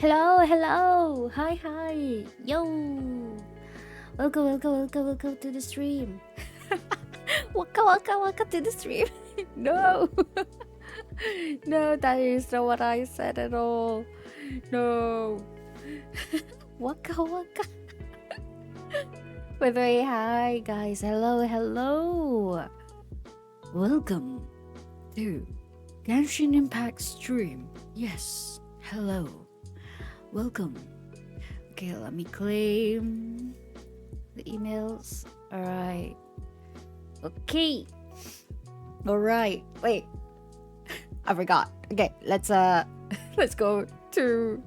Hello, hello. Hi, hi. Yo. Welcome to the stream. Welcome to the stream. No. No, that is not what I said at all. No. Waka. By the way, hi guys. Hello. Welcome to Genshin Impact stream. Yes. Hello. Welcome. Okay, let me claim the emails. Alright. Okay. Alright. Wait. I forgot. Okay, let's let's go to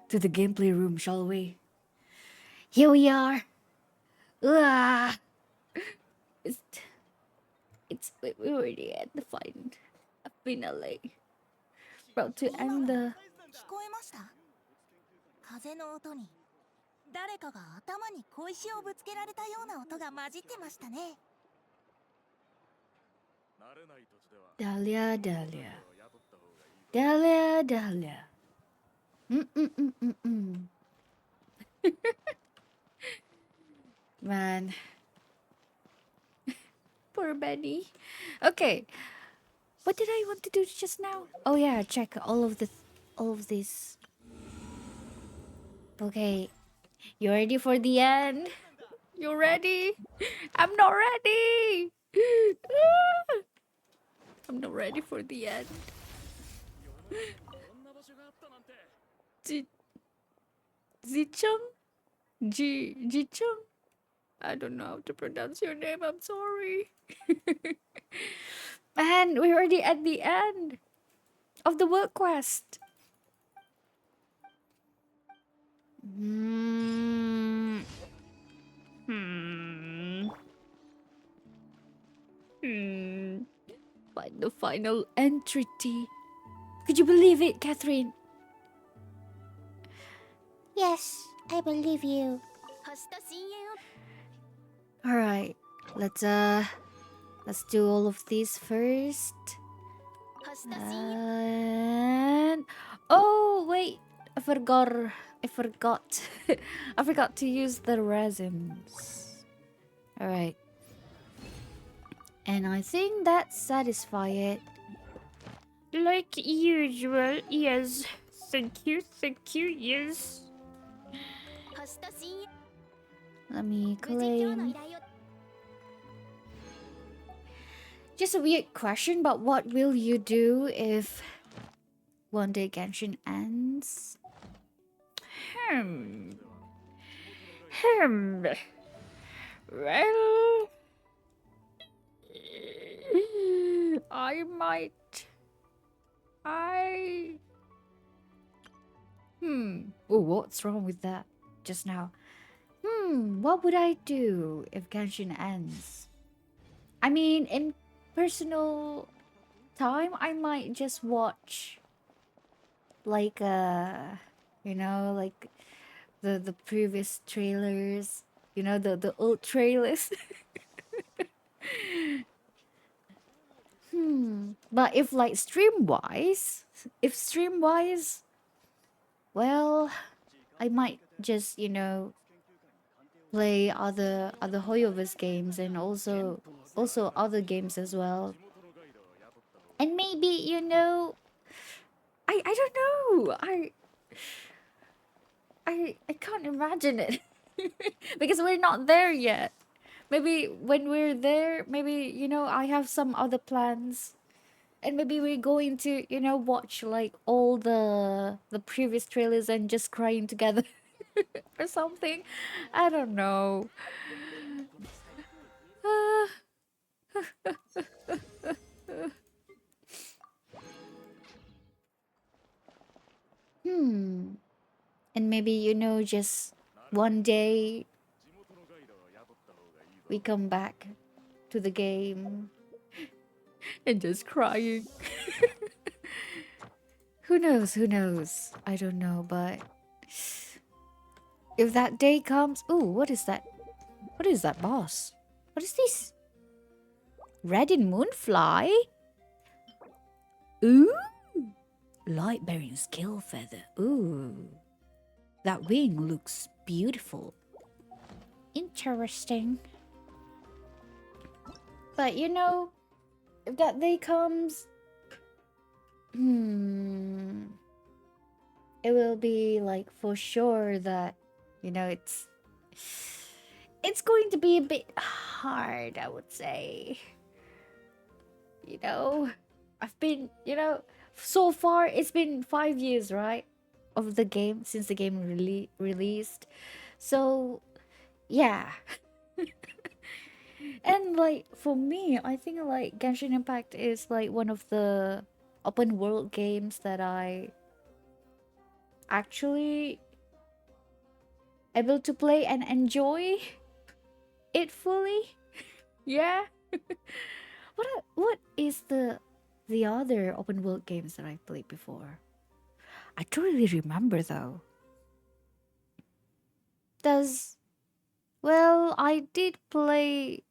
the gameplay room, shall we? Here we are. It's we already at the finale. About to end the 聞こえました？風の音に誰かが頭に小石をぶつけられたような音が混じってましたね。 Dahlia. Man. Poor Benny. Okay. What did I want to do just now? Oh yeah, check all of this. Okay. You ready for the end? You ready? I'm not ready. I'm not ready for the end. Zichung? Jichung? I don't know how to pronounce your name. I'm sorry. Man, we're already at the end of the world quest. Find the final entity. Could you believe it, Catherine? Yes, I believe you. Alright, let's do all of these first. And oh wait, I forgot I forgot to use the resins. Alright. And I think that satisfies it. Like usual, yes. Thank you, yes. Let me claim. Just a weird question, but what will you do if one day Genshin ends? Well, I might. Oh, what's wrong with that just now? What would I do if Genshin ends? I mean, in personal time, I might just watch like like the previous trailers, the old trailers. But if like stream wise, well, I might just play other Hoyoverse games and also other games as well. And maybe I don't know. I can't imagine it because we're not there yet. Maybe when we're there, maybe I have some other plans, and maybe we're going to watch like all the previous trailers and just crying together or something. I don't know. And maybe just one day we come back to the game and just crying. Who knows? I don't know, but if that day comes... Ooh, what is that? What is that, boss? What is this? Red in Moonfly? Ooh! Light bearing scale feather. Ooh. That wing looks beautiful. Interesting. But you know, if that day comes, it will be like for sure that, you know, it's going to be a bit hard, I would say. You know, I've been, you know, so far it's been 5 years, right? Of the game since the game released. So, yeah. And like for me, I think like Genshin Impact is like one of the open world games that I actually able to play and enjoy it fully. Yeah. What is the other open world games that I played before? I don't really remember though. Does well, I did play,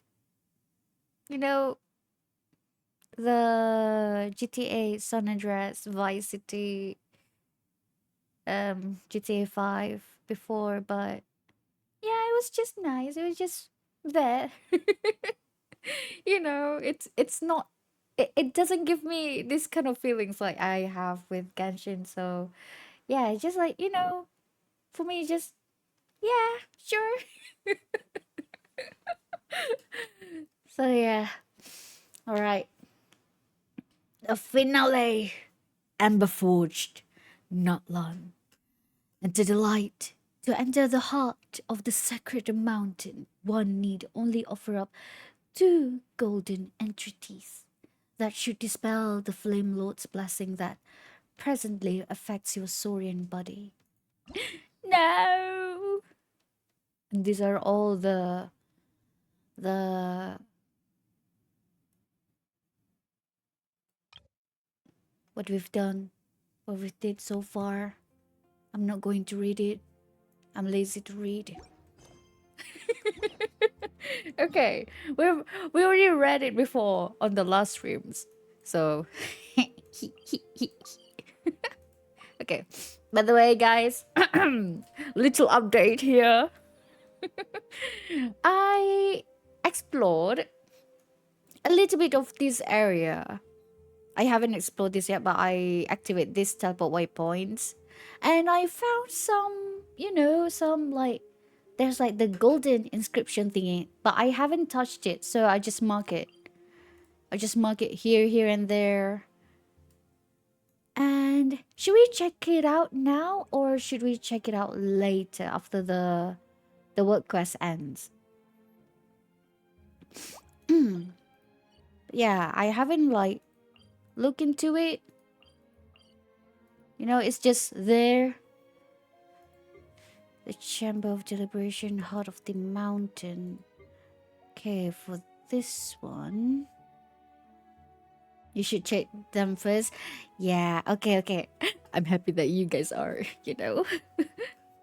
you know, the GTA San Andreas Vice City GTA 5 before, but yeah, it was just nice. It was just there. You know, it's not it doesn't give me this kind of feelings like I have with Genshin. So yeah, it's just like, you know, for me just yeah, sure. So yeah. All right. The finale. Emberforged. Natlan. And to the light. To enter the heart of the sacred mountain, one need only offer up 2 golden entities that should dispel the Flame Lord's blessing that presently affects your Saurian body. No! And these are all the what we've done, what we did so far. I'm not going to read it. I'm lazy to read. Okay, we already read it before on the last streams, so okay. By the way, guys, little update here. I explored a little bit of this area. I haven't explored this yet, but I activate these teleport waypoints, and I found some, you know, some like there's like the golden inscription thingy, but I haven't touched it, so I just mark it. I just mark it here, here, and there. And should we check it out now, or should we check it out later after the work quest ends? Yeah, I haven't like looked into it. You know, it's just there. The Chamber of Deliberation, Heart of the Mountain. Okay, for this one, you should check them first. Yeah, okay, okay. I'm happy that you guys are, you know,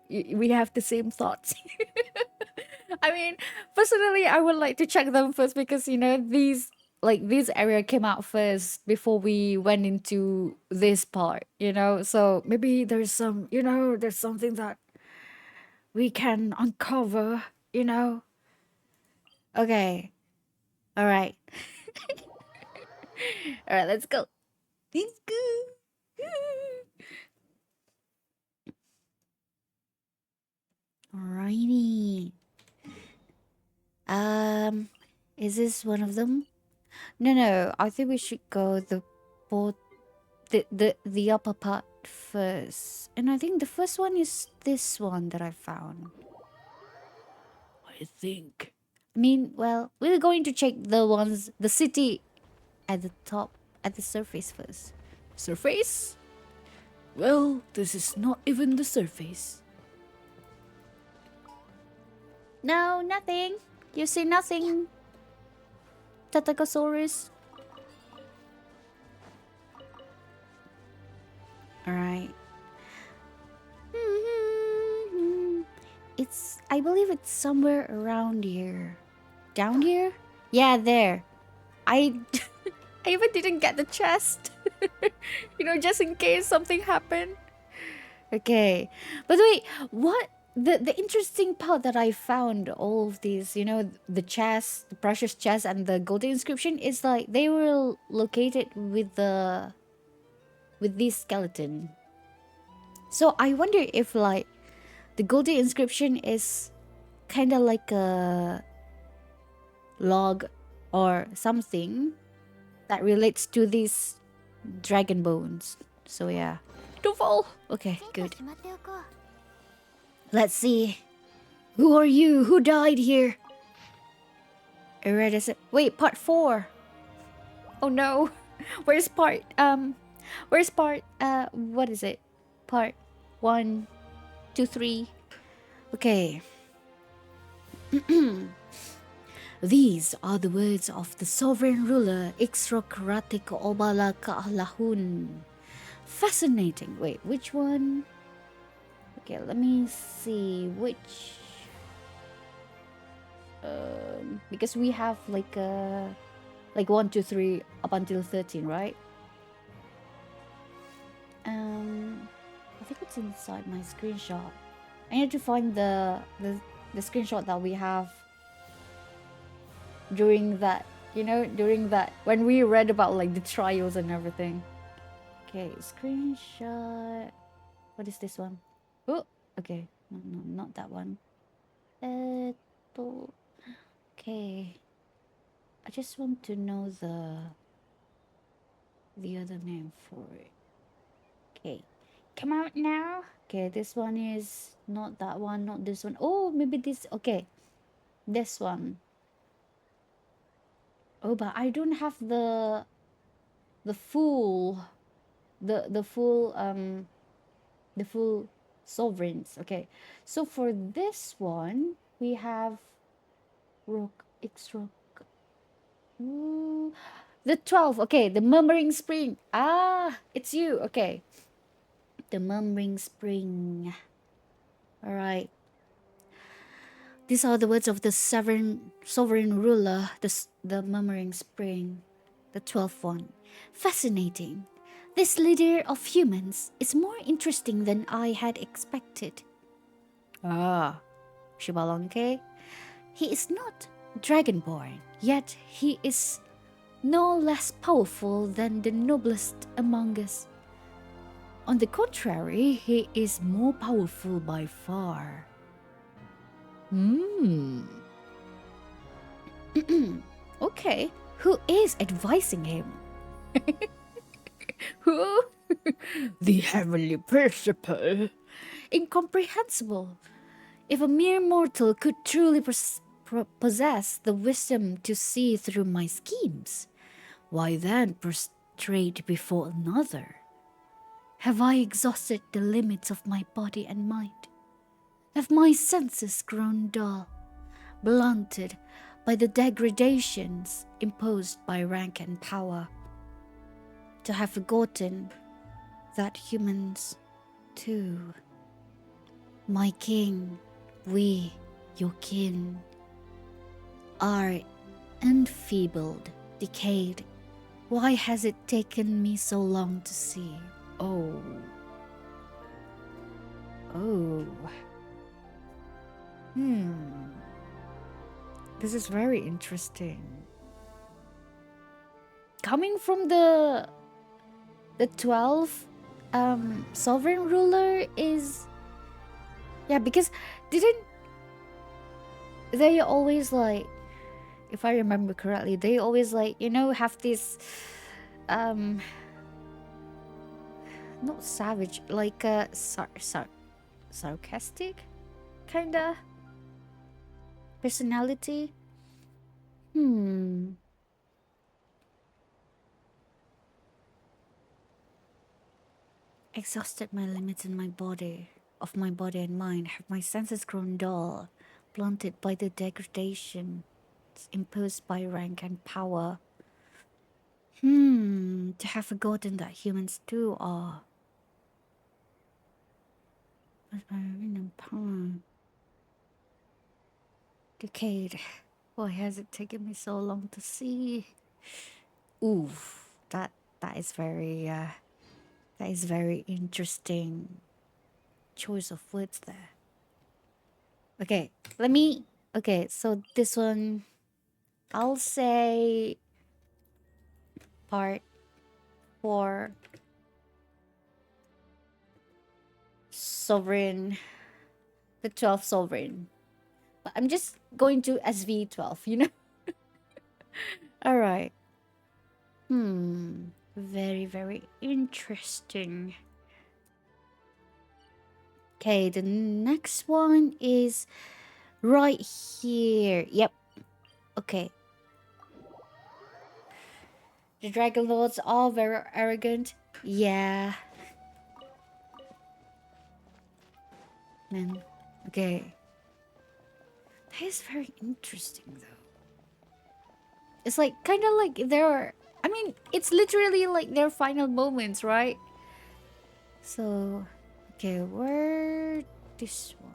we have the same thoughts. I mean, personally, I would like to check them first because, you know, these like this area came out first before we went into this part, you know. So maybe there's some, you know, there's something that we can uncover, you know. Okay. All right. All right, let's go. Let's go. Alrighty. Um, is this one of them? No, no. I think we should go board, the upper part first. And I think the first one is this one that I found. I think. I mean, well, we're going to check the city at the top, at the surface first. Surface? Well, this is not even the surface. No, nothing. You see nothing, Tatacosaurus. Alright. I believe it's somewhere around here. Down here? Yeah, there. I even didn't get the chest. just in case something happened. Okay. But wait, what the interesting part that I found all of these, the chest, the precious chest and the golden inscription is like they were located with this skeleton. So I wonder if like the golden inscription is kind of like a log or something that relates to these dragon bones. So yeah. Don't fall. Okay, きちんと good. しまっておこう。 Let's see. Who are you? Who died here? Wait, part 4. Oh no. Where's what is it? Part 1, 2, 3. Okay. These are the words of the sovereign ruler Waxaklahun. Fascinating. Wait, which one? Okay, let me see which. Because we have like 1, 2, 3 up until 13, right? I think it's inside my screenshot. I need to find the screenshot that we have during that, when we read about like the trials and everything. Okay, screenshot. What is this one? Oh, okay. No, not that one. Okay. I just want to know the other name for it. Okay. Come out now. Okay, this one is not that one, not this one. Oh, maybe this. Okay. This one. Oh, but I don't have the full the full sovereigns. Okay. So for this one, we have rock X rock. Ooh, the 12. Okay, the murmuring spring. Ah, it's you. Okay. The murmuring spring. All right. These are the words of the sovereign ruler, the murmuring spring, the 12th one. Fascinating. This leader of humans is more interesting than I had expected. Ah, Shibalonke. He is not dragonborn, yet he is no less powerful than the noblest among us. On the contrary, he is more powerful by far. Okay, who is advising him? Who? The heavenly principle. Incomprehensible. If a mere mortal could truly possess the wisdom to see through my schemes, why then prostrate before another? Have I exhausted the limits of my body and mind? Have my senses grown dull, blunted by the degradations imposed by rank and power? To have forgotten that humans, too, my king, we, your kin, are enfeebled, decayed. Why has it taken me so long to see? Oh. This is very interesting. Coming from the 12 sovereign ruler is, yeah, because didn't they always like, if I remember correctly, they always like, have this not savage, like a sarcastic kinda personality. Exhausted my limits in my body, of my body and mind. Have my senses grown dull, blunted by the degradation imposed by rank and power? To have forgotten that humans too are. Decayed. Why has it taken me so long to see? Oof, that is very That is very interesting choice of words there. Okay, let me. Okay, so this one, I'll say part 4 sovereign, the 12th sovereign. But I'm just going to SV12, you know? All right. Very, very interesting. Okay, the next one is right here. Yep. Okay. The Dragon Lords are very arrogant. Yeah. Man. Okay. That is very interesting though. It's like kind of like their, I mean, it's literally like their final moments, right? So, okay, where this one?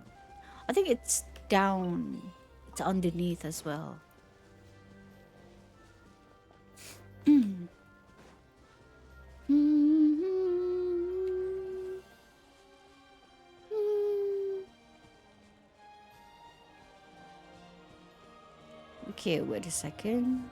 I think it's down. It's underneath as well. Okay, wait a second.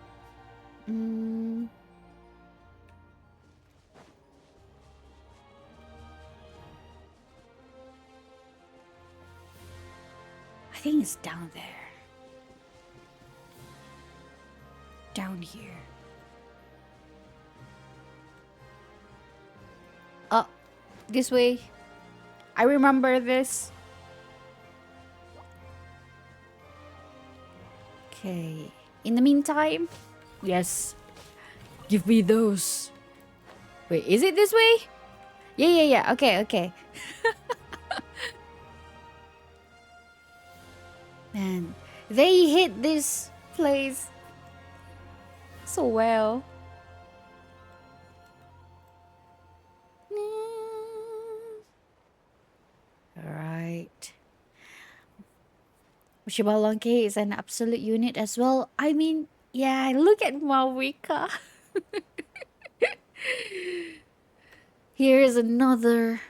I think it's down there. Down here. Oh, this way. I remember this. Okay. In the meantime, yes. Give me those. Wait, is it this way? Yeah. Okay, okay. Man, they hit this place so well. Alright. Shibalanke is an absolute unit as well. I mean, yeah, look at Mawika. Here's another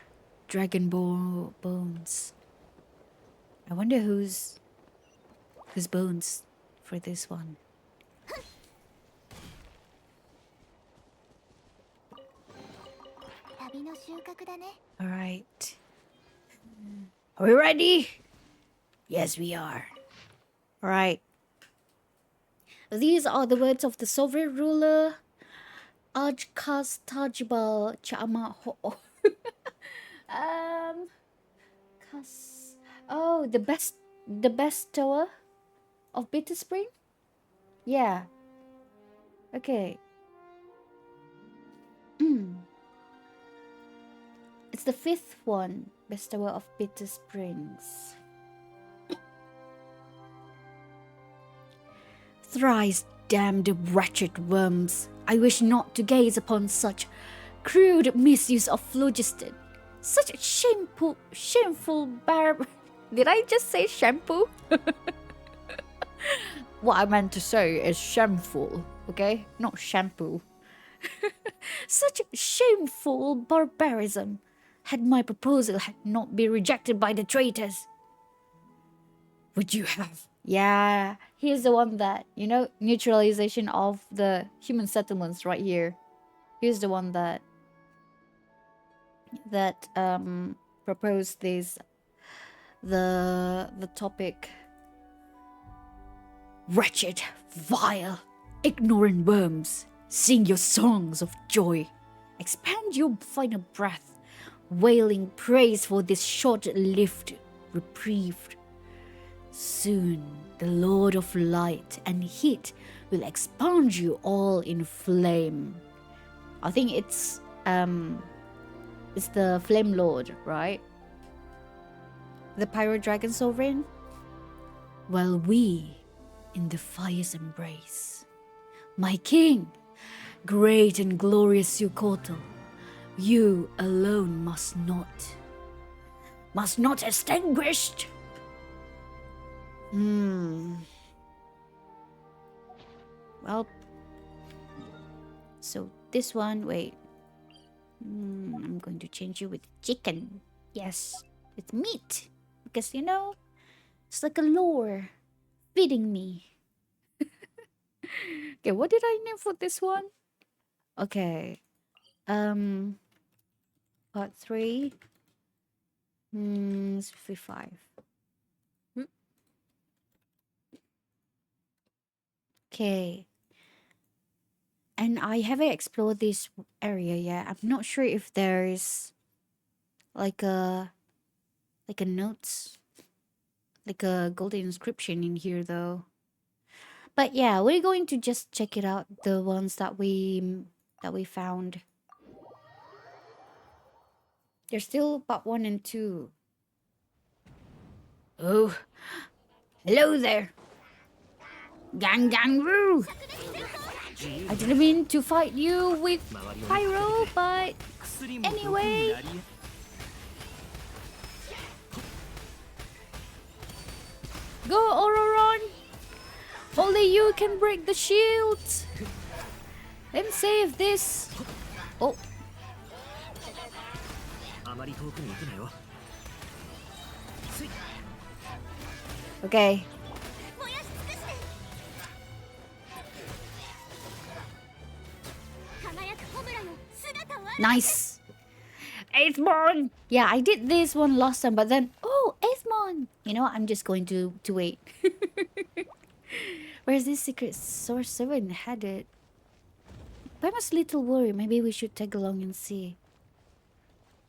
Dragon Ball bones. I wonder whose bones for this one. Alright. Are we ready? Yes, we are. Alright. These are the words of the sovereign ruler, Ajkas Tajibal Chama Ho. Kas. Oh, the best tower of Bitter Spring? Yeah. Okay. It's the 5th one, bestower of Bitter Springs. Thrice damned wretched worms, I wish not to gaze upon such crude misuse of phlogiston. Such shameful Did I just say shampoo? What I meant to say is shameful, okay? Not shampoo. Such shameful barbarism. Had my proposal not been rejected by the traitors, would you have? Yeah, he's the one that, neutralization of the human settlements right here. He's the one that proposed this, the topic. Wretched, vile, ignorant worms, sing your songs of joy. Expand your final breath, wailing praise for this short-lived reprieve. Soon the Lord of Light and Heat will expound you all in flame. I think it's the Flame Lord, right? The Pyro Dragon Sovereign? While we in the fire's embrace. My king, great and glorious Yukoto, you alone must not extinguished. Well, so this one, wait. I'm going to change you with chicken. Yes, it's meat. Because, you know, it's like a lure feeding me. Okay, what did I name for this one? Okay. Part 3. 55. Okay. And I haven't explored this area yet. I'm not sure if there's like a notes, like a golden inscription in here though. But yeah, we're going to just check it out, the ones that we found. There's still part 1 and 2. Oh, hello there. Gang gang woo. I didn't mean to fight you with pyro, but anyway. Go, Ororon! Only you can break the shield! Then save this! Oh. Okay. Nice! Aethmon! Yeah, I did this one last time, but then... Oh, Aethmon! You know, I'm just going to wait. Where's this secret source 7 headed? I'm a little worried. Maybe we should tag along and see.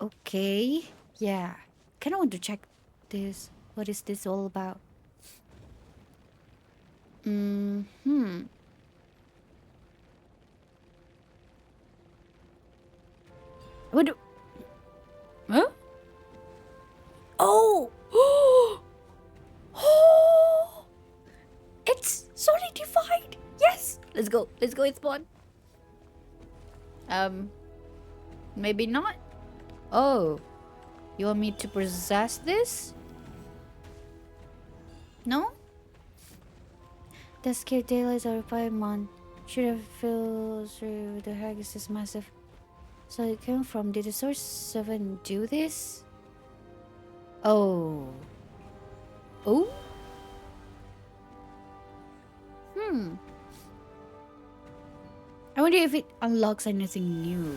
Okay. Yeah. Kinda want to check this. What is this all about? What do... Huh? Oh! Oh! It's solidified! Yes! Let's go. Let's go, it's spawn. Maybe not? Oh. You want me to possess this? No? The scared daylights are Paimon. Should have filled through the heck is this massive. So it came from, did the source 7 do this? Oh. Oh? I wonder if it unlocks anything new.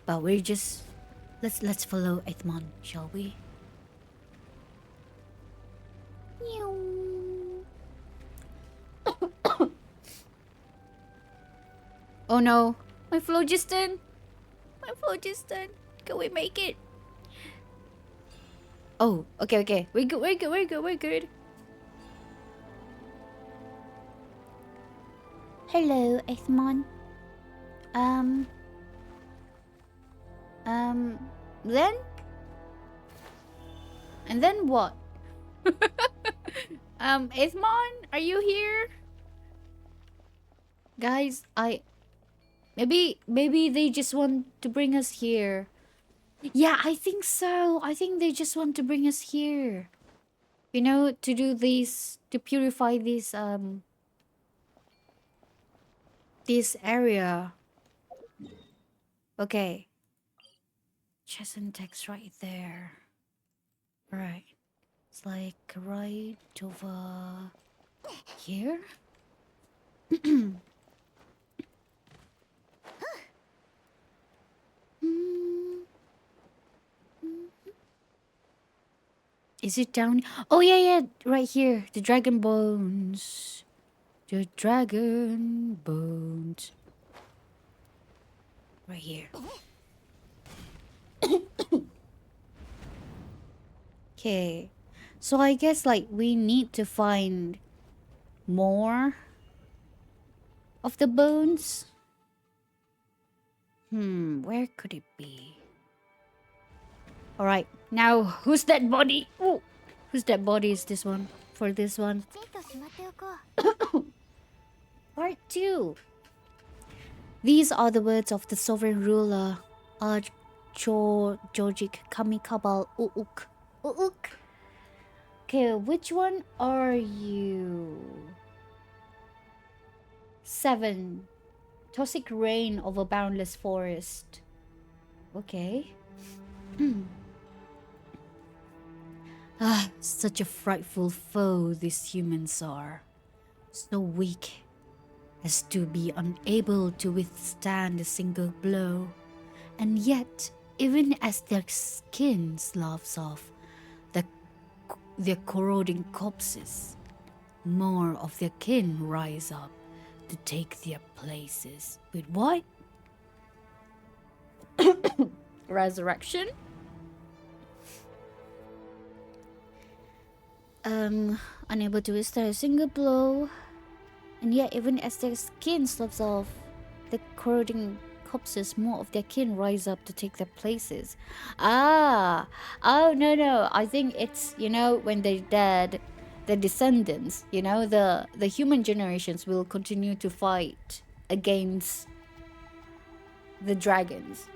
But we're just... Let's follow Aethmon, shall we? Oh no. My phlogiston. My phlogiston. Can we make it? Oh, okay. We're good. Hello, Aethmon. Then? And then what? Aethmon, are you here? Guys, maybe they just want to bring us here. Yeah, I think so. I think they just want to bring us here. You know, to do this, to purify this area. Okay. Chest and text right there. Right. It's like right over here. Is it down? Oh yeah, right here. The dragon bones. The dragon bones. Right here. Okay. So I guess like we need to find more of the bones. Where could it be? Alright, now who's that body? Ooh. Whose dead body is this one? For this one. Part 2. These are the words of the sovereign ruler, Georgic Kamikabal Uuk. Uuk. Okay, which one are you? 7. Toxic rain of a boundless forest. Okay. Such a frightful foe these humans are. So weak as to be unable to withstand a single blow. And yet, even as their skin sloughs off, their corroding corpses, more of their kin rise up to take their places. With what? Resurrection? Unable to withstand a single blow. And yet, even as their skin sloughs off, the corroding corpses, more of their kin rise up to take their places. Oh, no. I think it's, when they're dead, the descendants, the human generations will continue to fight against the dragons.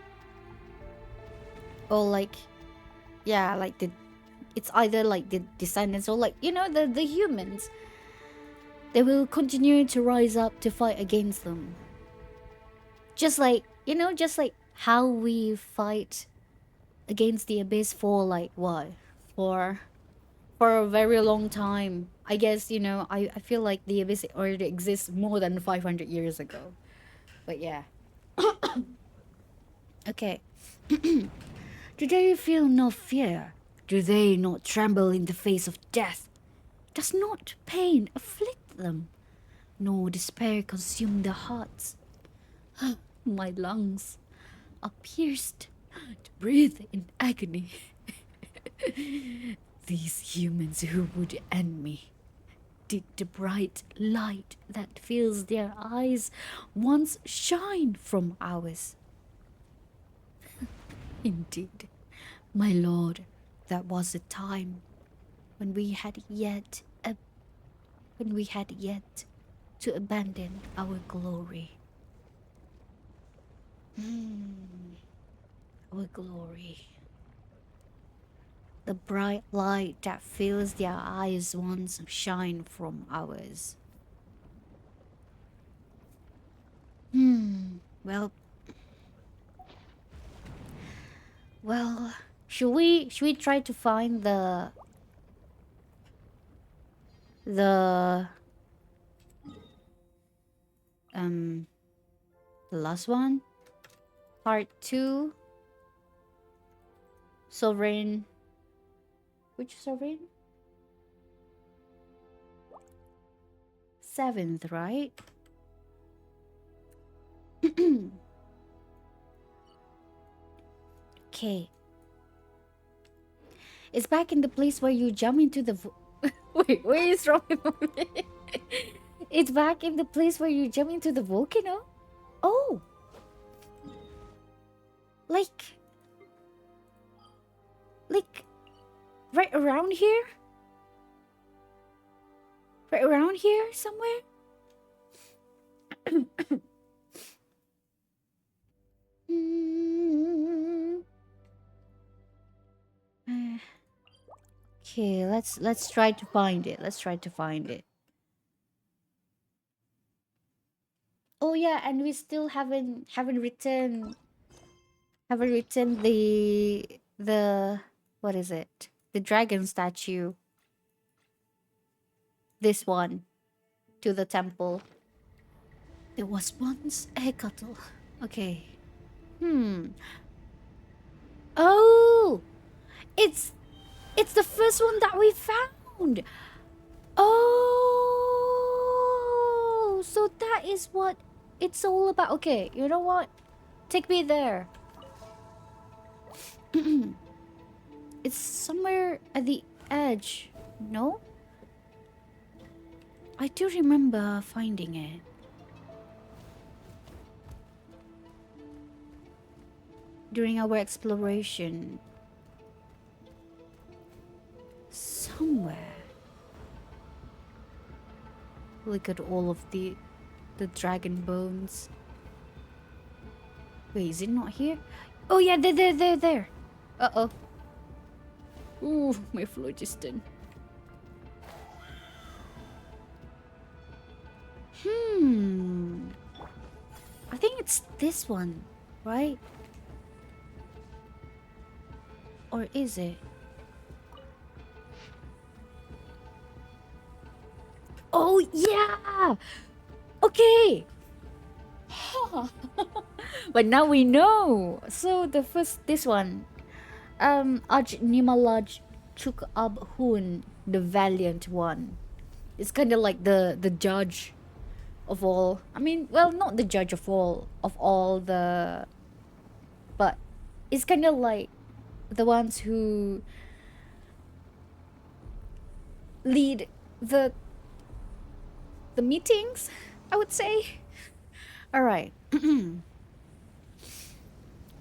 Or like, yeah, like it's either like the descendants or like, the humans. They will continue to rise up to fight against them. Just like, just like how we fight against the abyss for like what? For a very long time. I guess, I feel like the abyss already exists more than 500 years ago. But yeah. Okay. Do they feel no fear? Do they not tremble in the face of death? Does not pain afflict them, nor despair consume their hearts? My lungs are pierced to breathe in agony. These humans who would end me, did the bright light that fills their eyes once shine from ours? Indeed, my lord, that was a time when we had yet to abandon our glory. Our glory. The bright light that fills their eyes once shine from ours. Well, should we try to find the last one? Part 2. Sovereign. Which sovereign? 7th, right? Okay. It's back in the place where you jump into the wait, where is wrong with me? It's back in the place where you jump into the volcano? Oh! Like right around here? Right around here somewhere? Okay, let's try to find it. Let's try to find it. Oh yeah, and we still haven't written the what is it? The dragon statue. This one to the temple. There was once a cattle. Okay. Oh, it's the first one that we found. Oh, so that is what it's all about. Okay, you know what? Take me there. It's somewhere at the edge. No? I do remember finding it. During our exploration. Somewhere. Look at all of the dragon bones. Wait, is it not here? Oh yeah, there. Uh-oh. Ooh, my phlogiston. I think it's this one, right? Or is it? Oh yeah. Okay. But now we know. So the first this one, Nimalaj Chukabhun, the valiant one. It's kind of like the judge of all. I mean, well, not the judge of all the, but it's kind of like the ones who lead the the meetings, I would say. All right.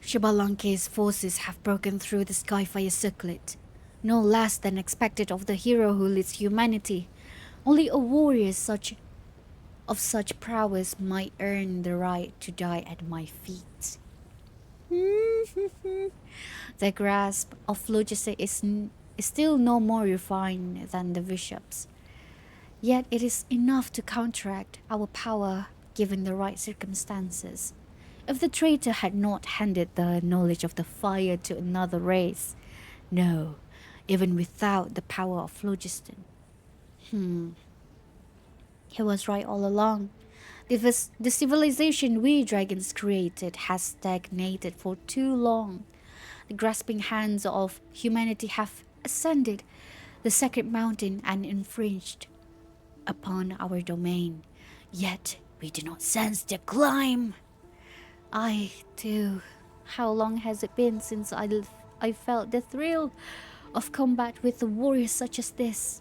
Shibalanke's forces have broken through the Skyfire circlet. No less than expected of the hero who leads humanity. Only a warrior of such prowess might earn the right to die at my feet. The grasp of Phlogiston is still no more refined than the bishop's. Yet it is enough to counteract our power given the right circumstances. If the traitor had not handed the knowledge of the fire to another race, no, even without the power of phlogiston. He was right all along. The civilization we dragons created has stagnated for too long. The grasping hands of humanity have ascended the sacred mountain and infringed upon our domain. Yet we do not sense the climb. I too. How long has it been since I felt the thrill of combat with a warrior such as this?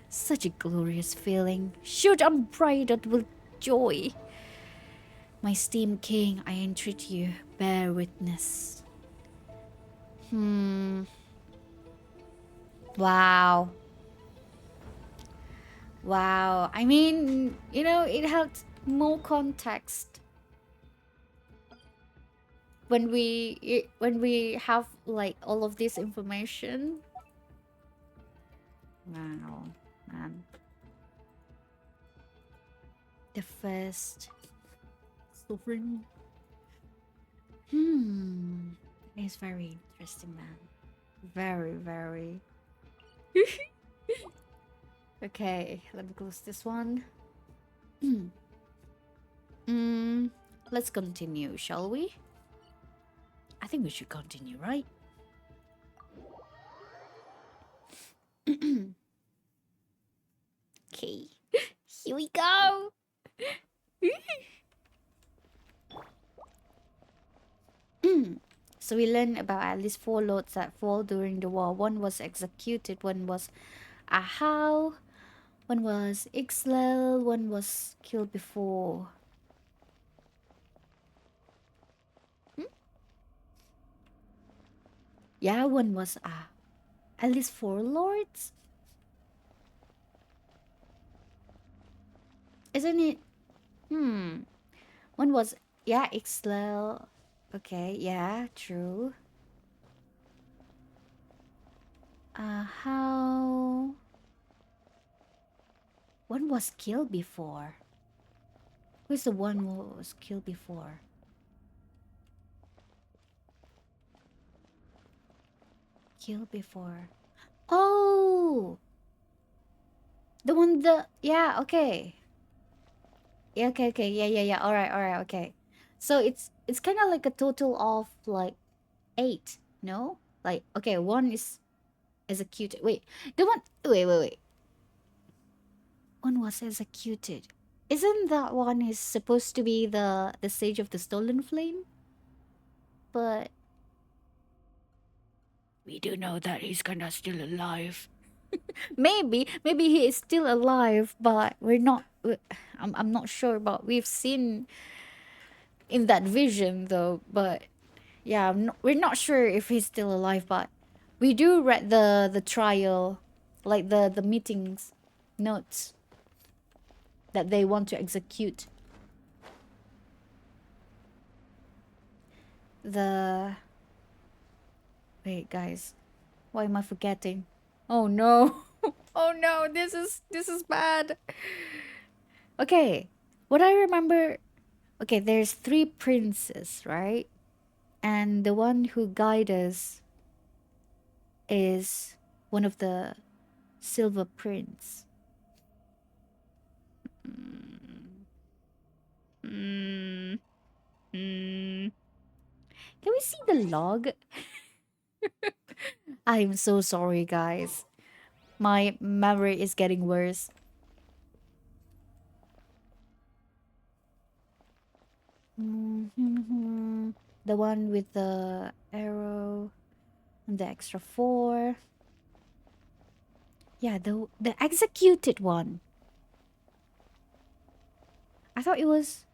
Such a glorious feeling. Shoot, I'm bridled with joy. My esteemed king, I entreat you, bear witness. Wow. Wow. I mean, it had more context when we have like all of this information. Wow, man. The first sovereign. It's very interesting, man. Very, very. Okay, let me close this one. Let's continue, shall we? I think we should continue, right? Okay, here we go. So we learned about at least 4 lords that fall during the war. One was executed, one was Ahau, one was Ixlel, one was killed before. Yeah, one was at least 4 lords? Isn't it? One was, yeah, Ixlel. Okay, yeah, true. How? One was killed before. Who's the one who was killed before? Killed before. Oh! Yeah, okay. Yeah, okay, yeah. Alright, okay. So it's kind of like a total of like 8, no? Like, okay, one is executed. Wait, wait. One was executed. Isn't that one is supposed to be the Sage of the Stolen Flame? But we do know that he's kinda still alive. Maybe he is still alive, but we're not. I'm not sure. But we've seen in that vision though. But yeah, we're not sure if he's still alive. But we do read the trial, like the meetings notes that they want to execute. The wait, guys, why am I forgetting? Oh no! Oh no! This is bad. Okay, what I remember. Okay, there's three princes, right? And the one who guide us is one of the silver prince. Mm, mm. Can we see the log? I'm so sorry, guys. My memory is getting worse. Mhm. The one with the arrow and the extra four. Yeah, the executed one. I thought it was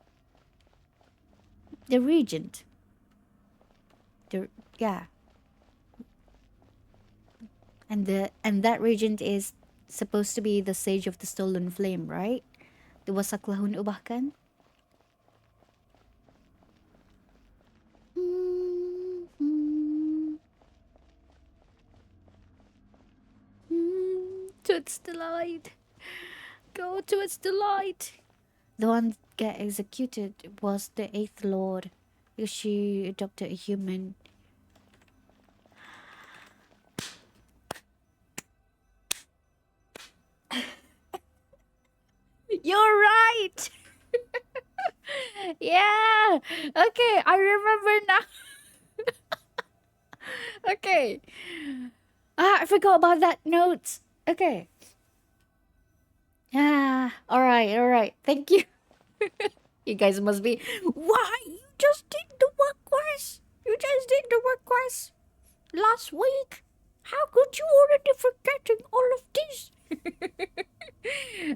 the regent. The yeah, and that regent is supposed to be the sage of the stolen flame, right? The Waxaklahun Ubah Kan. To its delight. Go to its delight. The one get executed was the eighth lord because she adopted a human. You're right. Yeah. Okay, I remember now. Okay. Ah, I forgot about that note. Okay. Ah, all right. Thank you. You guys must be. Why? You just did the work quest. You just did the work quest last week. How could you already forgetting all of this?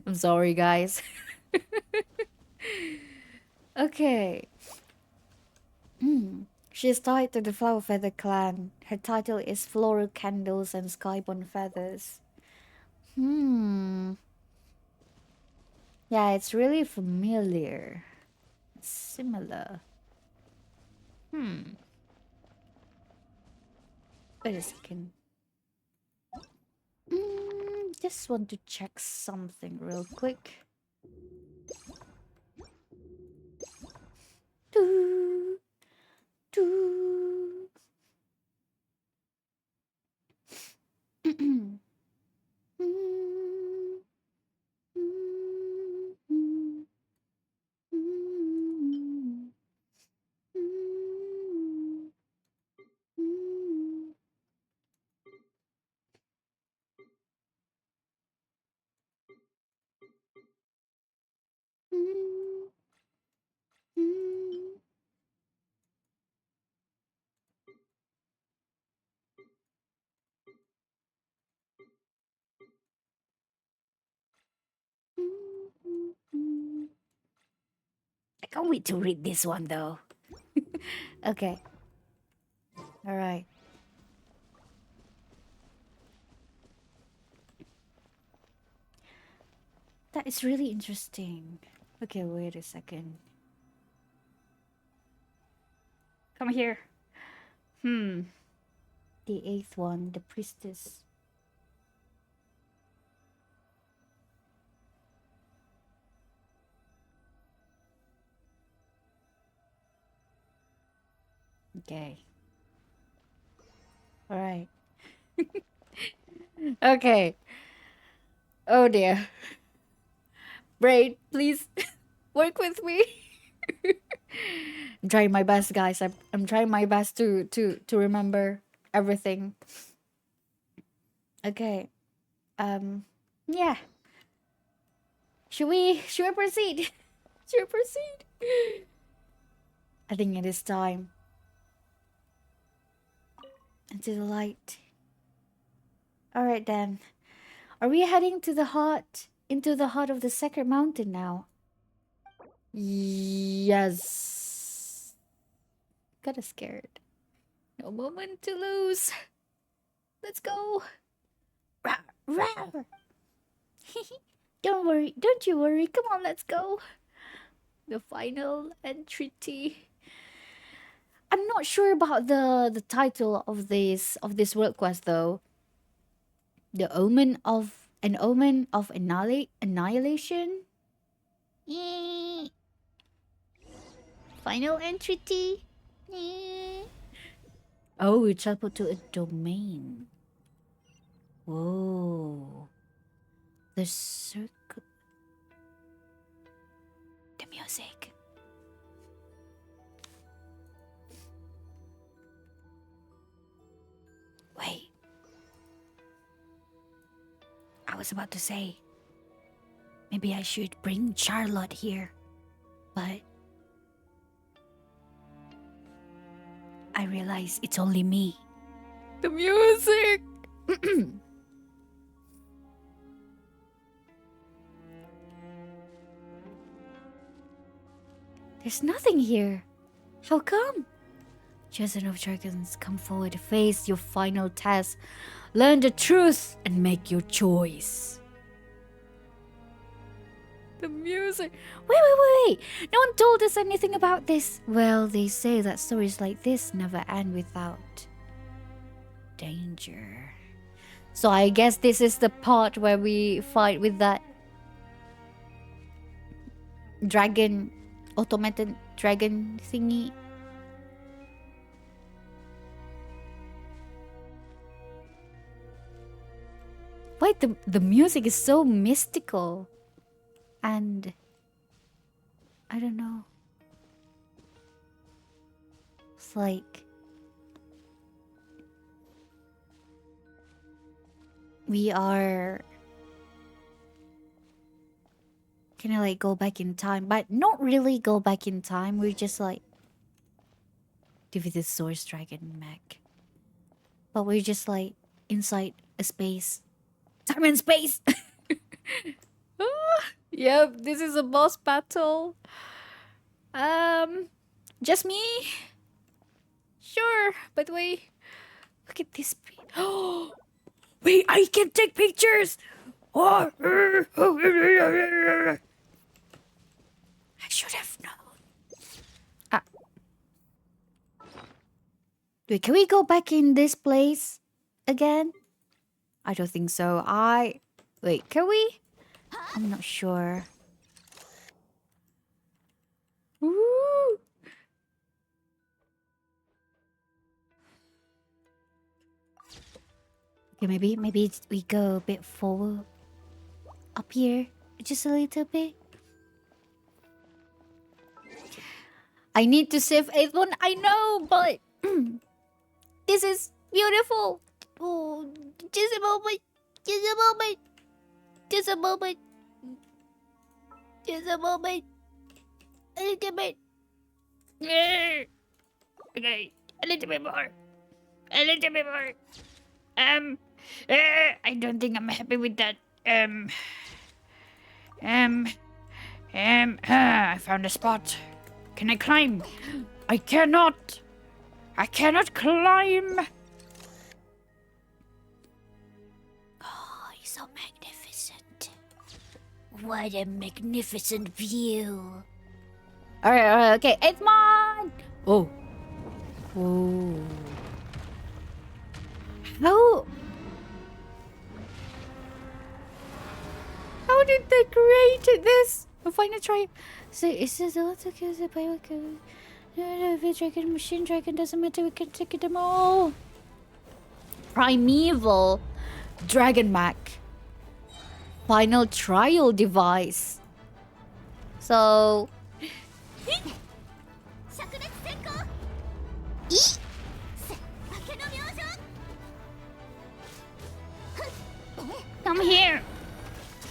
I'm sorry, guys. Okay. She is tied to the Flower Feather clan. Her title is Floral Candles and Skyborn Feathers. Hmm. Yeah, it's really familiar. Similar. Hmm. Wait a second. Just want to check something real quick. Doo, doo. I can't wait to read this one though. Okay. All right. That is really interesting. Okay, wait a second. Come here. Hmm. The eighth one, the priestess. Okay. All right. Okay. Oh dear. Braid, please work with me. I'm trying my best, guys. I'm trying my best to remember everything. Okay. Um. Yeah. Should we proceed? Should we proceed? I think it is time. Into the light. All right then. Are we heading to the heart into the heart of the sacred mountain now? Yes. Kinda scared. No moment to lose. Let's go. Rawr, rawr. Don't worry. Don't you worry. Come on, let's go. The final entreaty. I'm not sure about the title of this world quest though. The omen of annihilation. Eh, Final entity. Oh, we travel to a domain. Whoa. The circle. The music. Wait. I was about to say, maybe I should bring Charlotte here, but I realize it's only me. The music! There's nothing here. How come? Children of Dragons, come forward, face your final test, learn the truth, and make your choice. The music. Wait. No one told us anything about this. Well, they say that stories like this never end without danger. So I guess this is the part where we fight with that dragon, automated dragon thingy. Wait, the music is so mystical. And I don't know. It's like we are kind of like go back in time, but not really go back in time. We're just like defeated Source Dragon mech, but we're just like inside a space, time and space. Yep, this is a boss battle. Just me? Sure, but wait. Look at this. Oh, wait, I can take pictures. Oh, I should have known. Ah. Wait, can we go back in this place again? I don't think so. Wait, can we? I'm not sure. Woo! Okay, maybe we go a bit forward. Up here. Just a little bit. I need to save 8th one. I know, but... this is beautiful. Oh, just a moment. Just a moment. Just a moment. Just a moment. A little bit. Okay. A little bit more. A little bit more. I don't think I'm happy with that. I found a spot. Can I climb? I cannot. I cannot climb. Oh, he's so magnificent. What a magnificent view. Alright, okay. 8th month. Oh. Oh. How did they create this? I'm finally trying. So is this all to kill the Paimon? No, dragon, machine dragon, doesn't matter. We can take them all. Primeval dragon mech. Final trial device. So. Come here.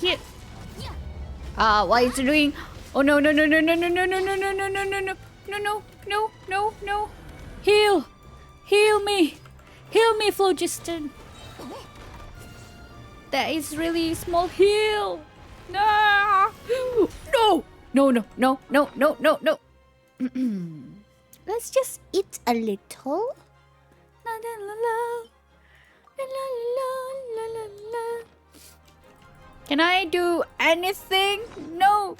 Here. What is it doing? Oh no. No. Heal me, Phlogiston. That is really small heal. No. Let's just eat a little. La la la la la la la. Can I do anything? No.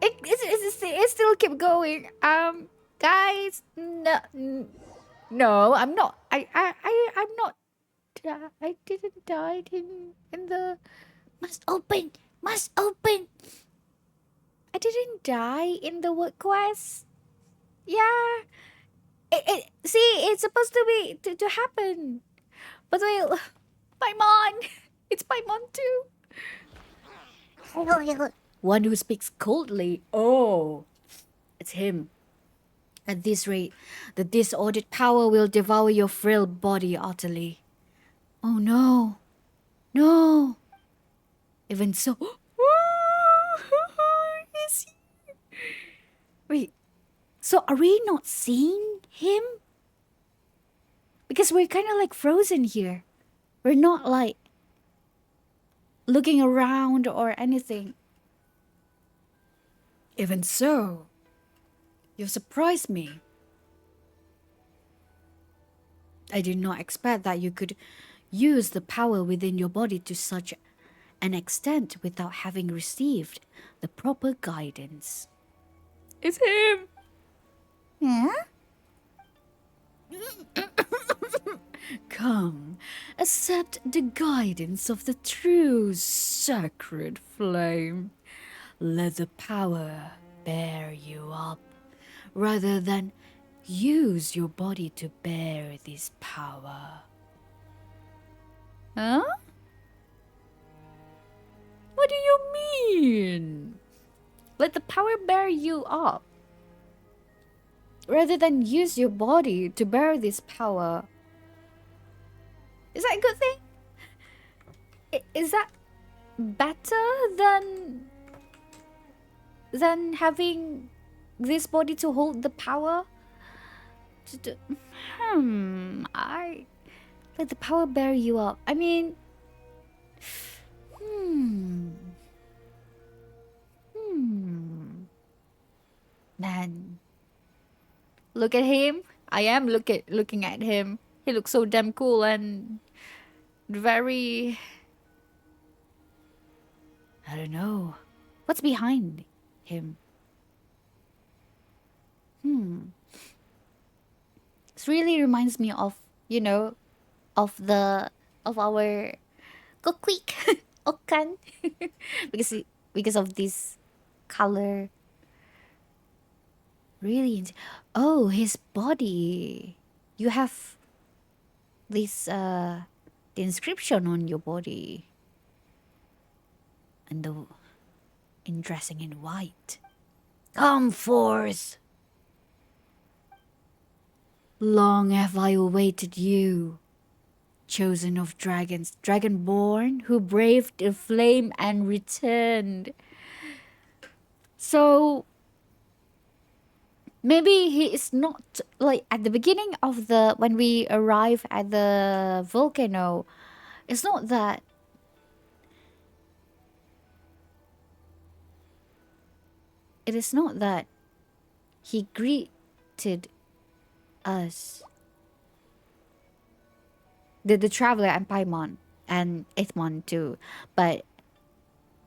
It still keep going. Guys, no, I'm not. I'm not. I didn't die in the. Must open Must open. I didn't die in the work quest. Yeah. See, it's supposed to be to happen. But wait, Paimon. It's Paimon too. One who speaks coldly. Oh, it's him. At this rate, the disordered power will devour your frail body utterly. Oh no. No. Even so. Is he? Wait. So are we not seeing him? Because we're kind of like frozen here. We're not like looking around or anything. Even so, you surprised me. I did not expect that you could use the power within your body to such an extent without having received the proper guidance. It's him! Yeah? Come, accept the guidance of the true sacred flame. Let the power bear you up, rather than use your body to bear this power. Huh? What do you mean? Let the power bear you up, rather than use your body to bear this power. Is that a good thing? Is that better than having this body to hold the power? I let the power bear you up. I mean, man, look at him. I am looking at him. He looks so damn cool and very. I don't know. What's behind him? This really reminds me of, of our Kokweek Okan. because of this color. Really oh, his body. You have this the inscription on your body. And in dressing in white. Come forth. Long have I awaited you, chosen of dragons, dragonborn who braved the flame and returned. So maybe he is not like at the beginning of when we arrive at the volcano. It's not that it is not that he greeted us. The traveler and Paimon and Aethmon too. But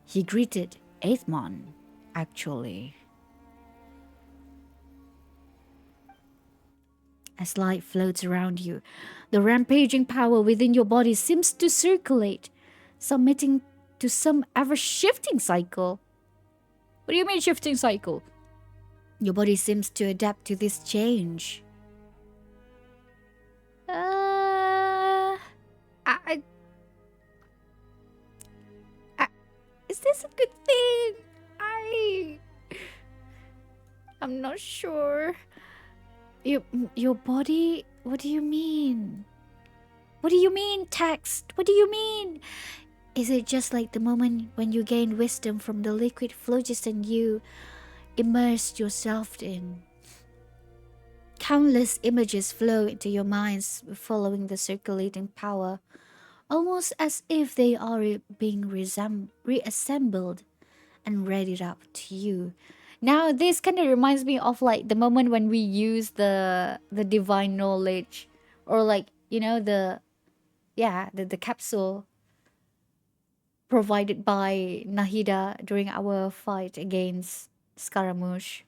he greeted Aethmon, actually. As light floats around you, the rampaging power within your body seems to circulate, submitting to some ever-shifting cycle. What do you mean shifting cycle? Your body seems to adapt to this change. Is this a good thing? I'm not sure. Your body? What do you mean? What do you mean, text? What do you mean? Is it just like the moment when you gain wisdom from the liquid phlogiston you immersed yourself in? Countless images flow into your minds following the circulating power, almost as if they are being reassembled and readied up to you. Now this kind of reminds me of like the moment when we use the divine knowledge, or like the capsule provided by Nahida during our fight against Scaramouche.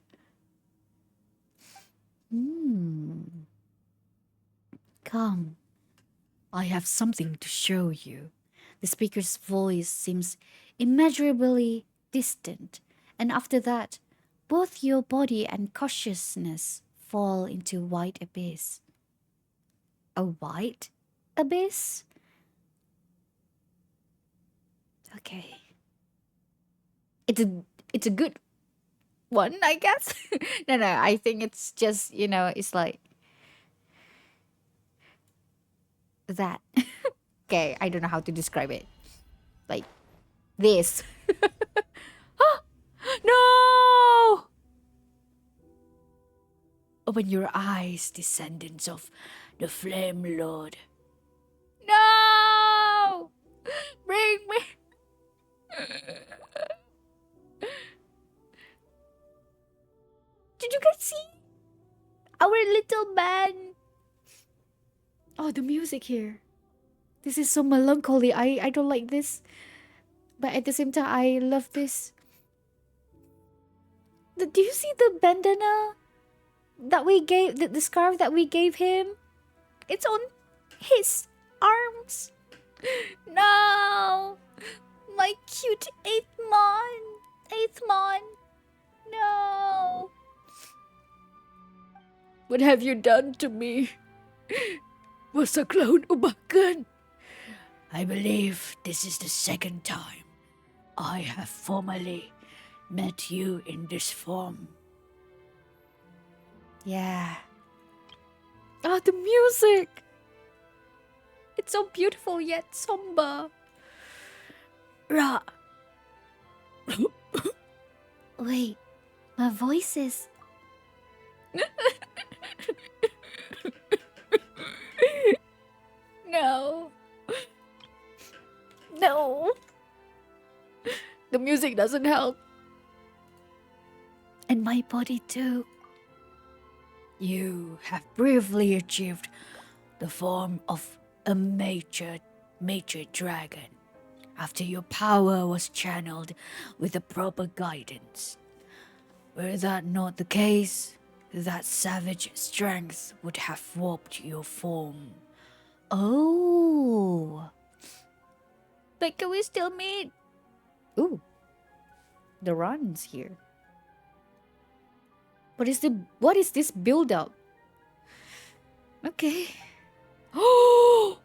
Come, I have something to show you. The speaker's voice seems immeasurably distant, and after that, both your body and consciousness fall into white abyss. A white abyss? Okay. It's a good one, I guess. No, I think it's just, it's like that. Okay, I don't know how to describe it. Like this. No! Open your eyes, descendants of the Flame Lord. No! Bring me. Did you guys see our little man? Oh, the music here. This is so melancholy. I don't like this. But at the same time, I love this. Do you see the bandana that we gave, the scarf that we gave him? It's on his arms. No! My cute eighth mon. No! What have you done to me? Waxaklahun Ubah Kan. I believe this is the second time I have formally met you in this form. Yeah. Ah, the music! It's so beautiful yet somber. Ra. Wait, my voice is... No. No. The music doesn't help. And my body too. You have bravely achieved the form of a major dragon after your power was channeled with the proper guidance. Were that not the case, that savage strength would have warped your form. Oh. But can we still meet? Ooh. The run's here. What is this build up? Okay. Oh!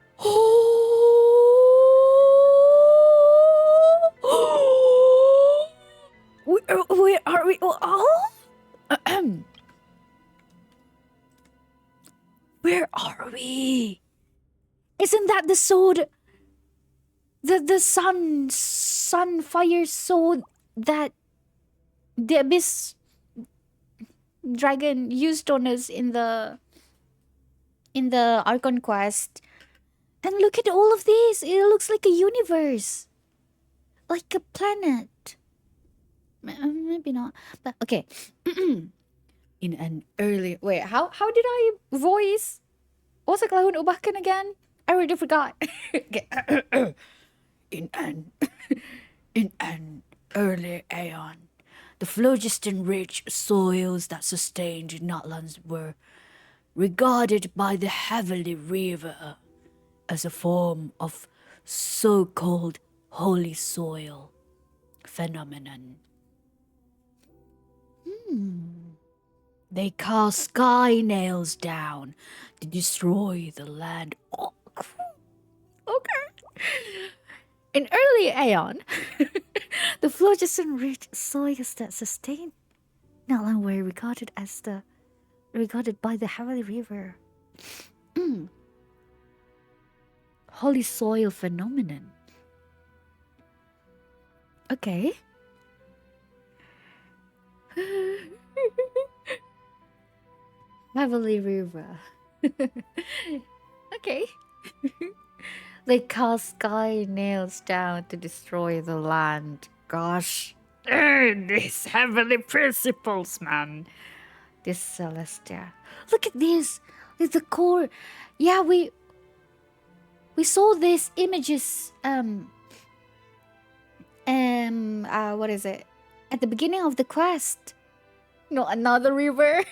Where are we? Oh! Where are we? Isn't that the sword? The sun fire sword that the abyss dragon used on us in the Archon quest. And look at all of this. It looks like a universe. Like a planet. Maybe not. But okay. In an early... Wait, how did I voice Waxaklahun Ubah Kan again? I already forgot. in an early aeon, the phlogiston-rich soils that sustained Natlan's were regarded by the Heavenly River as a form of so-called holy soil phenomenon. They cast sky nails down to destroy the land. Oh, okay. In early aeon, the phlogiston-rich soils that sustained Natlan were regarded by the Heavenly River. Holy soil phenomenon. Okay. Heavenly River. Okay. They cast sky nails down to destroy the land. Gosh. These heavenly principles, man. This Celestia. Look at this. It's the core. Yeah, we saw these images what is it? At the beginning of the quest. No, another river.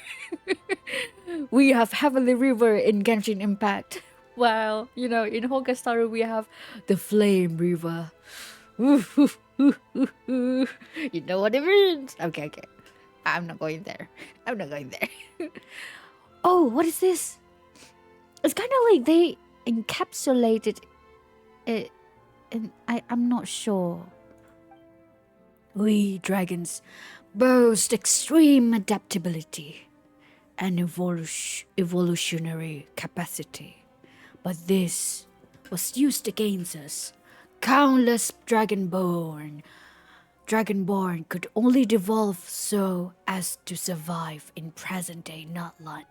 We have Heavenly River in Genshin Impact. While, in Honkai Star we have the Flame River. You know what it means. Okay, okay. I'm not going there. I'm not going there. Oh, what is this? It's kind of like they encapsulated it, and I'm not sure. We dragons boast extreme adaptability and evolutionary capacity, but this was used against us. Countless dragonborn could only devolve so as to survive in present-day Natlan.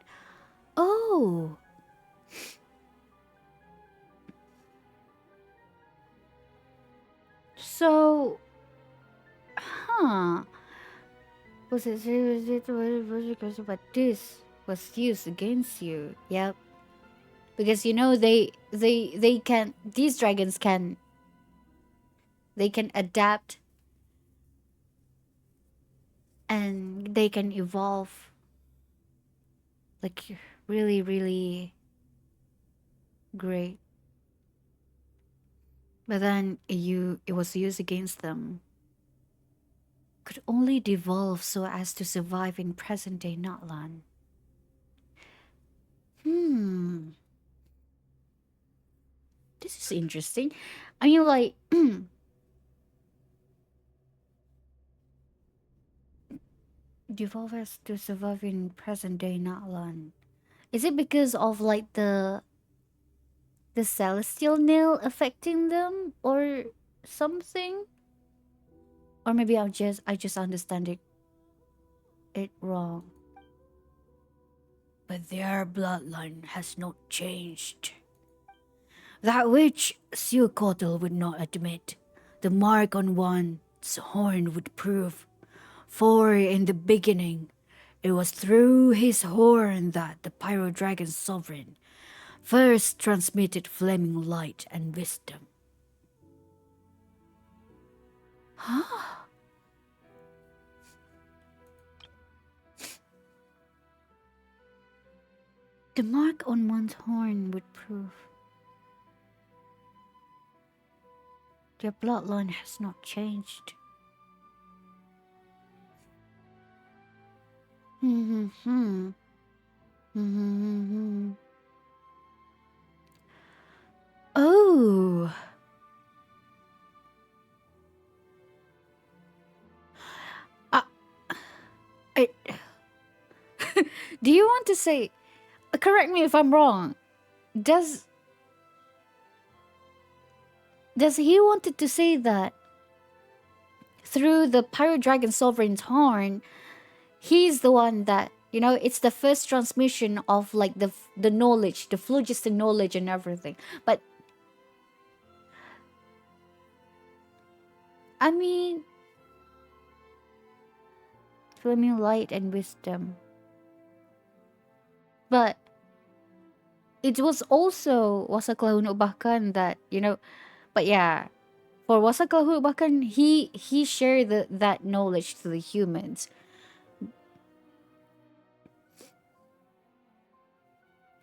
Oh, so, huh? Was it but this was used against you? Yep. Because you know they can, these dragons can, they can adapt and they can evolve like really really great. But then it was used against them. Could only devolve so as to survive in present day Natlan. Hmm. This is interesting. I mean, like, devolve as to survive in present day Natlan. Is it because of like the celestial nail affecting them or something? Or maybe I just understand it wrong. But their bloodline has not changed. That which Suakotl would not admit, the mark on one's horn would prove. For in the beginning, it was through his horn that the Pyro Dragon Sovereign first transmitted flaming light and wisdom. Huh? The mark on one's horn would prove their bloodline has not changed. Hmm. Hmm. Hmm. Oh. Uh, I, do you want to say? Correct me if I'm wrong. Does does he wanted to say that through the Pyro Dragon Sovereign's horn, he's the one that, you know, it's the first transmission of like the knowledge, the phlogiston knowledge and everything. But I mean, flaming light and wisdom. But it was also Waxaklahun Ubah Kan that, you know, but yeah, for Waxaklahun Ubah Kan, he shared that knowledge to the humans.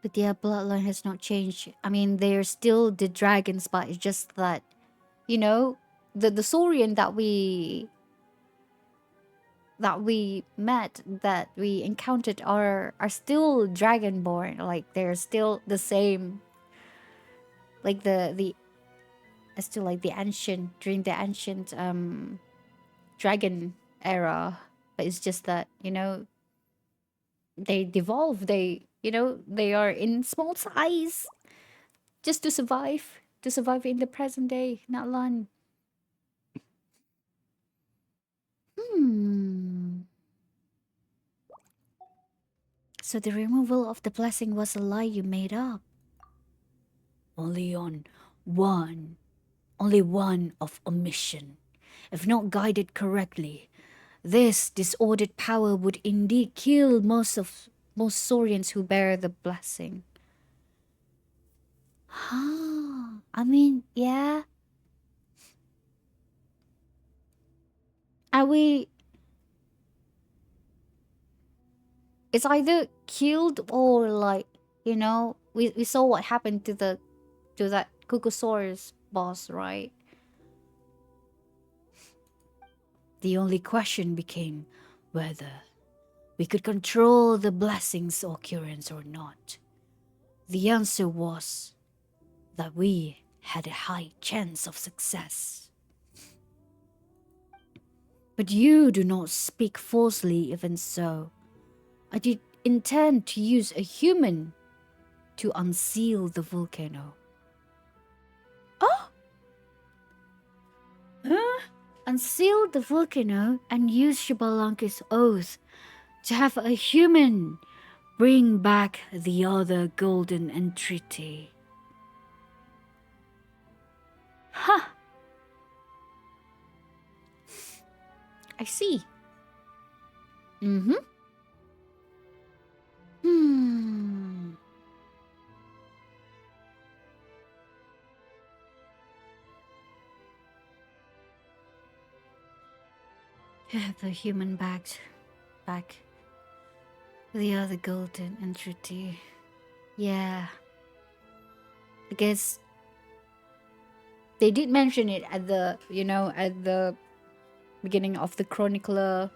But their bloodline has not changed. I mean, they're still the dragons, but it's just that, you know, the Saurian that we met, that we encountered are still dragonborn. Like they're still the same. Like the still like the ancient, during the ancient dragon era. But it's just that, you know, they devolve. They, you know, they are in small size just to survive. To survive in the present day, not long. Hmm. So the removal of the blessing was a lie you made up. Only on one, only one of omission. If not guided correctly, this disordered power would indeed kill most Saurians who bear the blessing. Huh. I mean, yeah. Are we? It's either killed or like, you know, we saw what happened to that Kukusaurus boss, right? The only question became whether we could control the blessing's occurrence or not. The answer was that we had a high chance of success. But you do not speak falsely, even so. I did intend to use a human to unseal the volcano. Oh! Huh? Unseal the volcano and use Shibalanka's oath to have a human bring back the other golden entreaty. Huh. I see. Mm-hmm. Hmm. The human back the other golden entreaty. Yeah. Because they did mention it at the, at the beginning of the chronicler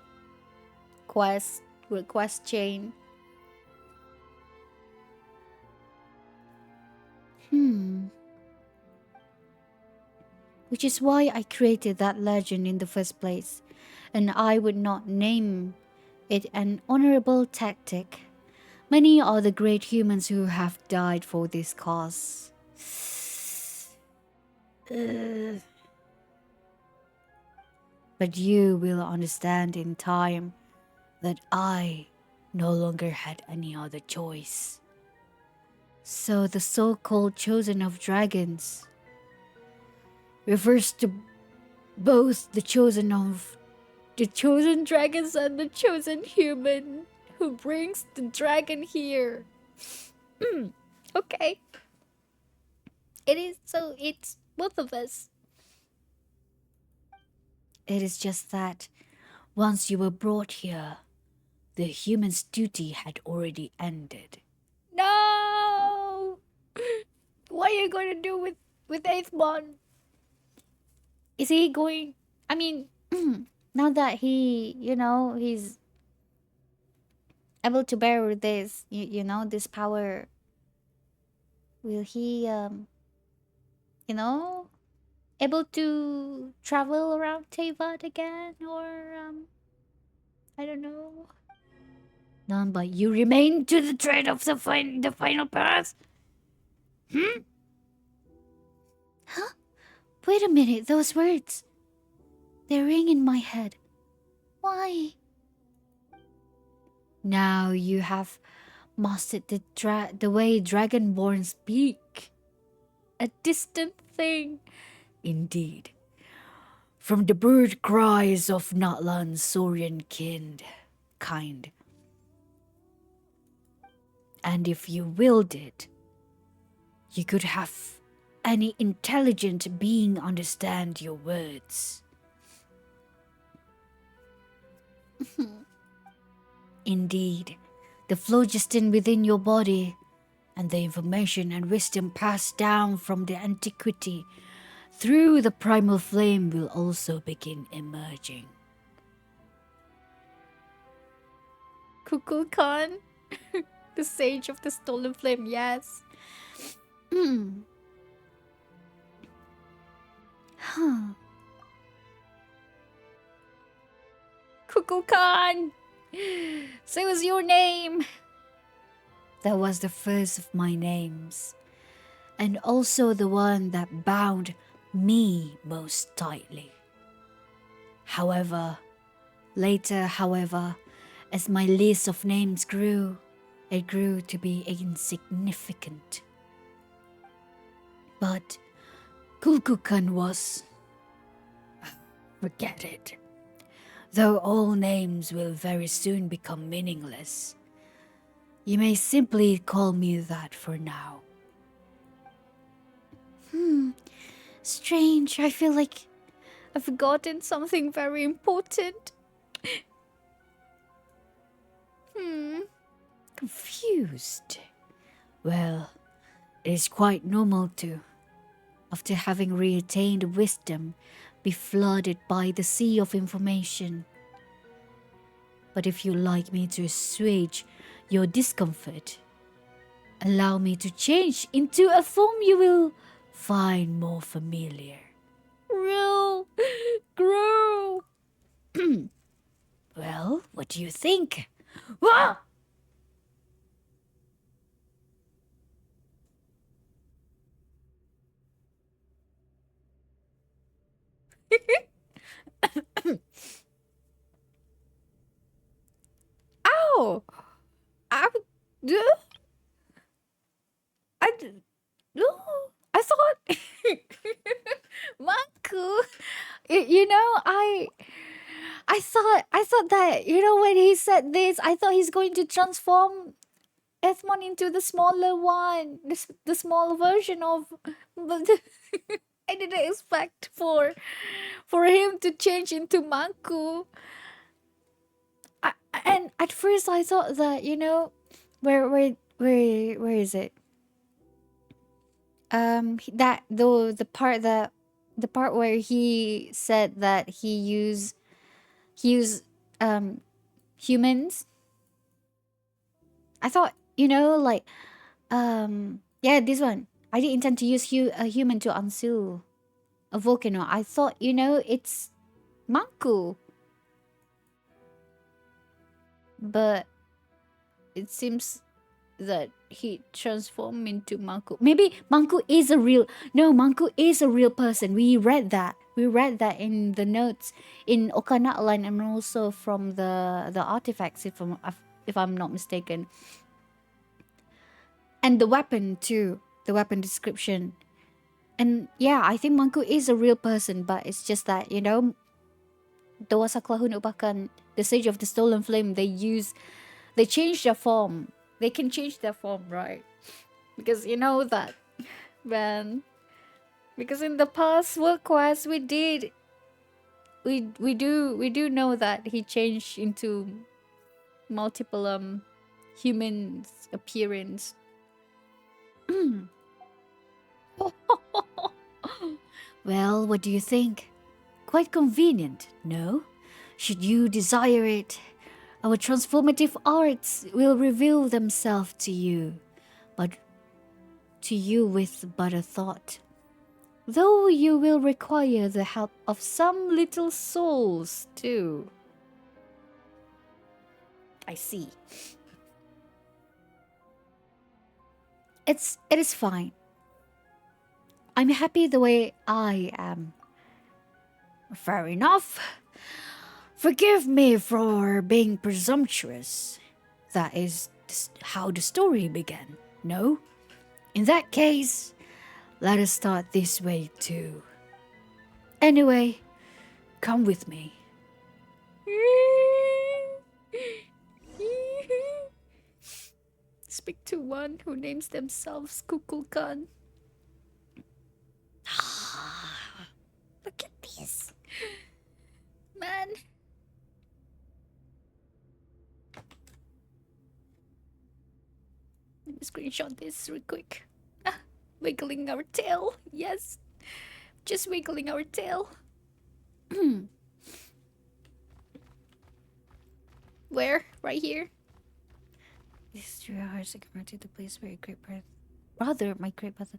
quest chain. Which is why I created that legend in the first place, and I would not name it an honorable tactic. Many are the great humans who have died for this cause. But you will understand in time that I no longer had any other choice. So the so-called chosen of dragons refers to both the chosen dragons and the chosen human who brings the dragon here. Okay. It's both of us. It is just that once you were brought here, the human's duty had already ended. No! What are you going to do with Eighth Bond? Is he going... I mean, now that he's able to bear this, this power, will he, able to travel around Tevat again? Or, I don't know. None but you remain to the tread of the final path. Huh? Wait a minute, those words. They ring in my head. Why? Now you have mastered the way Dragonborn speak. A distant thing. Indeed. From the bird cries of Natlan Sovereign kind. And if you willed it, you could have any intelligent being understand your words. Indeed, the phlogiston within your body and the information and wisdom passed down from the antiquity through the primal flame will also begin emerging. Kukulkan, the sage of the stolen flame, yes. Huh. Kukulkan! Say what's your name? That was the first of my names, and also the one that bound me most tightly. Later, as my list of names grew, it grew to be insignificant. But Kulkukan was... Forget it. Though all names will very soon become meaningless, you may simply call me that for now. Strange. I feel like I've forgotten something very important. Confused. Well, it is quite normal to. After having retained wisdom, be flooded by the sea of information. But if you like me to assuage your discomfort, allow me to change into a form you will find more familiar. Grow! Grow! Well, what do you think? Ah! Ow! I, I, I thought, Manku, you know, I thought that, you know, when he said this, I thought he's going to transform Ethmon into the smaller one, the small version of, but I didn't expect for him to change into Manku. And at first I thought that, you know, where is it? That the part where he said that he used humans. I thought, you know, like, yeah, this one. I didn't intend to use a human to unseal a volcano. I thought, you know, it's Manku, but it seems that he transformed into Manku. Maybe Manku is a real, no, Manku is a real person. We read that. We read that in the notes in Natlan and also from the artifacts, if I'm not mistaken, and the weapon too, the weapon description. And yeah, I think Manku is a real person, but it's just that, you know, the Waxaklahun Ubah Kan, the Sage of the Stolen Flame, they change their form. They can change their form, right? Because you know that, man. Because in the past world quest we do know that he changed into multiple humans appearance. Well, what do you think? Quite convenient, no? Should you desire it, our transformative arts will reveal themselves to you, but to you with but a thought. Though you will require the help of some little souls too. I see. It is fine. I'm happy the way I am. Fair enough. Forgive me for being presumptuous. That is how the story began, no? In that case, let us start this way too. Anyway, come with me. Speak to one who names themselves Kukulkan. Look at this. Man. Let me screenshot this real quick. Wiggling our tail. Yes. Just wiggling our tail. Where? Right here? These 3 hours I converted the place where a great breath. Rather, my great brother.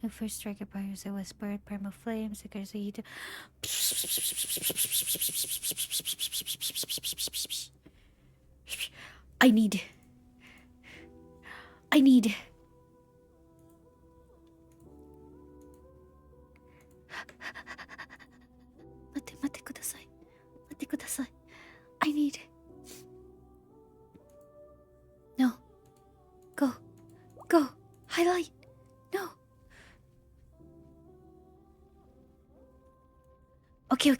My first strike at fires, I was buried by my flames. I could you. I need. Mate kudasai. Mate kudasai. I need. No. Go. Go. Highlight. No. Okay.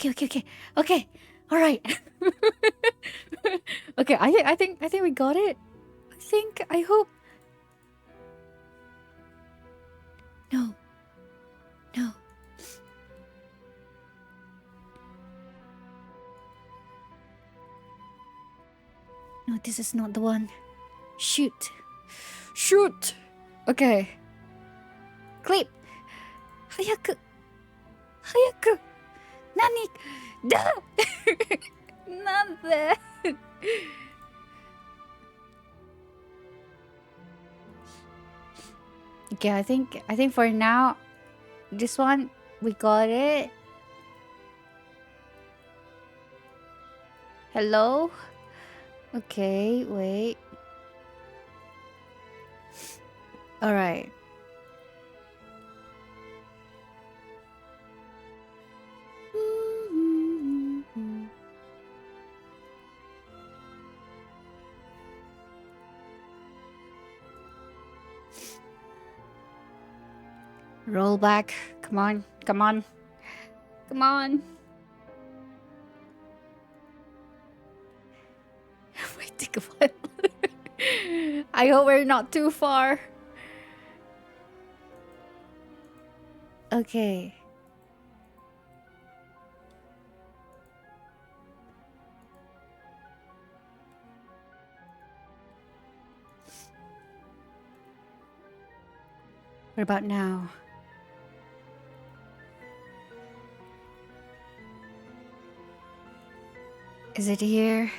All right. Okay, I think we got it. I hope. No. No. No, this is not the one. Shoot. Okay. Clip. Hayaku. Nani? Da! Not that. Okay, I think for now, this one we got it. Hello? Okay, wait. Alright. Roll back. Come on. Come on. Come on. Wait, take a while. I hope we're not too far. Okay. What about now? Is it here?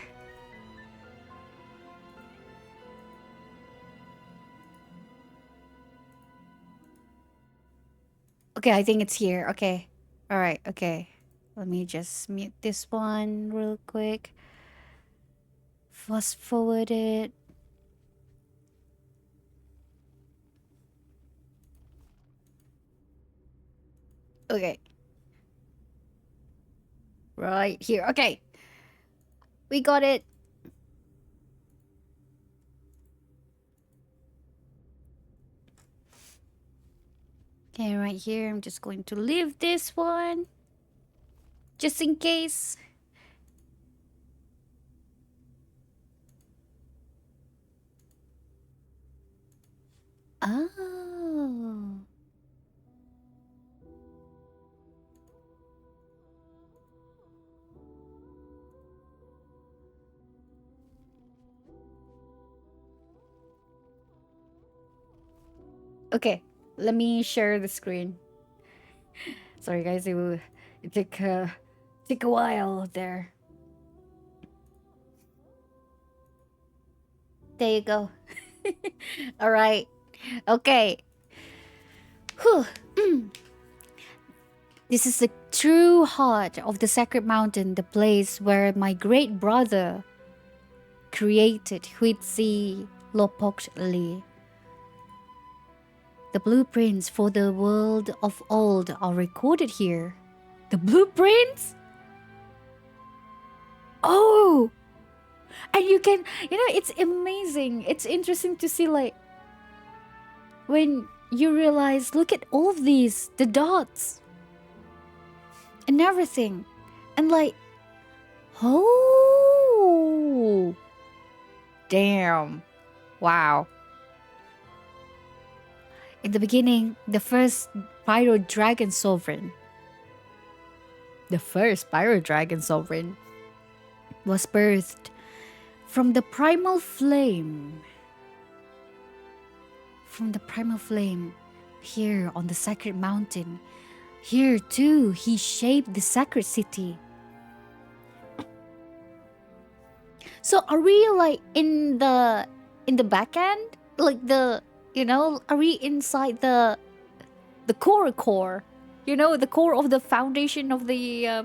Okay, I think it's here. Okay. Alright, okay. Let me just mute this one real quick. Fast forward it. Okay. Right here. Okay. We got it. Okay, right here. I'm just going to leave this one. Just in case. Oh. Okay. Let me share the screen. Sorry guys, it took a while there. There you go. All right. Okay. Whew. This is the true heart of the sacred mountain, the place where my great brother created Huitzi Lopokli. The blueprints for the world of old are recorded here. The blueprints? Oh! And you can, it's amazing. It's interesting to see, like, when you realize, look at all of these, the dots and everything. And like, oh, damn. Wow. In the beginning, the first Dragon Sovereign. The first Dragon Sovereign was birthed from the primal flame. From the primal flame here on the sacred mountain. Here too, he shaped the sacred city. So are we like in the back end? Like are we inside the core? The core of the foundation of the I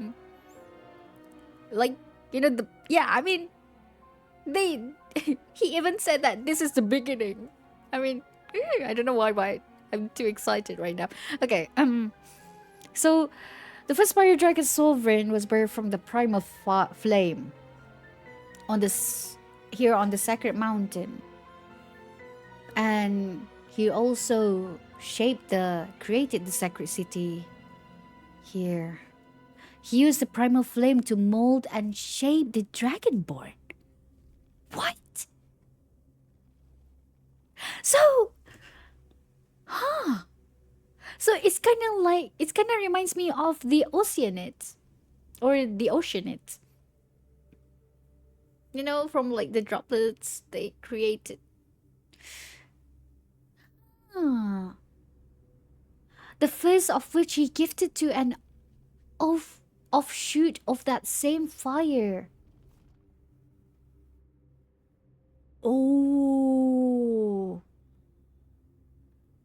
mean, they he even said that this is the beginning. I mean, I don't know why I'm too excited right now. Okay, so the first Fire Dragon Sovereign was birthed from the primal flame on this here on the sacred mountain, and he also created the sacred city here. He used the primal flame to mold and shape the dragonborn. What? So, so it's kind of reminds me of the Oceanids or the Oceanids. From like the droplets they created. The first of which he gifted to an offshoot of that same fire. Oh.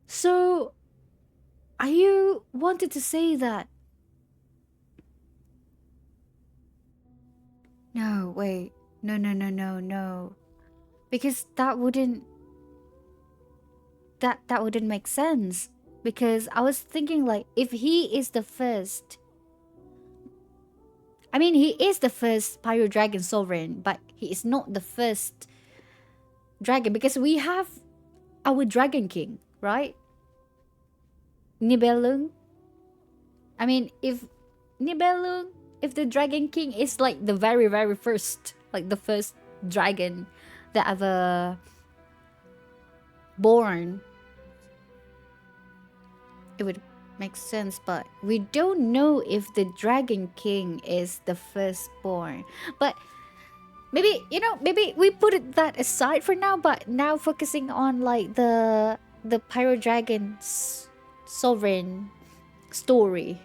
So, are you wanted to say that? No, wait. No, no, no, no, no. Because that wouldn't make sense. Because I was thinking like if he is the first, I mean he is the first Pyro Dragon Sovereign, but he is not the first dragon because we have our Dragon King, right? Nibelung. I mean if Nibelung, if the Dragon King is like the very very first, like the first dragon that ever born, it would make sense, but we don't know if the Dragon King is the firstborn. But maybe, maybe we put that aside for now, but now focusing on like the Pyro Dragon's sovereign story,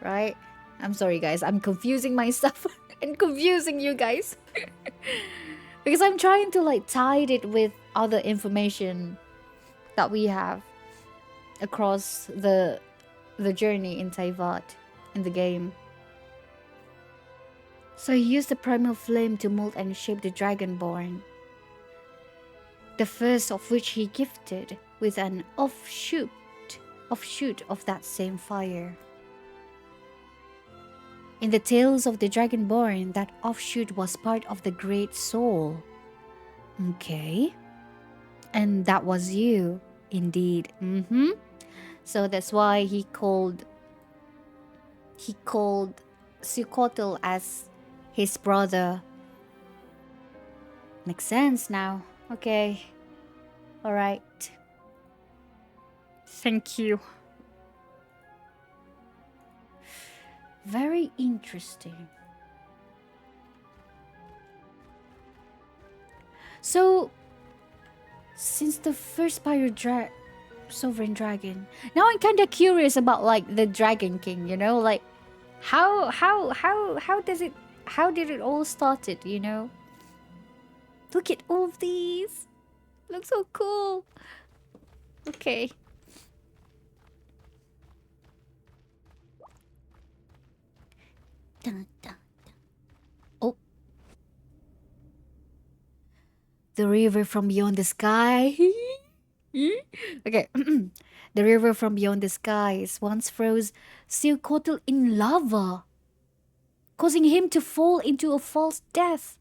right? I'm sorry guys, I'm confusing myself and confusing you guys. Because I'm trying to like tie it with other information that we have across the journey in Teyvat in the game. So he used the primal flame to mold and shape the Dragonborn, the first of which he gifted with an offshoot of that same fire. In the tales of the Dragonborn, that offshoot was part of the Great Soul. Okay. And that was you, indeed. So that's why he called Sukotel as his brother. Makes sense now. Okay. Alright. Thank you. Very interesting. So, since the first Sovereign Dragon, now I'm kind of curious about like the Dragon King, like how did it all started, Look at all of these. Looks so cool. Okay. Dun, dun, dun. Oh. The river from beyond the sky. Okay. The river from beyond the skies once froze Silkotel in lava, causing him to fall into a false death.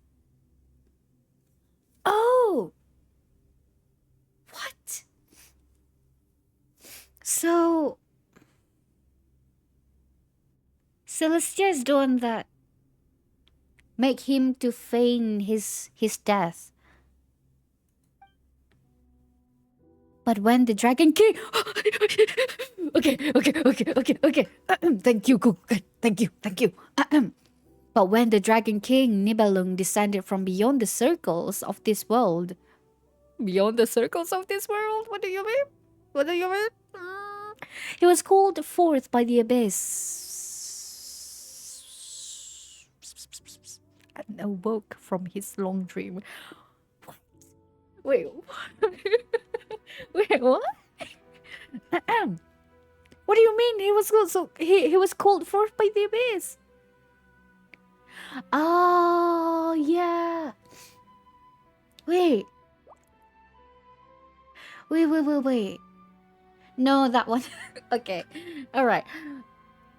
Oh! What? So... Celestia is the one that make him to feign his death. But when the Dragon King... okay. Thank you, thank you. But when the Dragon King Nibelung descended from beyond the circles of this world... Beyond the circles of this world? What do you mean? He was called forth by the abyss and awoke from his long dream. What? Wait, wait, what? What do you mean? He was called forth by the abyss. Oh yeah. Wait. No, that one. Okay. Alright.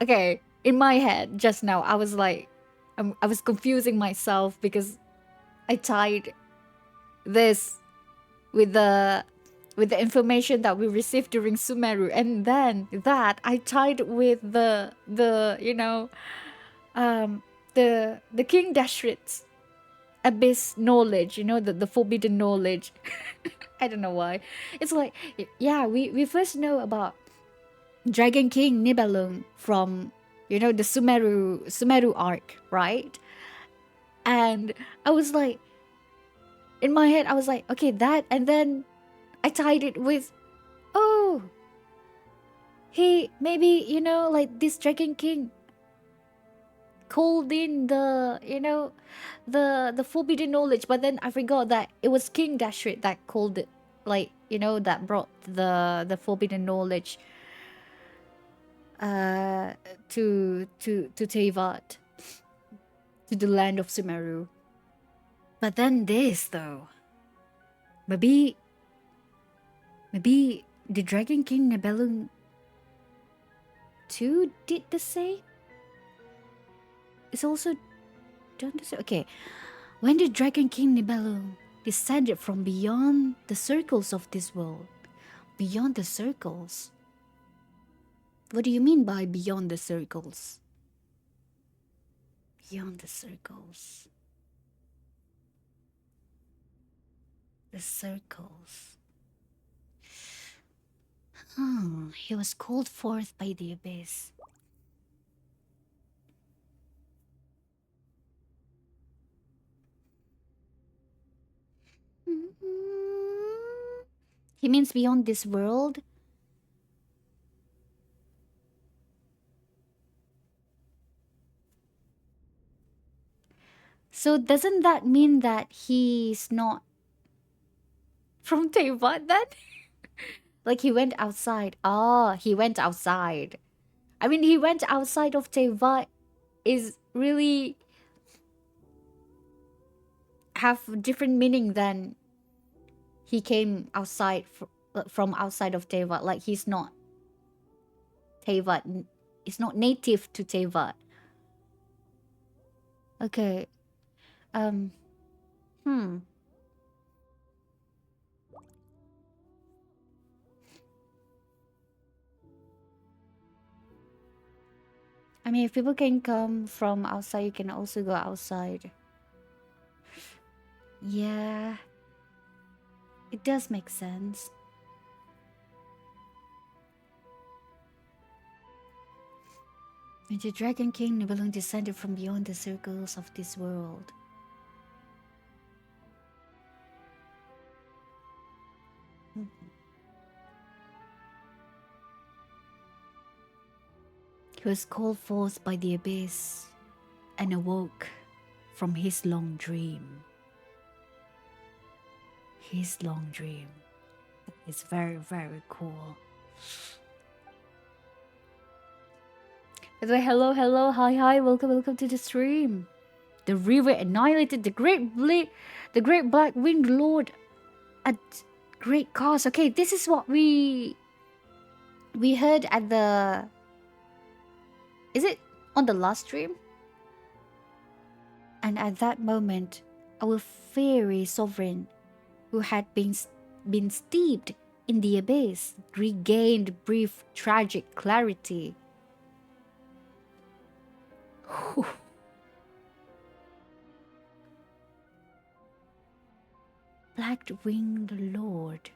Okay. In my head, just now, I was like, I was confusing myself because I tied this with the information that we received during Sumeru, and then that I tied with the King Dashrit's abyss knowledge, the forbidden knowledge. I don't know why. It's like, yeah, we first know about Dragon King Nibelung from, the Sumeru arc, right? And I was like, in my head, I was like, okay, that, and then I tied it with, oh, he, maybe, like this Dragon King called in the, the forbidden knowledge, but then I forgot that it was King Dashrit that called it, like, that brought the forbidden knowledge uh to Tevat, to the land of Sumeru. But then this though, maybe the Dragon King Nebelung too did the same. It's also done the same. Okay, when the Dragon King Nibelung descended from beyond the circles of this world, beyond the circles. What do you mean by beyond the circles? Beyond the circles. The circles. He was called forth by the abyss. He means beyond this world. So doesn't that mean that he's not from Taiwan then? Like he went outside. Ah, he went outside. I mean, he went outside of Taiwan is really have different meaning than he came outside from outside of Taiwan. Like he's not Taiwan. It's not native to Taiwan. Okay. Um. Hmm. I mean, if people can come from outside, you can also go outside. Yeah, it does make sense. When the Dragon King Nibelung descended from beyond the circles of this world. He was called forth by the abyss and awoke from his long dream. His long dream. It's very, very cool. By the way, hello, hello, hi, welcome to the stream. The river annihilated the great black winged lord at great cost. Okay, this is what we heard at the. Is it on the last stream? And at that moment, our fairy sovereign, who had been steeped in the abyss, regained brief tragic clarity. Black-winged lord.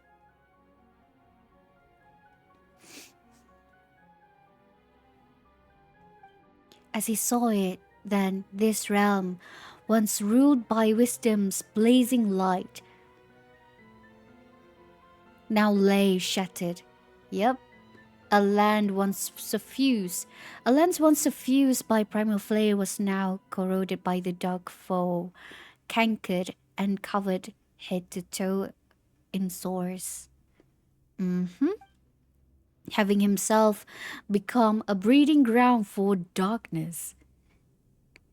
As he saw it, then this realm, once ruled by wisdom's blazing light, now lay shattered. Yep. A land once suffused by primal flame was now corroded by the dark foe, cankered and covered head to toe in sores. Having himself become a breeding ground for darkness.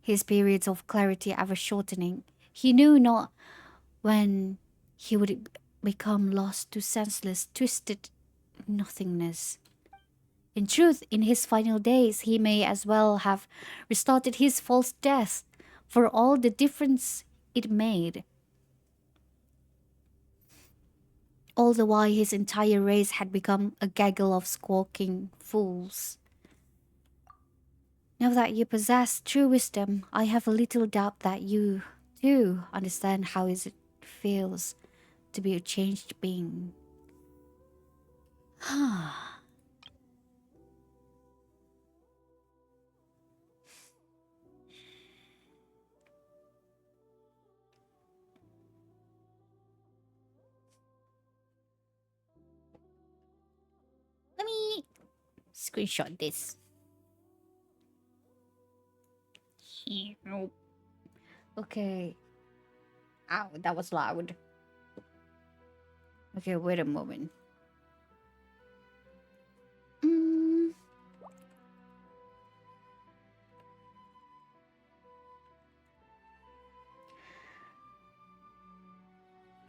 His periods of clarity ever shortening, he knew not when he would become lost to senseless, twisted nothingness. In truth, in his final days, he may as well have restarted his false death, for all the difference it made. All the while, his entire race had become a gaggle of squawking fools. Now that you possess true wisdom, I have a little doubt that you, too, understand how it feels to be a changed being. Let me screenshot this. Okay. Ow, that was loud. Okay, wait a moment. Mm,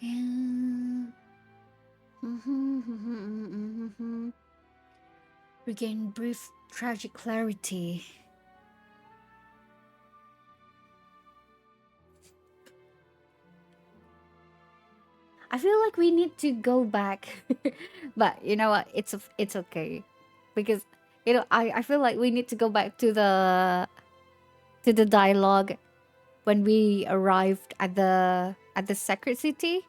yeah. Regain brief tragic clarity. I feel like we need to go back, but you know what? It's okay, because I feel like we need to go back to the dialogue when we arrived at the sacred city,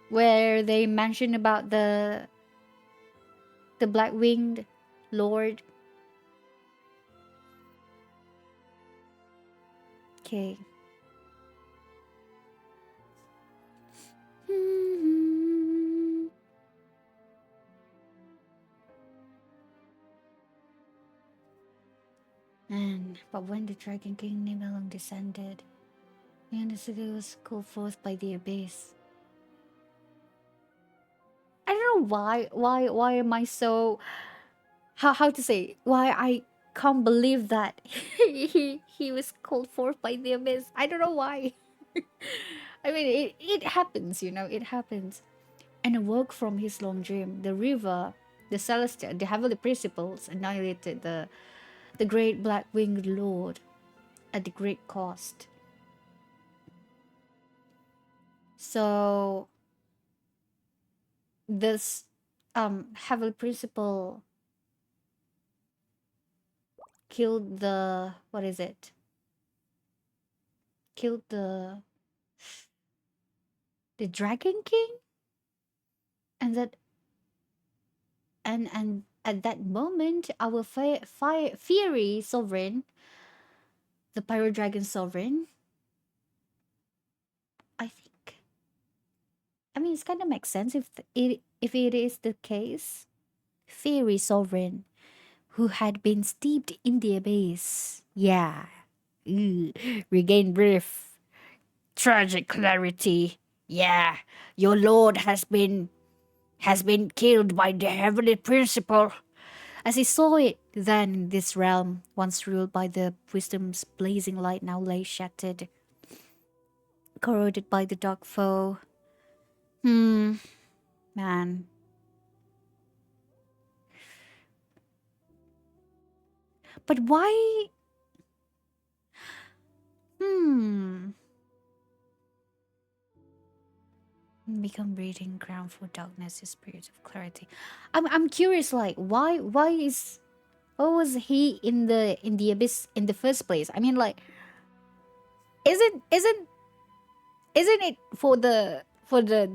where they mentioned about the black winged lord. Okay. And but when the Dragon King Nibelung descended, and the city was called forth by the abyss. I don't know why am I so how to say why I can't believe that he was called forth by the abyss. I don't know why. I mean it happens, it happens. And awoke from his long dream. The river, the celestial, the heavenly principles annihilated the great black winged lord at the great cost. So this heavenly principle killed the what is it? Killed the Dragon King, and that and at that moment our fiery sovereign, the Pyro Dragon Sovereign, I think. I mean, it's kind of makes sense if it is the case. Fiery Sovereign, who had been steeped in the abyss. Yeah. Ooh. Regain brief. Tragic clarity. Yeah. Your lord has been killed by the heavenly principle. As he saw it, then this realm, once ruled by the wisdom's blazing light, now lay shattered, corroded by the dark foe. Man. But why? Hmm. Become breeding ground for darkness, is spirit of clarity. I'm curious, like why was he in the abyss in the first place? I mean, like, isn't isn't isn't it for the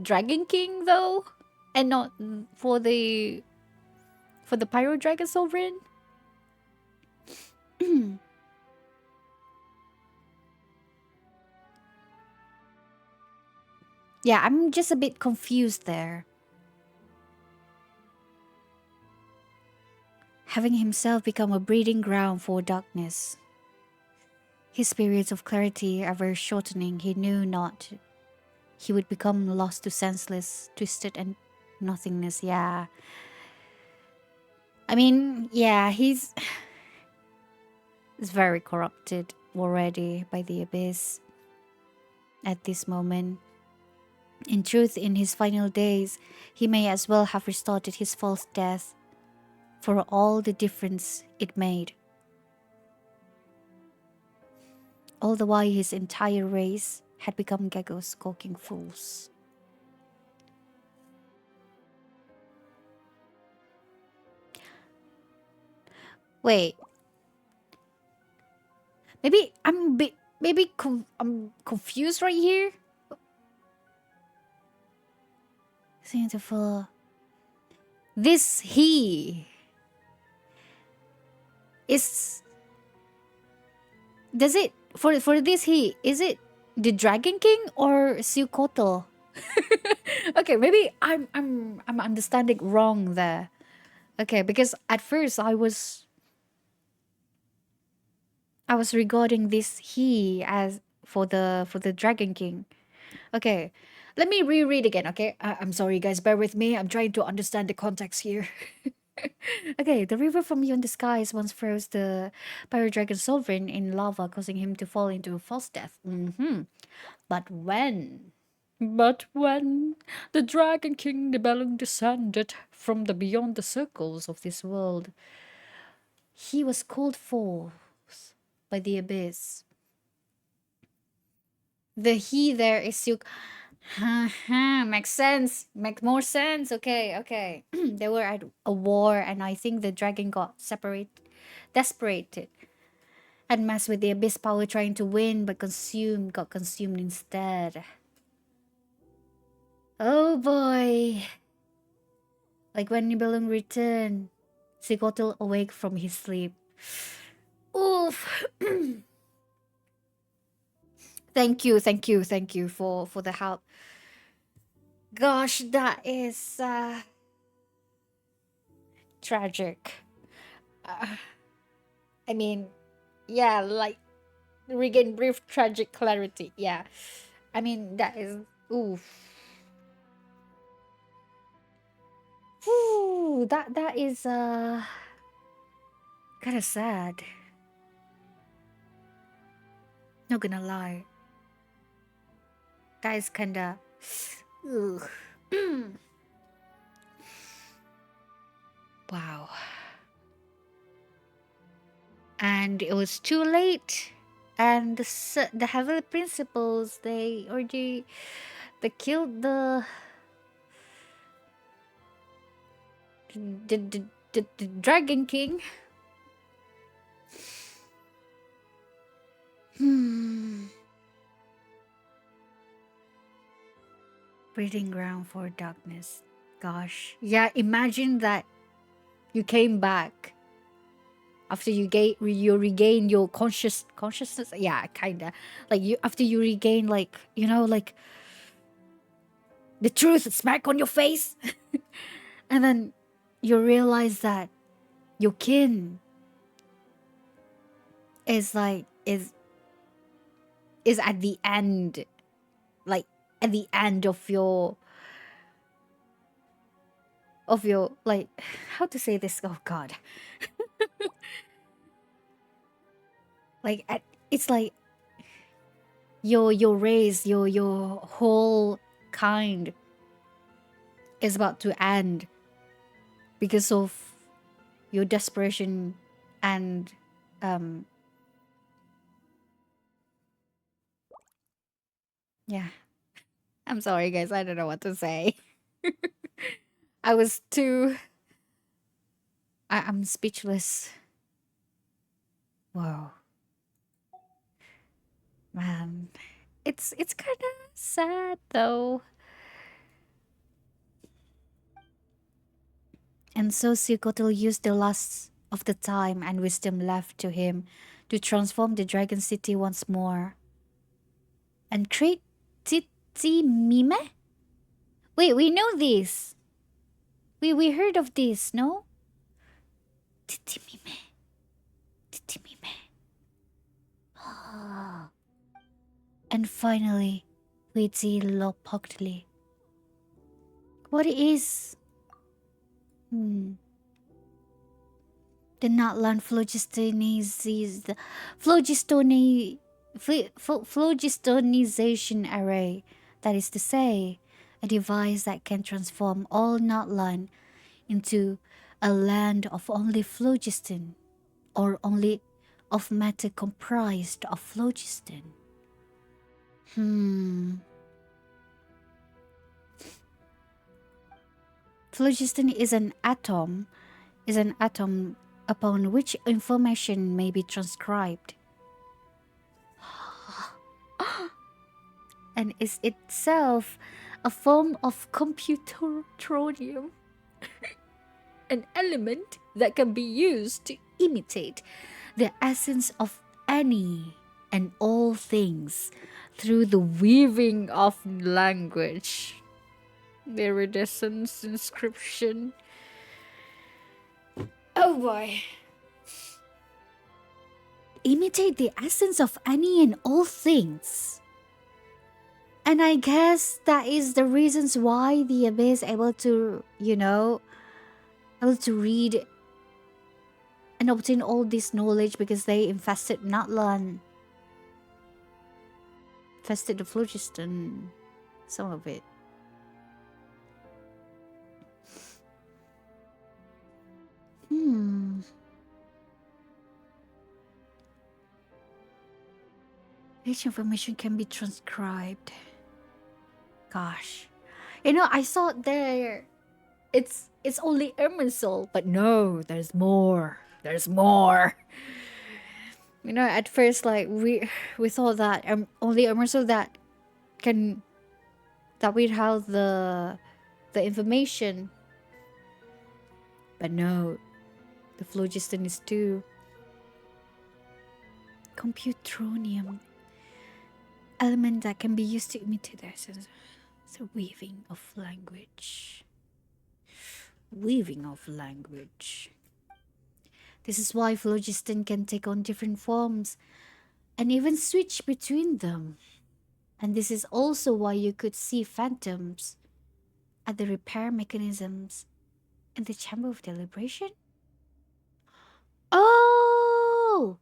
Dragon King though, and not for the Pyro Dragon Sovereign? Yeah, I'm just a bit confused there. Having himself become a breeding ground for darkness, his periods of clarity ever shortening, he knew not he would become lost to senseless, twisted, and nothingness. Yeah. I mean, yeah, is very corrupted already by the abyss at this moment. In truth, in his final days, he may as well have restarted his false death for all the difference it made. All the while, his entire race had become gaggle skulking fools. Wait, maybe I'm a bit, I'm confused right here. Seeing the full. This he is. Does it for this he is it the Dragon King or Sukoto? Okay, maybe I'm understanding wrong there. Okay, because at first I was regarding this he as for the Dragon King. Okay, let me reread again. Okay, I'm sorry, guys. Bear with me. I'm trying to understand the context here. Okay, the river from beyond the skies once froze the Pirate Dragon Sovereign in lava, causing him to fall into a false death. But when? But when the Dragon King Nibelung descended from the beyond the circles of this world, he was called forth by the abyss. The he there is Yuk. Makes sense. Makes more sense. Okay, okay. They were at a war, and I think the dragon got desperate, and messed with the abyss power trying to win, but got consumed instead. Oh boy. Like when Nibelung returned, Sigotl awake from his sleep. Oof. Thank you for the help. Gosh, that is tragic. I mean, yeah, like regain brief tragic clarity. Yeah, I mean that is oof. Ooh, that is kind of sad. Not gonna lie, that is kinda. Ugh. Wow. And it was too late. And the heavenly principles they killed the Dragon King. Breeding ground for darkness. Gosh. Yeah, imagine that you came back after you regain your consciousness. Yeah, kinda. Like you after you regain like, like the truth smack on your face. And then you realize that your kin is like is at the end, like at the end of your like how to say this, oh god, like it's like your race, your whole kind is about to end because of your desperation and yeah. I'm sorry guys, I don't know what to say. I was too I'm speechless. Wow, man. It's kind of sad though. And so Sikotel used the last of the time and wisdom left to him to transform the Dragon City once more and create Titi Mime? Wait, we know this. We heard of this, no? Titi Mime. Titi Mime. And finally, Witsi Lopoctli. What is the Natlan phlogistonization array, that is to say, a device that can transform all Natlan into a land of only phlogiston, or only of matter comprised of phlogiston. Phlogiston is an atom upon which information may be transcribed and is itself a form of computeronium, an element that can be used to imitate the essence of any and all things through the weaving of language. The iridescence inscription. Oh boy. imitate the essence of any and all things. And I guess that is the reasons why the Abyss able to, able to read and obtain all this knowledge, because they infested Natlan, infested the phlogiston, some of it. Each information can be transcribed. Gosh. I thought it's only Irminsul, but no, there's more. There's more. At first, like we thought that only Irminsul that we have the information, but no, the phlogiston is too. Computronium, element that can be used to imitate the essence. The weaving of language. Weaving of language. This is why phlogiston can take on different forms and even switch between them. And this is also why you could see phantoms at the repair mechanisms in the Chamber of Deliberation. Oh!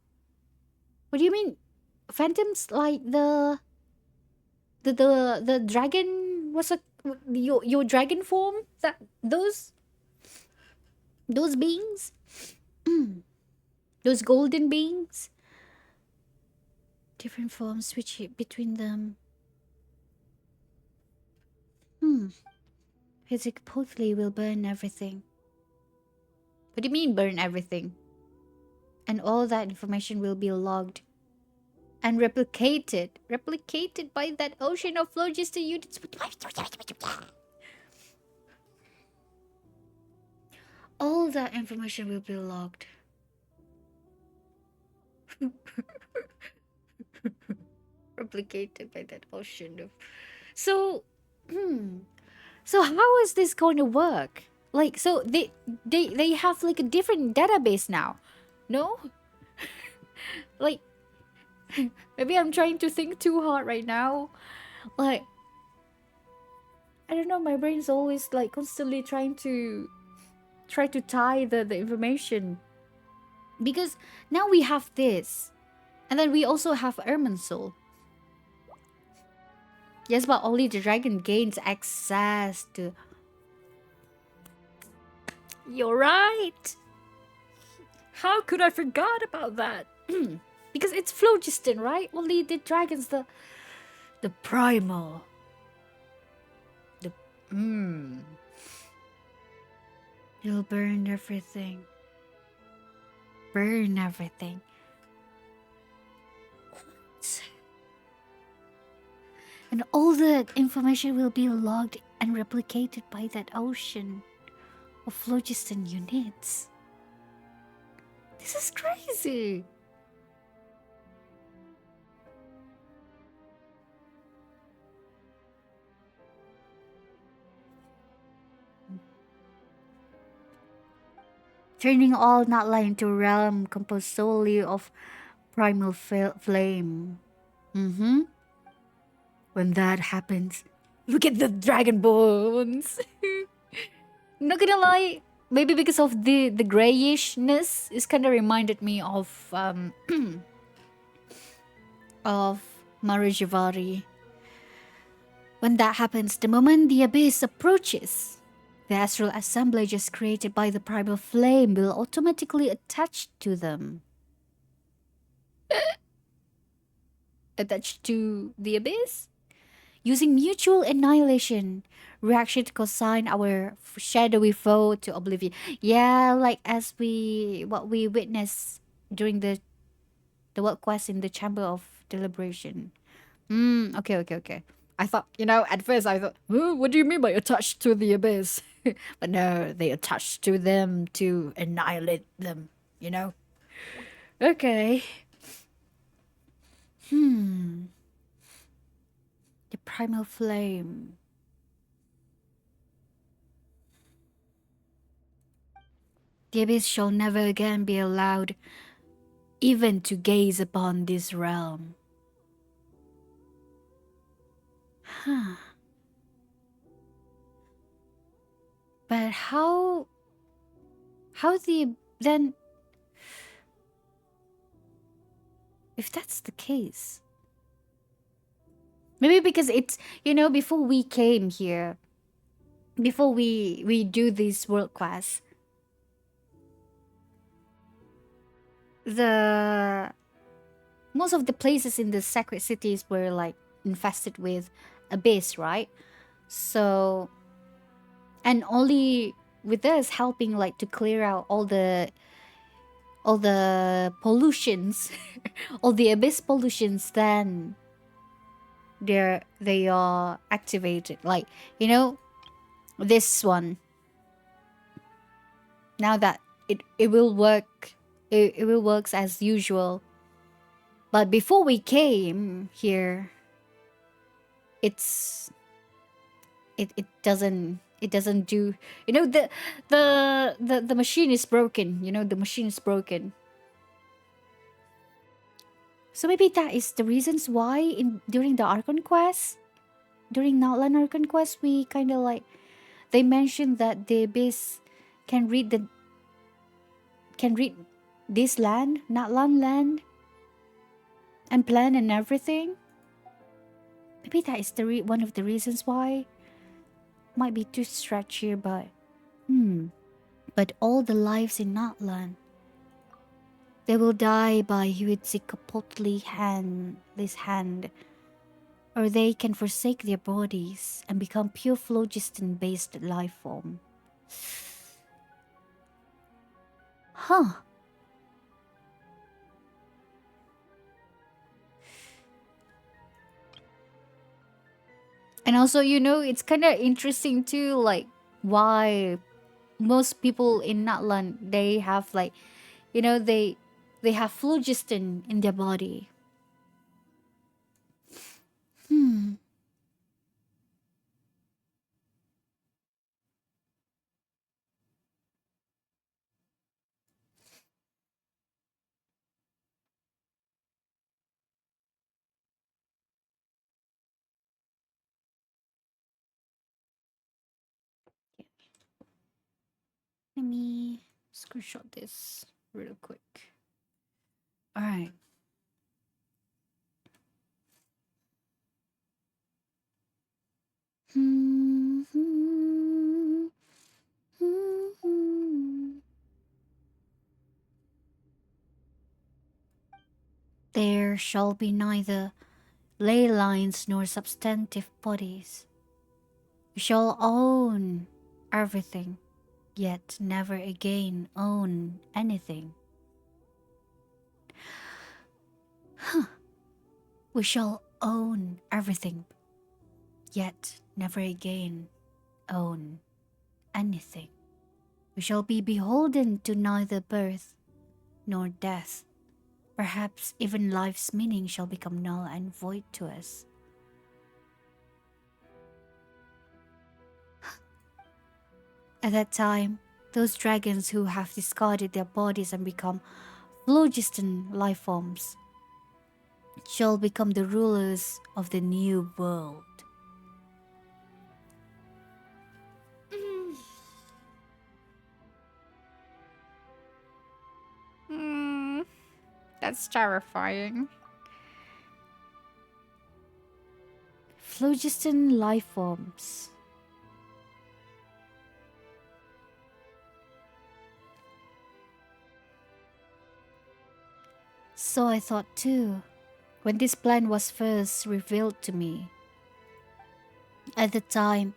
What do you mean? Phantoms like the dragon, what's your dragon form? That those beings? Those golden beings? Different forms, switch between them. His portly will burn everything. What do you mean burn everything? And all that information will be logged and replicated by that ocean of phlogiston units. All that information will be logged. Replicated by that ocean of... So how is this going to work? Like, so they have like a different database now, no? Like, maybe I'm trying to think too hard right now. Like, I don't know, my brain's always like constantly trying to tie the information. Because now we have this. And then we also have Irminsul. Yes, but only the dragon gains access to... You're right! How could I forgot about that? Because it's phlogiston, right? Only the dragons, the primal. It'll burn everything. Burn everything. And all the information will be logged and replicated by that ocean of phlogiston units. This is crazy. Turning all Natlan into a realm composed solely of primal flame. When that happens, look at the dragon bones. Not gonna lie, maybe because of the grayishness, it's kind of reminded me of Marijavari. When that happens, the moment the abyss approaches, the astral assemblages created by the primal flame will automatically attach to them. Attached to the abyss? Using mutual annihilation, reaction to consign our shadowy foe to oblivion. Yeah, like as what we witnessed during the world quest in the Chamber of Deliberation. Okay. I thought, at first I thought, what do you mean by attached to the abyss? But no, they attached to them to annihilate them, Okay. The primal flame. The abyss shall never again be allowed even to gaze upon this realm. Huh. But how the then if that's the case, maybe because it's, before we came here, before we do this world class, the most of the places in the sacred cities were like infested with abyss, right? So, and only with us helping like to clear out all the pollutions, all the abyss pollutions, then they are activated. Like, this one. Now that it will work, it will works as usual. But before we came here, it's it doesn't do, the machine is broken. The machine is broken. So maybe that is the reasons why in during the Archon quest, during Natlan Archon quest, we kind of like, they mentioned that the abyss can read the can read this land, Natlan land, and plan and everything. Maybe that is one of the reasons why. Might be too stretchy, but but all the lives in Natlan, they will die by Huitzicapotli hand, this hand, or they can forsake their bodies and become pure phlogiston-based life form. Huh. And also, it's kind of interesting too, like why most people in Natlan, they have like, they have phlogiston in their body. Let me screenshot this real quick. All right. There shall be neither ley lines nor substantive bodies. We shall own everything, yet never again own anything. We shall own everything, yet never again own anything. We shall be beholden to neither birth nor death. Perhaps even life's meaning shall become null and void to us. At that time, those dragons who have discarded their bodies and become phlogiston life forms shall become the rulers of the new world. That's terrifying. Phlogiston life forms. So I thought too, when this plan was first revealed to me. At the time,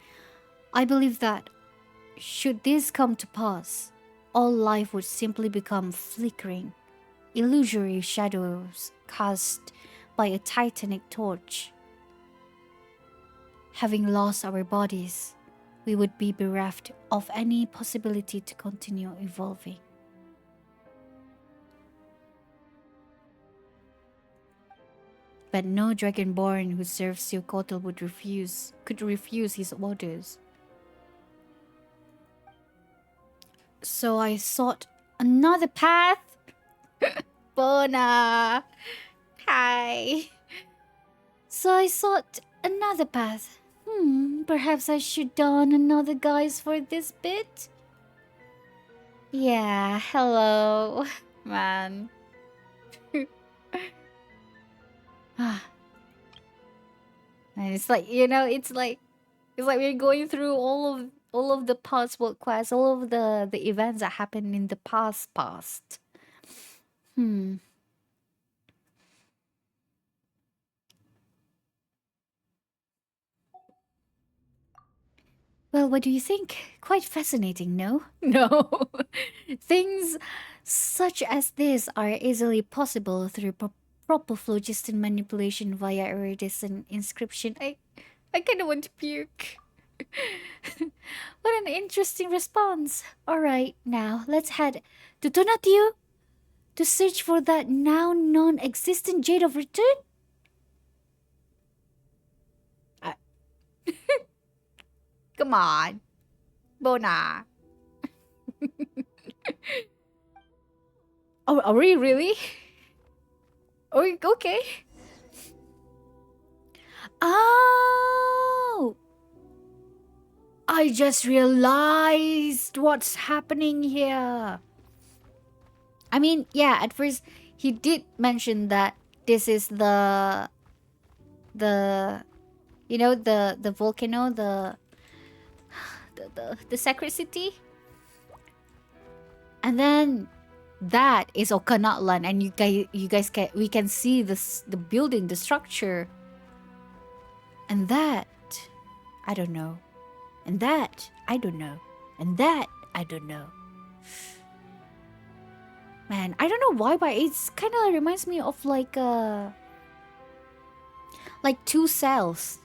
I believed that, should this come to pass, all life would simply become flickering, illusory shadows cast by a titanic torch. Having lost our bodies, we would be bereft of any possibility to continue evolving. But no dragonborn who serves Silkotel could refuse his orders. So I sought another path Bona. Hi. So I sought another path. Perhaps I should don another guise for this bit? Yeah, hello, man. Ah, and it's like, it's like we're going through all of the possible quests, all of the events that happened in the past. Hmm. Well, what do you think? Quite fascinating, no? No. Things such as this are easily possible through proper phlogiston manipulation via iridescent inscription. I kind of want to puke. What an interesting response. All right, now let's head to Tonatiuh to search for that now non-existent Jade of Return. Uh, Come on, Bona. Oh, are we really? Oh, okay. Oh, I just realized what's happening here. I mean, yeah, at first he did mention that this is the the volcano, the sacred city, and then that is Okanatlan, and you guys can we can see the building, the structure, and that I don't know, and that I don't know, and that I don't know. Man, I don't know why, but it's kind of reminds me of like two cells,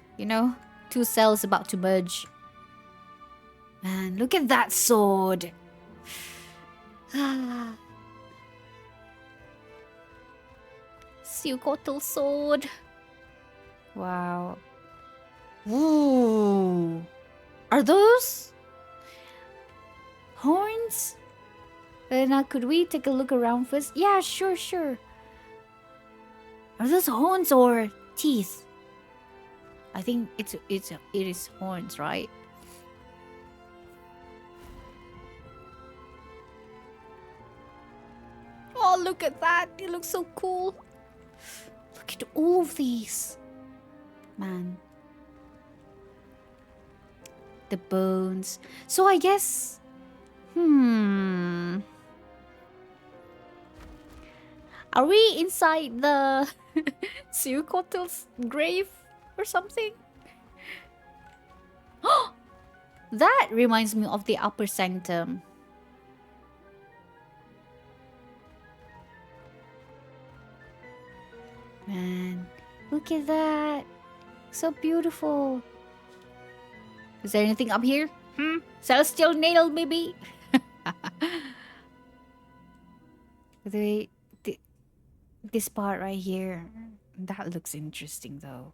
two cells about to merge. Man, look at that sword. Ah, Silkotel sword. Wow. Ooh. Are those horns? Now, could we take a look around first? Yeah, sure. Are those horns or teeth? I think it is horns, right? Oh, look at that! It looks so cool. Look at all of these, man. The bones. So I guess, are we inside the Suikotel's grave or something? That reminds me of the upper sanctum. Man, look at that. So beautiful. Is there anything up here? Celestial nail, maybe? the, the, this part right here. That looks interesting, though.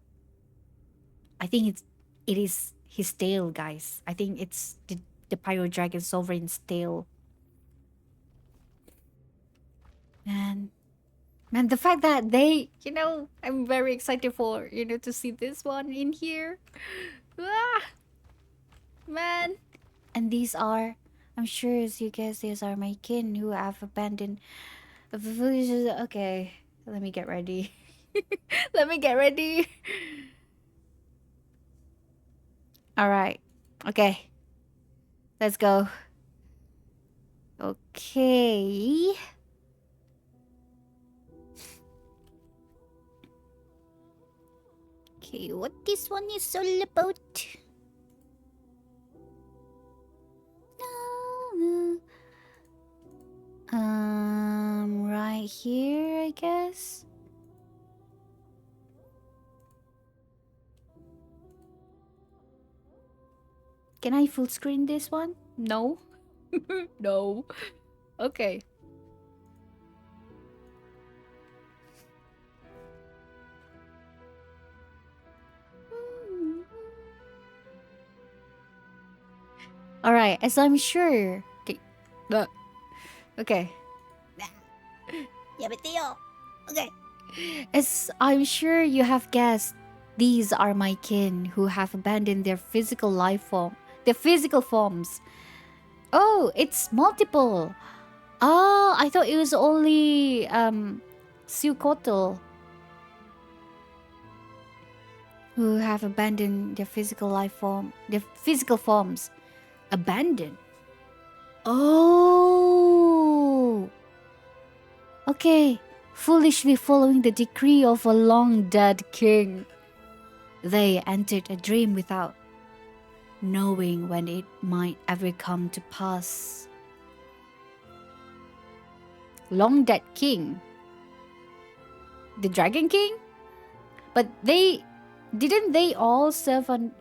I think it is his tail, guys. I think it's the Pyro Dragon Sovereign's tail. Man, the fact that I'm very excited for to see this one in here. Ah, man, and these are, I'm sure as you guess, these are my kin who have abandoned. Okay, let me get ready. Let me get ready. All right. Okay, let's go. Okay. Okay, what this one is all about? Right here, I guess. Can I full screen this one? No. No. Okay. All right, as I'm sure. Okay. Okay. やめてよ。Okay. As I'm sure you have guessed, these are my kin who have abandoned their physical life form, their physical forms. Oh, it's multiple. Oh, I thought it was only Sukoto who have abandoned their physical life form, their physical forms. Abandoned. Oh. Okay. Foolishly following the decree of a long dead king, they entered a dream without knowing when it might ever come to pass. Long dead king. The Dragon King? But didn't they all serve on.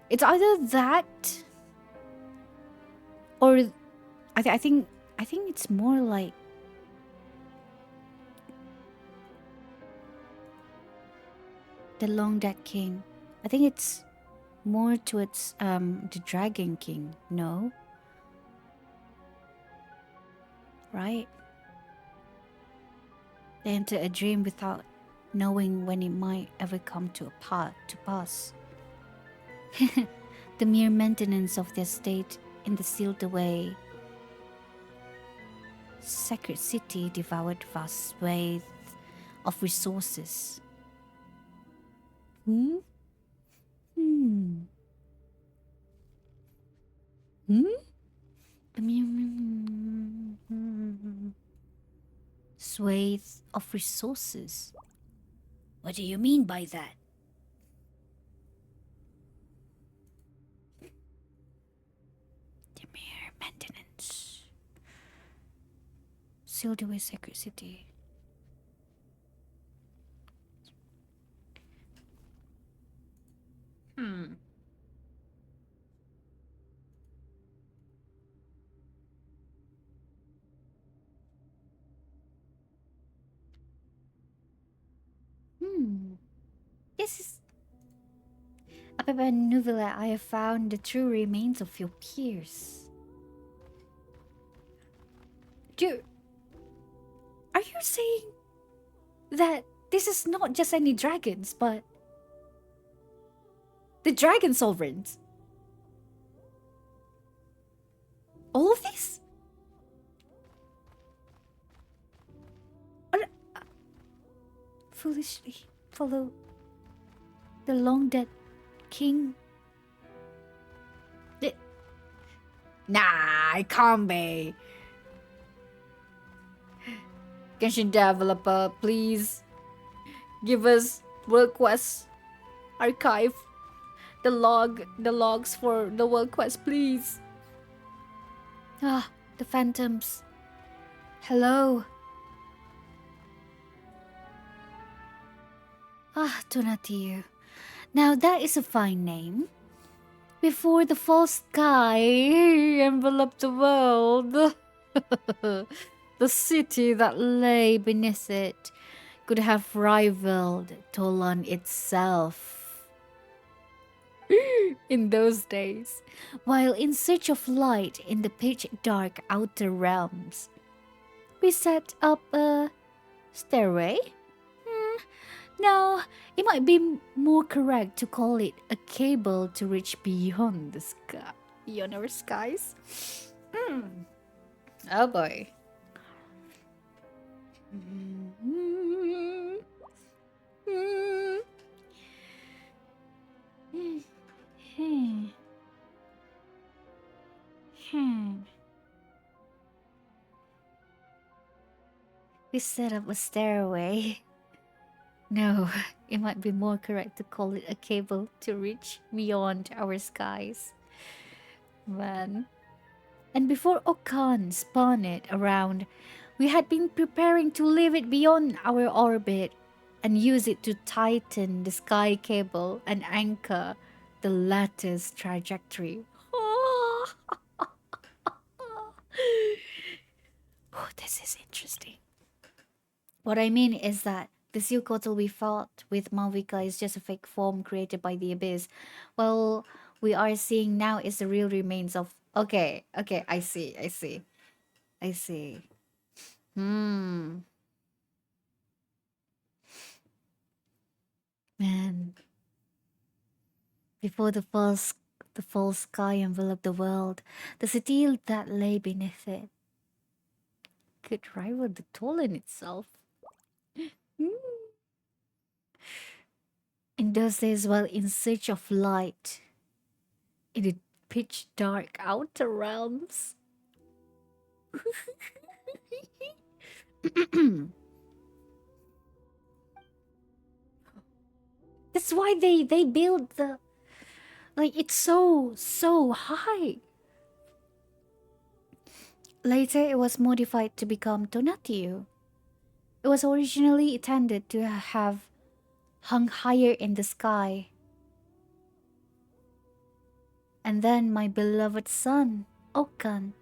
It's either that or I think it's more like the Long Dead King. I think it's more towards the Dragon King. No, right? They enter a dream without knowing when it might ever come to pass. The mere maintenance of their state in the sealed away sacred city devoured vast swathes of resources. Hmm? Hmm. Hmm? Swathes of resources. What do you mean by that? The mere maintenance. Sealed away sacred city. Hmm. Hmm. This is Ababa Nuvula. I have found the true remains of your peers. Do Are you saying that this is not just any dragons, but the dragon sovereigns? All of this? Foolishly follow the long dead king. Nah, it can't be. Genshin developer, please give us World Quest archive, the logs for the World Quest, please. Ah, the phantoms. Hello. Ah, Tonatiuh. Now that is a fine name. Before the false sky enveloped the world, the city that lay beneath it could have rivaled Tolan itself in those days, while in search of light in the pitch dark outer realms. We set up a stairway? No, it might be more correct to call it a cable to reach beyond the sky. Beyond our skies? Oh boy. We set up a stairway. No, it might be more correct to call it a cable to reach beyond our skies. Man. And before Okan spun it around, we had been preparing to leave it beyond our orbit and use it to tighten the sky cable and anchor the lattice trajectory. Oh, this is interesting. What I mean is that the seal coatl we fought with Malvika is just a fake form created by the Abyss. Well, we are seeing now is the real remains of. Okay, I see. Hmm. Man, before the false sky enveloped the world, the city that lay beneath it could rival the Tolan itself. In those days, while in search of light in the pitch dark outer realms. That's why they build the, like, it's so high. Later, it was modified to become Tonatiuh. It was originally intended to have hung higher in the sky. And then my beloved son, Okan,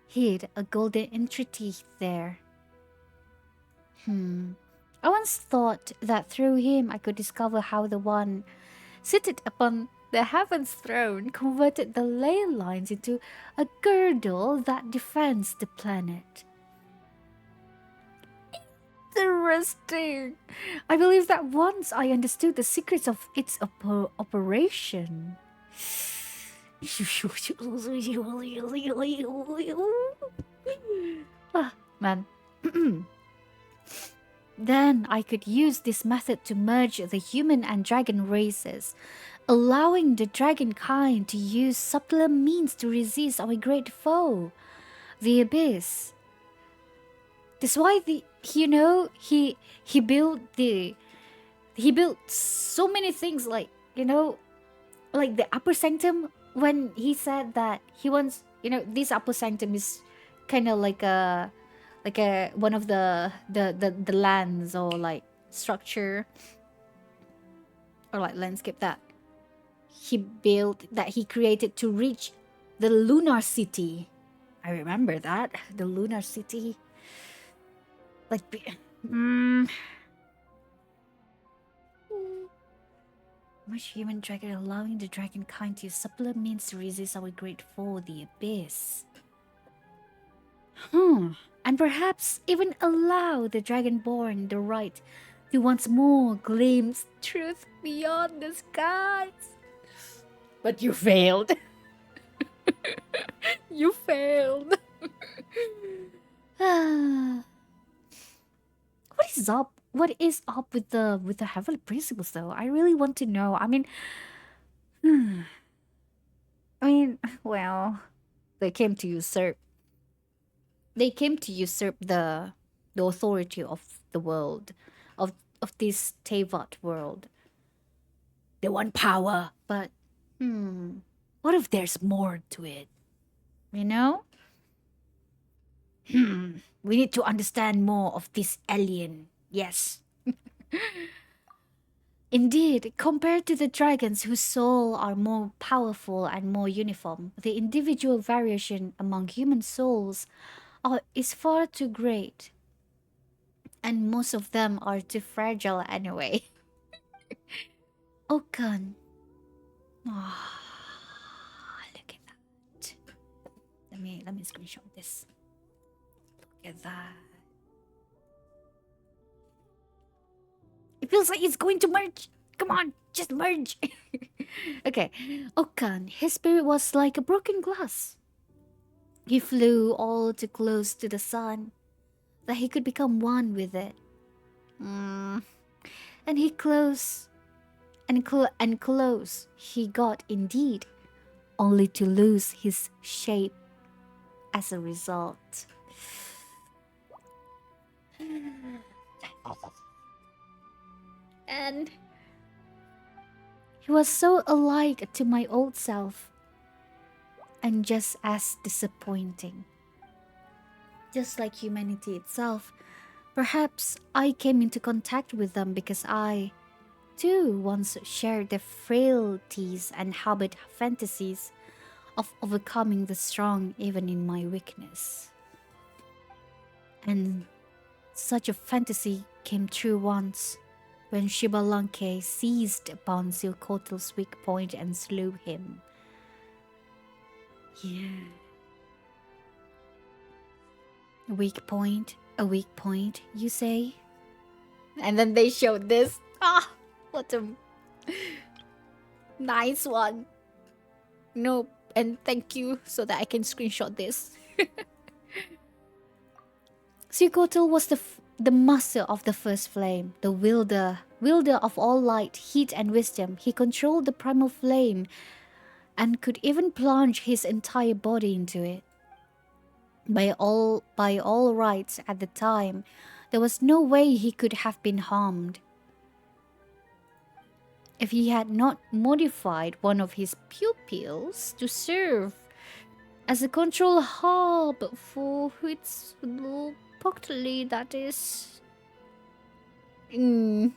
hid a golden entreaty there. I once thought that through him I could discover how the one seated upon the heaven's throne converted the ley lines into a girdle that defends the planet. Interesting. I believe that once I understood the secrets of its operation. Ah, man. Then I could use this method to merge the human and dragon races, allowing the dragon kind to use subtler means to resist our great foe, the abyss. That's why he built so many things, like, like the upper sanctum. When he said that he wants, this upper sanctum is kind of like a one of the lands, or like structure, or like landscape that he created to reach the lunar city. I remember that, the lunar city, like much human dragon, allowing the dragon kind to use subtler means to resist our great foe, the abyss. And perhaps even allow the dragonborn the right to once more glimpse truth beyond the skies. But you failed. You failed. What is up? What is up with the heavenly principles, though? I really want to know. I mean, well, they came to usurp. They came to usurp the authority of the world, of this Tevat world. They want power, but what if there's more to it? You know? We need to understand more of this alien. Yes. Indeed, compared to the dragons whose souls are more powerful and more uniform, the individual variation among human souls is far too great. And most of them are too fragile anyway. Okan. Ah, look at that. Let me screenshot this. Look at that. It feels like it's going to merge. Come on, just merge. Okay. Okan, his spirit was like a broken glass. He flew all too close to the sun that he could become one with it. And he close and close he got indeed, only to lose his shape as a result. And he was so alike to my old self, and just as disappointing. Just like humanity itself, perhaps I came into contact with them because I, too, once shared the frailties and harbored fantasies of overcoming the strong even in my weakness. And such a fantasy came true once, when Shibalanke seized upon Silkotl's weak point and slew him. Yeah. A weak point, you say? And then they showed this. Ah! What a nice one. No, and thank you so that I can screenshot this. Suikotel was the master of the first flame, the wielder of all light, heat, and wisdom. He controlled the primal flame and could even plunge his entire body into it. By all rights at the time, there was no way he could have been harmed if he had not modified one of his pupils to serve as a control hub for its Poctally, that is. Mm.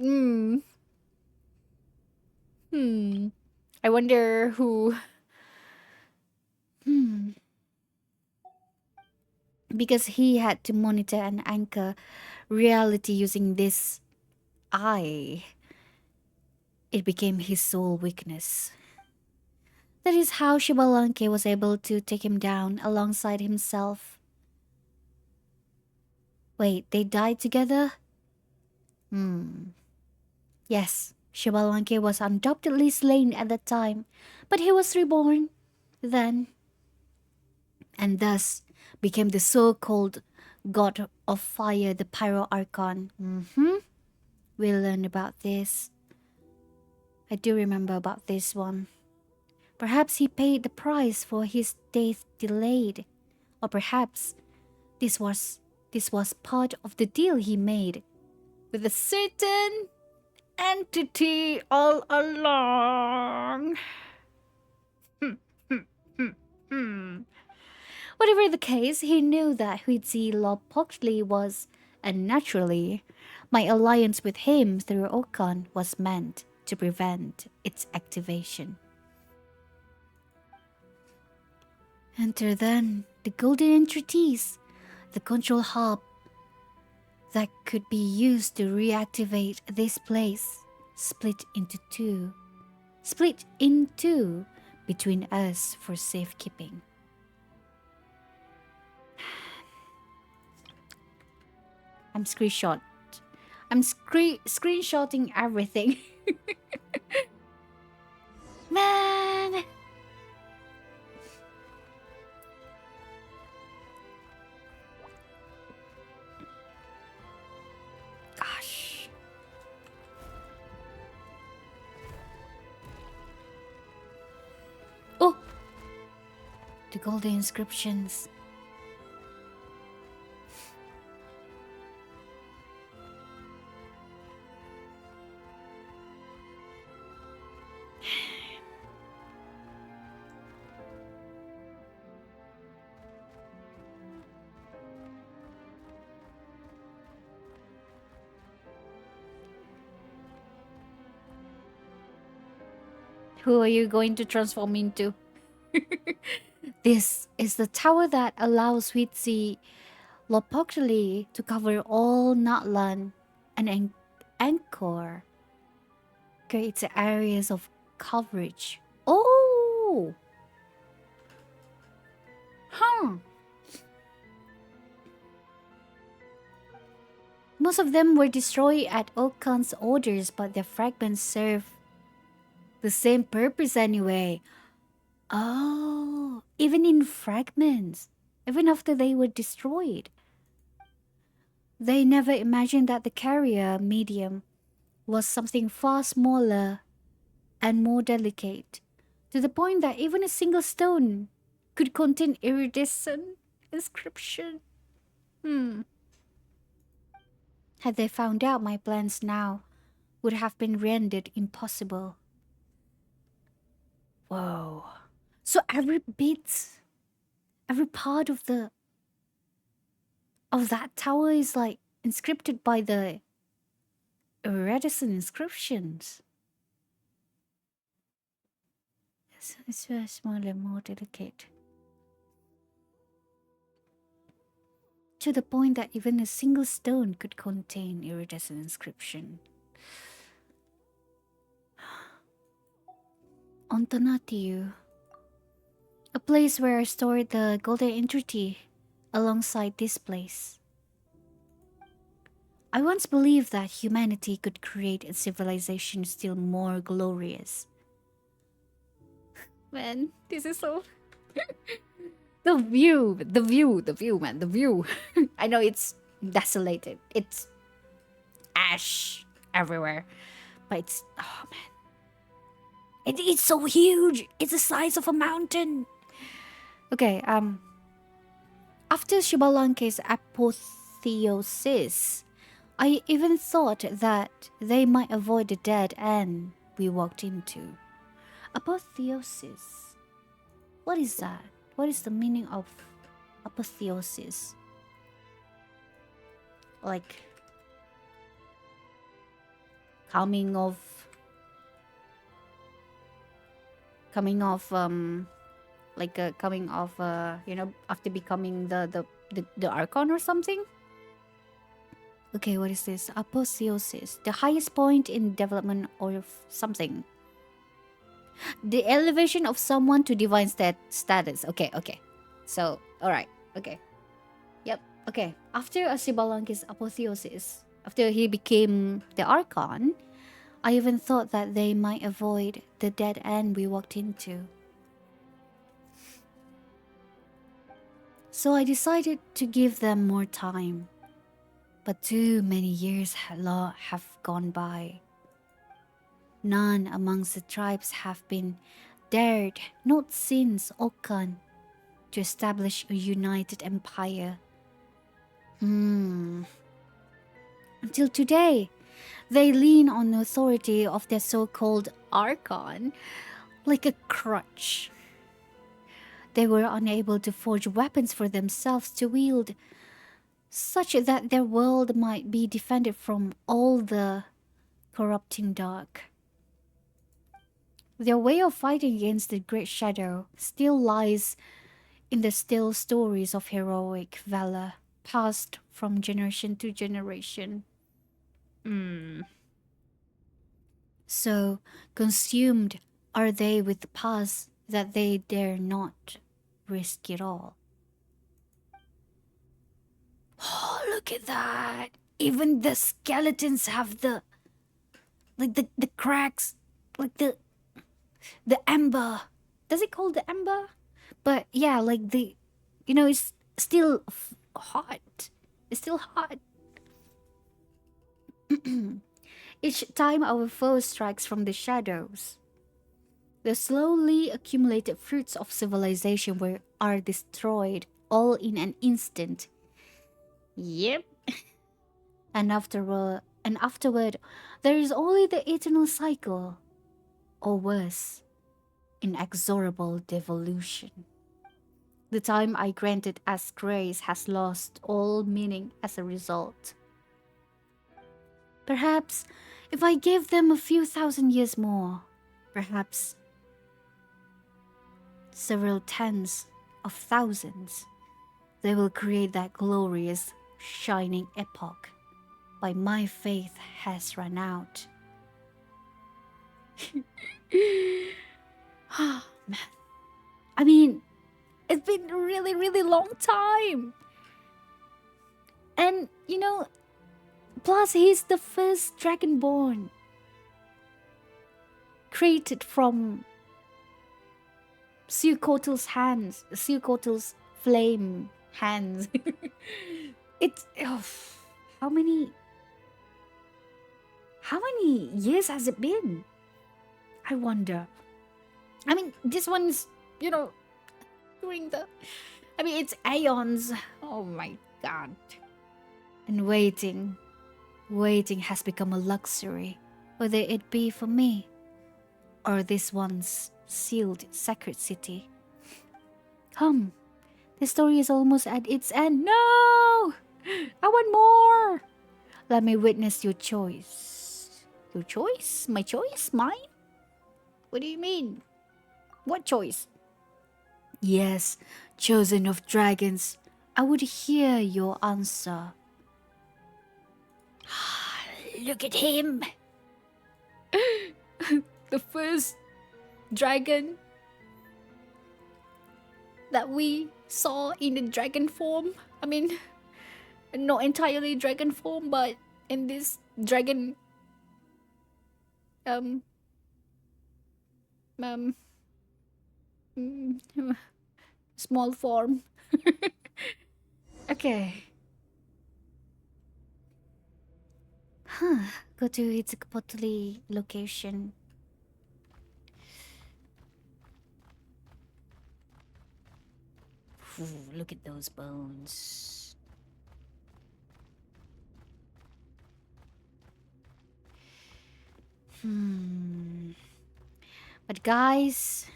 mm. Hmm. I wonder who. Hmm. Because he had to monitor and anchor reality using this eye, it became his sole weakness. That is how Shibalanke was able to take him down alongside himself. Wait, they died together? Hmm. Yes, Shibalanke was undoubtedly slain at that time, but he was reborn then, and thus became the so-called god of fire, the Pyro Archon. We'll learn about this. I do remember about this one. Perhaps he paid the price for his death delayed, or perhaps this was this was part of the deal he made with a certain entity all along. Whatever the case, he knew that Huizi Lopokli was, and naturally, my alliance with him through Okan was meant to prevent its activation. Enter then the golden entities, the control hub that could be used to reactivate this place, split in two between us for safekeeping. I'm screenshot. I'm screenshotting everything. Man! Gosh. Oh! The golden inscriptions. Who are you going to transform into? This is the tower that allows Huizi Lopokli to cover all Natlan and Angkor. Creates areas of coverage. Oh! Huh. Most of them were destroyed at Okan's orders, but their fragments serve the same purpose anyway. Oh, even in fragments, even after they were destroyed. They never imagined that the carrier medium was something far smaller and more delicate, to the point that even a single stone could contain iridescent inscription. Had they found out, my plans now would have been rendered impossible. Whoa. So every bit, every part of that tower is like inscripted by the iridescent inscriptions. It's very small and more delicate. To the point that even a single stone could contain iridescent inscription. Ontonatiu, a place where I stored the golden entity alongside this place. I once believed that humanity could create a civilization still more glorious. Man, this is so. The view, man, the view. I know it's desolated. It's ash everywhere, but it's oh man, it's so huge. It's the size of a mountain. Okay, after Shibalanke's apotheosis, I even thought that they might avoid the dead end we walked into. Apotheosis. What is that? What is the meaning of apotheosis? Like coming of like coming of after becoming the archon or something. Okay, what is this? Apotheosis, the highest point in development or something. The elevation of someone to divine status. Okay. So, alright. Okay. Yep. Okay. After Asibalanki's apotheosis, after he became the Archon, I even thought that they might avoid the dead end we walked into. So I decided to give them more time. But too many years have gone by. None amongst the tribes have been dared, not since Okan, to establish a united empire. Until today, they lean on the authority of their so-called Archon like a crutch. They were unable to forge weapons for themselves to wield, such that their world might be defended from all the corrupting dark. Their way of fighting against the Great Shadow still lies in the still stories of heroic valor passed from generation to generation. So consumed are they with the past that they dare not risk it all. Oh, look at that! Even the skeletons have the cracks, like the ember. Does it call the ember? But yeah, like it's still hot. It's still hot. Each time our foe strikes from the shadows, the slowly accumulated fruits of civilization are destroyed all in an instant. Yep. And afterward, there is only the eternal cycle, or worse, inexorable devolution. The time I granted as grace has lost all meaning as a result. Perhaps if I give them a few thousand years more, perhaps several tens of thousands, they will create that glorious, shining epoch. But my faith has run out. Ah, man. I mean, it's been a really, really long time. And, plus he's the first dragonborn created from Sukotl's hands, Sukotl's flame hands. It's how many years has it been? I wonder. I mean, this one's during it's aeons. Oh my god. And waiting has become a luxury, whether it be for me or this one's sealed sacred city. Come, the story is almost at its end. No! I want more! Let me witness your choice. Your choice? My choice? Mine? What do you mean? What choice? Yes, chosen of dragons. I would hear your answer. Look at him! The first dragon that we saw in the dragon form. I mean, not entirely dragon form, but in this dragon um um mm, small form. Okay. Huh. Go to its Kapotli location. Ooh, look at those bones. Hmm. But guys,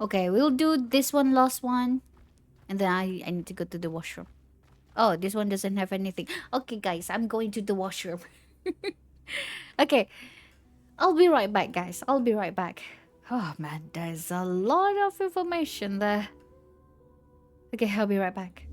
okay, we'll do this one last one, and then I need to go to the washroom. Oh, this one doesn't have anything. Okay, guys, I'm going to the washroom. Okay, I'll be right back, guys. I'll be right back. Oh man, there's a lot of information there. Okay, I'll be right back.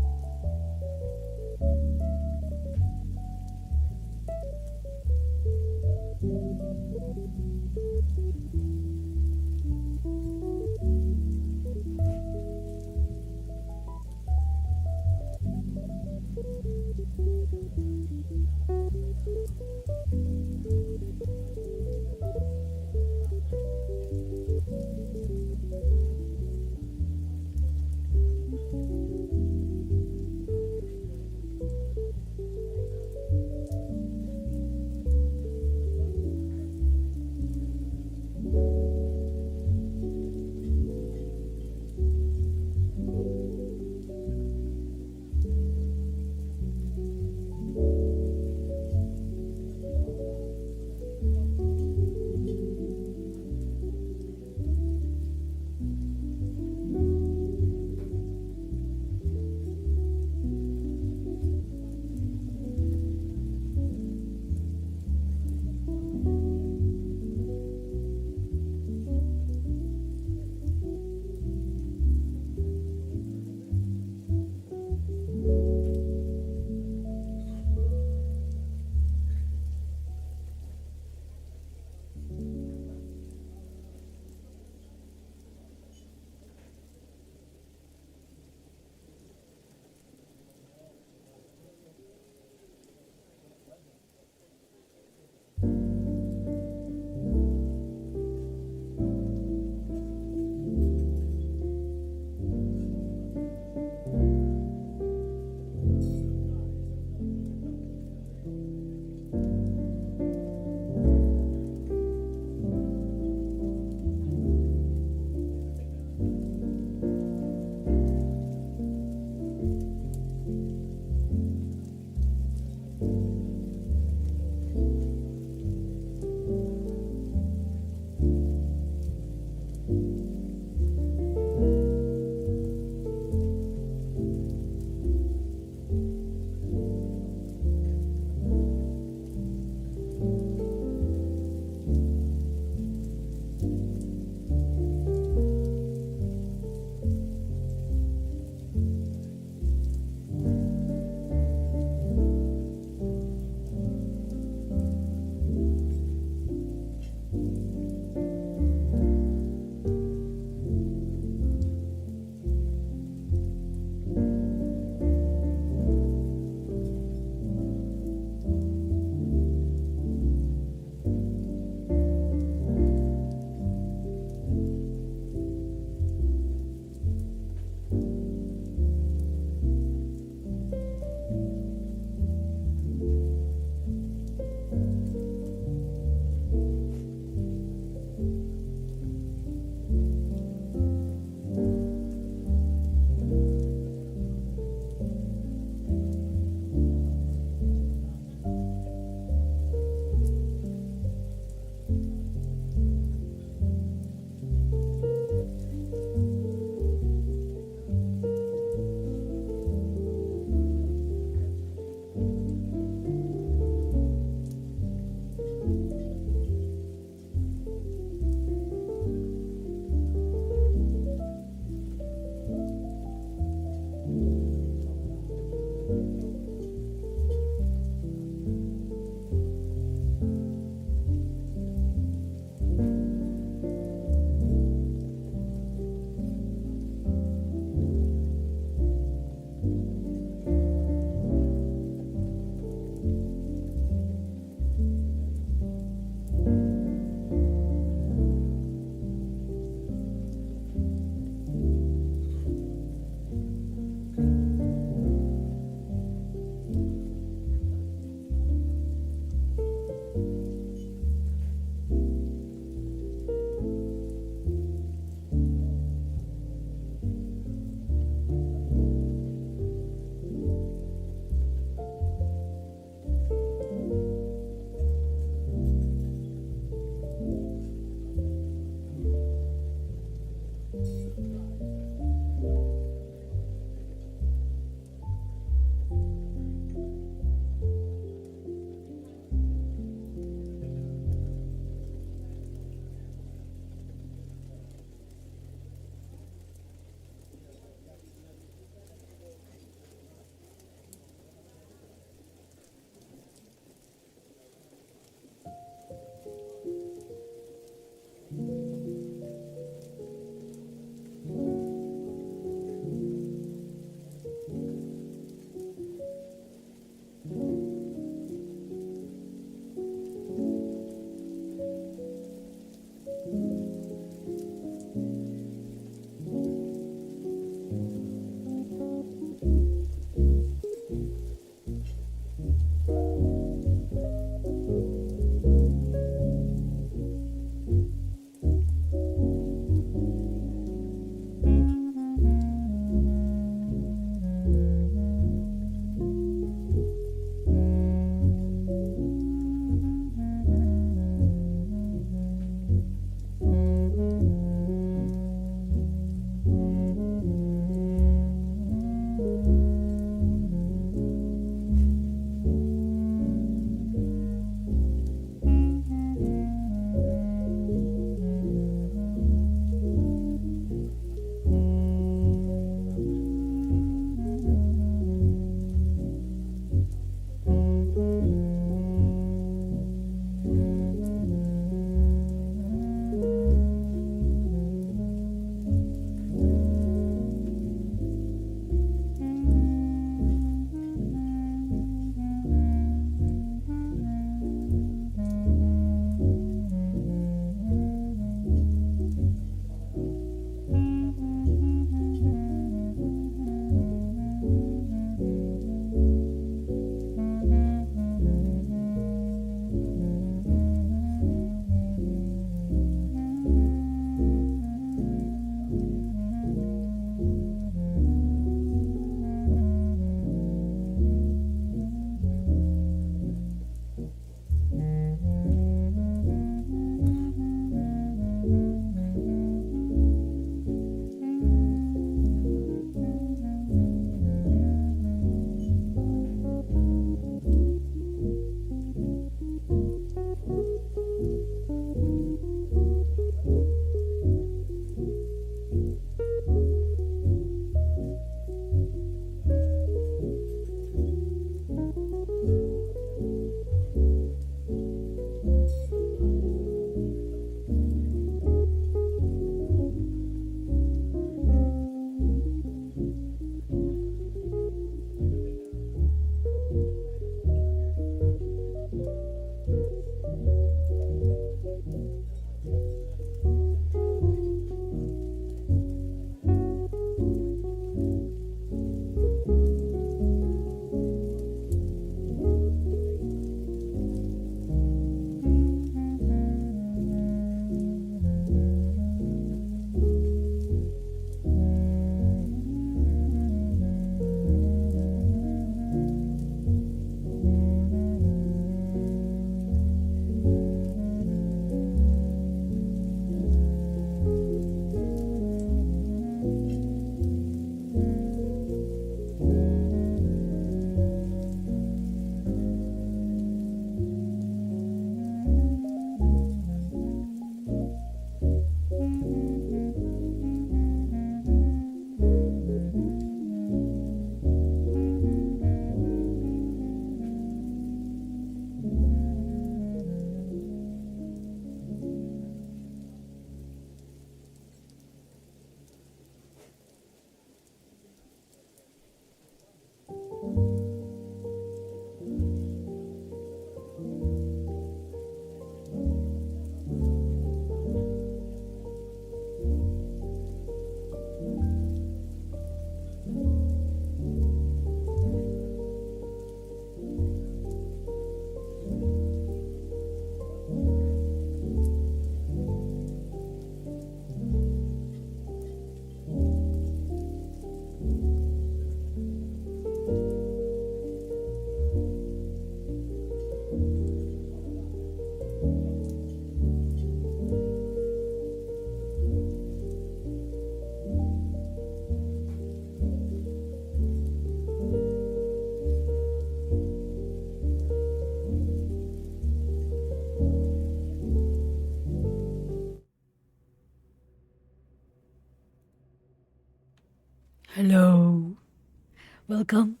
Welcome.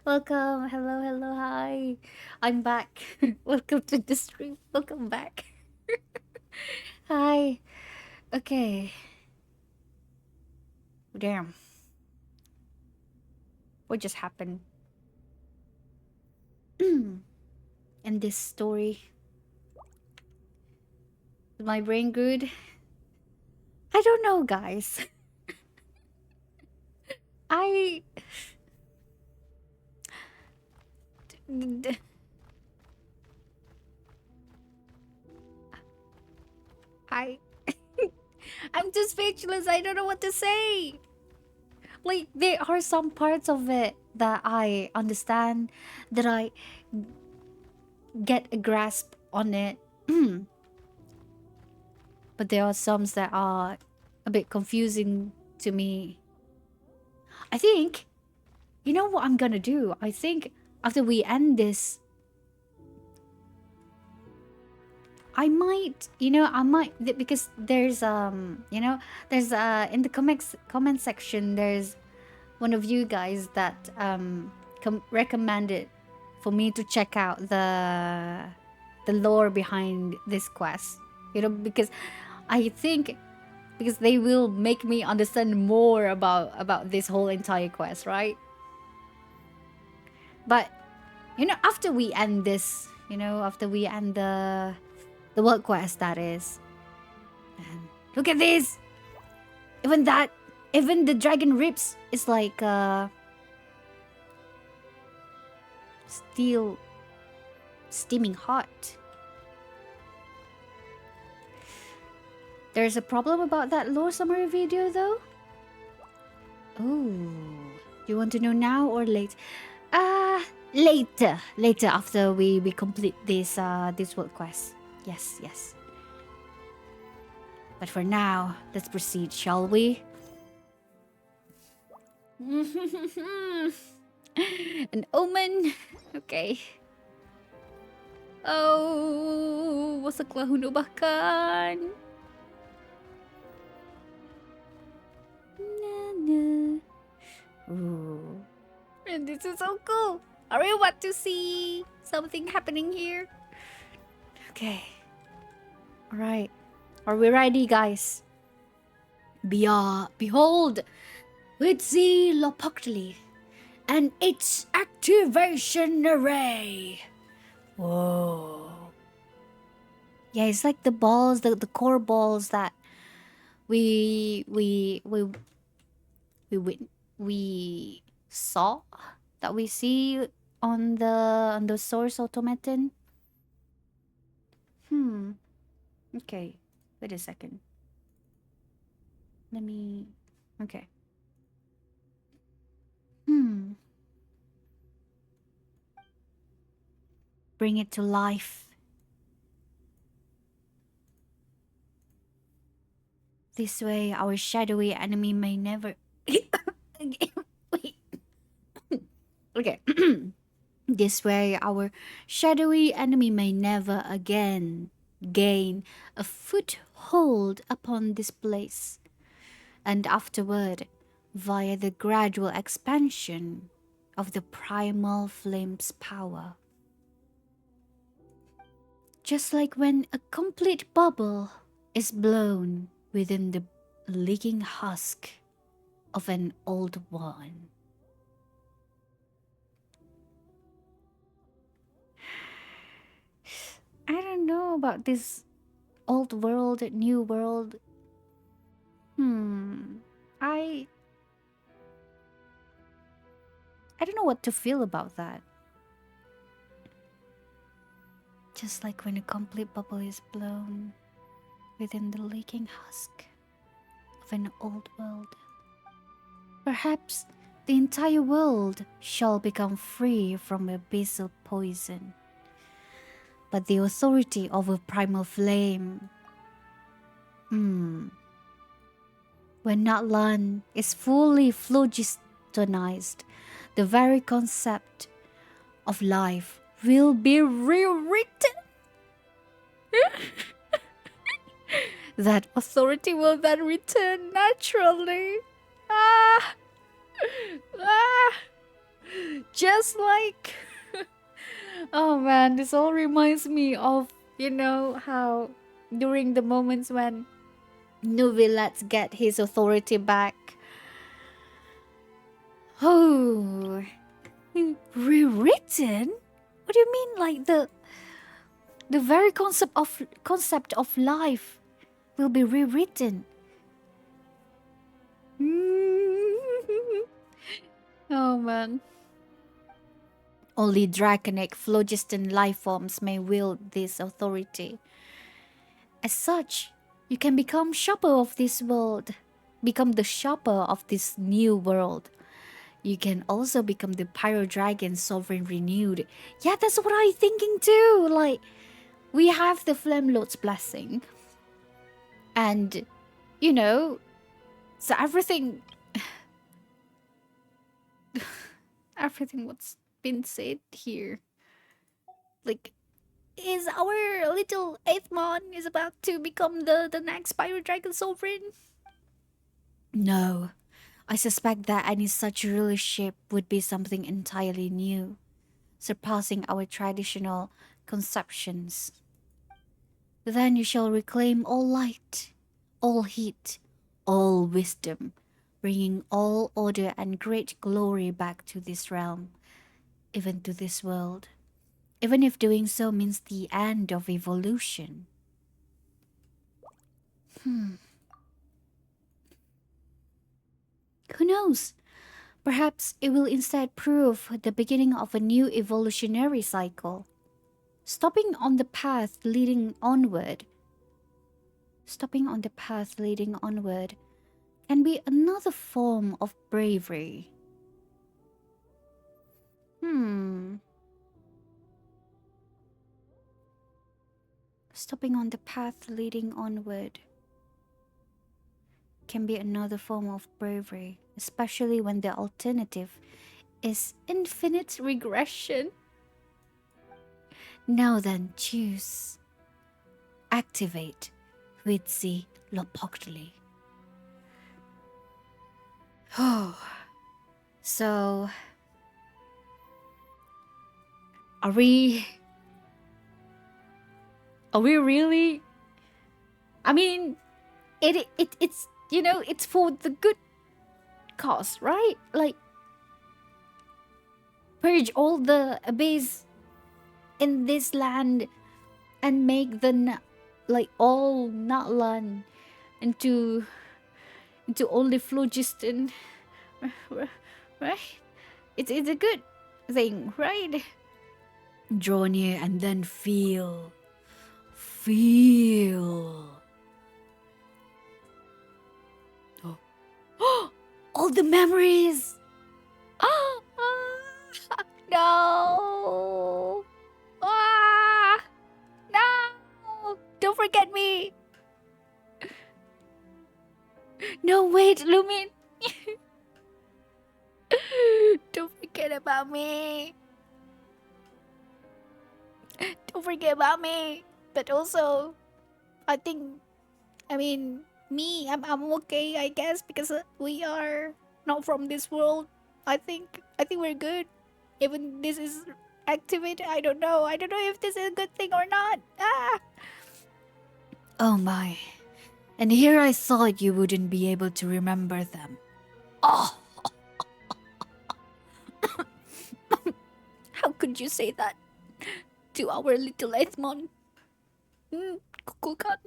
Welcome. Hello, hello, hi. I'm back. Welcome to the stream. Welcome back. Hi. Okay. Damn. What just happened? In this story. Is my brain good? I don't know, guys. I. I. I'm just speechless. I don't know what to say. Like, there are some parts of it that I understand, that I get a grasp on it. But there are some that are a bit confusing to me. I think, you know what I'm gonna do? I think after we end this, I might, because there's in the comment section, there's one of you guys that recommended for me to check out the lore behind this quest. Because I think, because they will make me understand more about this whole entire quest, right? But after we end this, after we end the world quest, that is. And look at this. Even the dragon ribs is like still steaming hot. There's a problem about that lore summary video, though. Oh, you want to know now or late? Later after we complete this world quest. Yes. But for now, let's proceed, shall we? An omen. Okay. Oh, Waxaklahun Ubah Kan. Ooh. And this is so cool. Are you about to see something happening here? Okay. Alright. Are we ready, guys? Behold, with the Lopoctli and its activation array. Whoa. Yeah, it's like the balls, the core balls that we saw, that we see on the source automaton. Okay, wait a second. Okay. Bring it to life. This way, our shadowy enemy may never. Wait. Okay. This way, our shadowy enemy may never again gain a foothold upon this place, and afterward, via the gradual expansion of the primal flame's power. Just like when a complete bubble is blown within the leaking husk of an old one. I don't know about this old world, new world. I don't know what to feel about that. Just like when a complete bubble is blown within the leaking husk of an old world. Perhaps the entire world shall become free from abyssal poison. But the authority of a primal flame. When Natlan is fully phlogistonized, the very concept of life will be rewritten. That authority will then return naturally. Ah, just like. Oh man, this all reminds me of, how during the moments when Nuvi lets get his authority back. Oh, rewritten? What do you mean? Like the very concept of life will be rewritten. Oh man. Only draconic phlogiston life forms may wield this authority. As such, you can become shopper of this world, become the shopper of this new world. You can also become the Pyro Dragon Sovereign Renewed. Yeah, that's what I'm thinking too. Like, we have the Flame Lord's blessing. And, you know, so everything what's been said here. Like, is our little eighth mon is about to become the next Pyro Dragon Sovereign? No. I suspect that any such rulership would be something entirely new, surpassing our traditional conceptions. Then you shall reclaim all light, all heat, all wisdom, bringing all order and great glory back to this realm, even to this world, even if doing so means the end of evolution. Who knows? Perhaps it will instead prove the beginning of a new evolutionary cycle. Stopping on the path leading onward, stopping on the path leading onward can be another form of bravery. Stopping on the path leading onward can be another form of bravery, especially when the alternative is infinite regression. Now then, choose. Activate with the Lopoctli. Oh, so are we really? I mean, it's it's for the good cause, right? Like, purge all the abyss in this land and make like all Natlan into only phlogiston, right? It's a good thing, right? Draw near and then feel. Oh. All the memories. No. No. Don't forget me. No, wait, Lumin. Don't forget about me. Don't forget about me. But also, I think, I'm okay, I guess, because we are not from this world. I think we're good. Even this is activated, I don't know. I don't know if this is a good thing or not. Oh my. And here I thought you wouldn't be able to remember them. Oh! How could you say that to our little Ethmon? Kukulkan?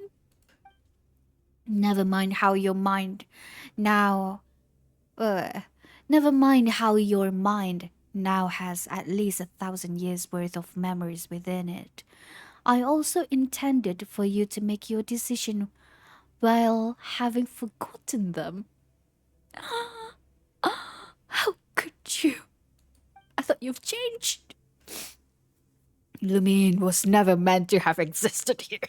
Never mind how your mind now. Never mind how your mind now has at least 1,000 years worth of memories within it. I also intended for you to make your decision while having forgotten them. How could you? I thought you've changed. Lumine was never meant to have existed here.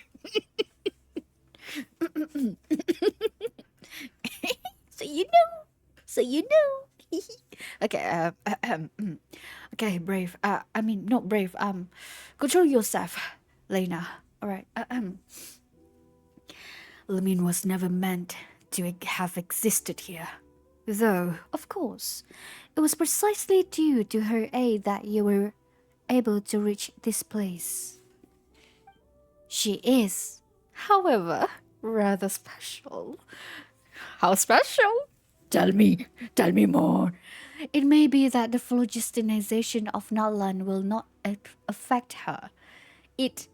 So you know. Okay, okay, brave. Not brave. Control yourself, Lena. All right. Lumine was never meant to have existed here. Though, of course, it was precisely due to her aid that you were able to reach this place. She is, however, rather special. How special? Tell me more. It may be that the phlogistonization of Natlan will not affect her. It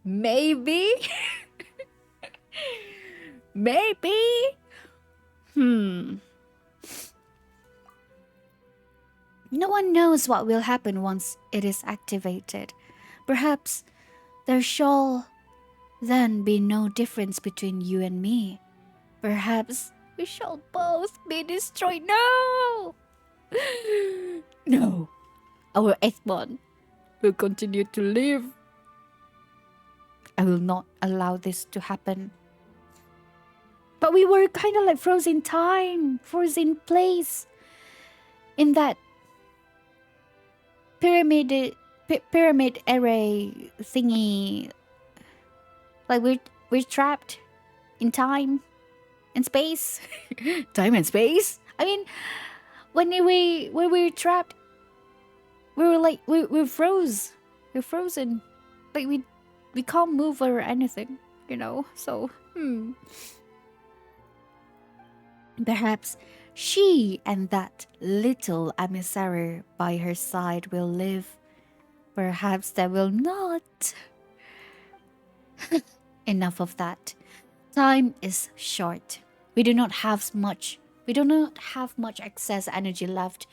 may be. Maybe. Hmm. No one knows what will happen once it is activated. Perhaps there shall then be no difference between you and me. Perhaps we shall both be destroyed. No! No. Our eighth one will continue to live. I will not allow this to happen. But we were kind of like frozen time, frozen place in that pyramid array thingy. Like we're trapped in time and space. Time and space. I mean, when we're trapped, we were like we're froze. We're frozen. Like we can't move or anything, you know. So perhaps she and that little emissary by her side will live. Perhaps they will not. Enough of that. Time is short. We do not have much excess energy left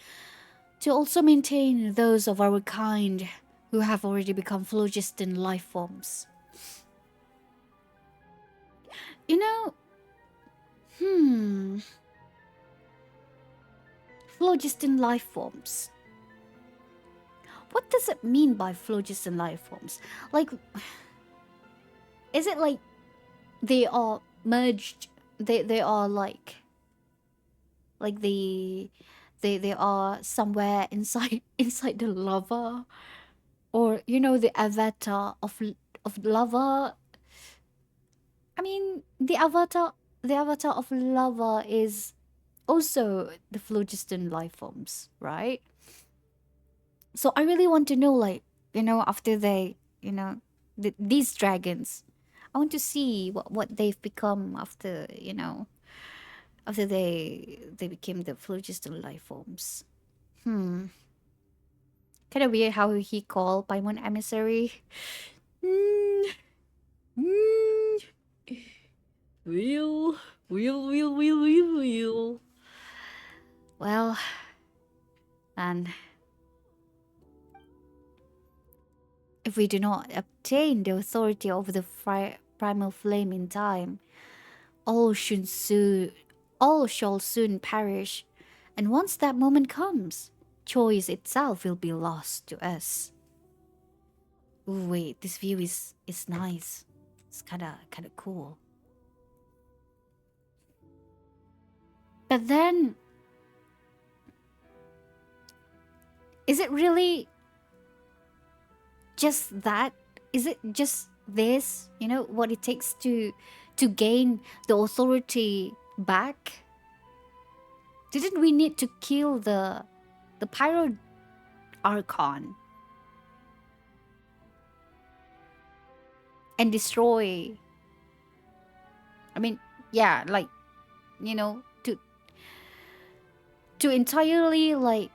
to also maintain those of our kind who have already become phlogiston life forms. You know, phlogiston life forms. What does it mean by phlogiston life forms? Like, is it like they are merged? They are like they are somewhere inside inside the lava, or you know the avatar of lava. I mean the avatar of lava is also the phlogiston life forms, right? So I really want to know, like, you know, after they, you know, these dragons, I want to see what they've become after, you know, after they became the phlogiston life forms. Kind of weird how he called Paimon emissary. Hmm. Hmm. Will. Well, and if we do not obtain the authority over the primal flame in time, all should soon, all shall soon perish, and once that moment comes, choice itself will be lost to us. Ooh, wait, this view is nice. It's kind of cool. But then, is it really just that? Is it just this? You know what it takes to gain the authority back? Didn't we need to kill the pyro archon and destroy? I mean, yeah, like, you know, to entirely like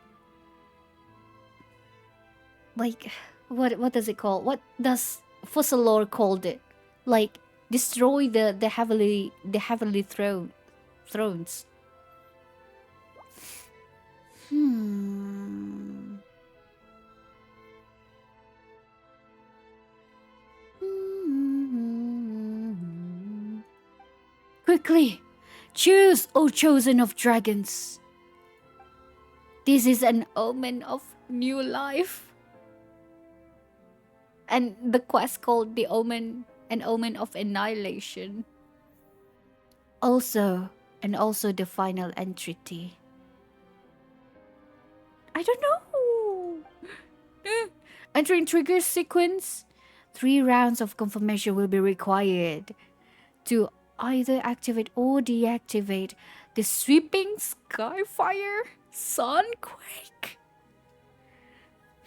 what does it call? What does Fussalor called it? Like destroy the heavenly thrones. Hmm. Quickly, choose, O chosen of dragons. This is an omen of new life. And the quest called the omen, an omen of annihilation. Also, and also the final entity. I don't know. Entering trigger sequence. 3 rounds of confirmation will be required to either activate or deactivate The sweeping skyfire sunquake.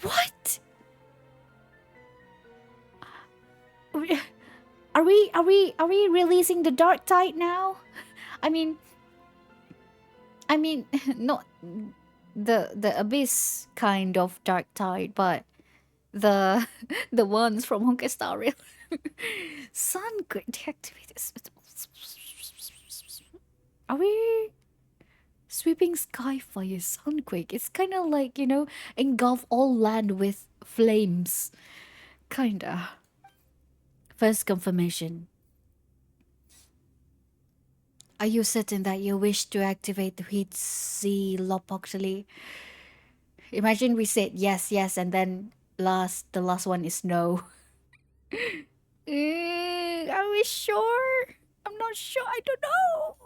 What? Are we releasing the dark tide now? I mean, not the abyss kind of dark tide, but the the ones from Honkai Star Rail. Sunquake deactivated. Are we sweeping skyfire sunquake? It's kind of like, engulf all land with flames. Kinda. First confirmation. Are you certain that you wish to activate the heat sea lopoxily? Imagine we said yes, yes, and then the last one is no. Are we sure? I'm not sure. I don't know.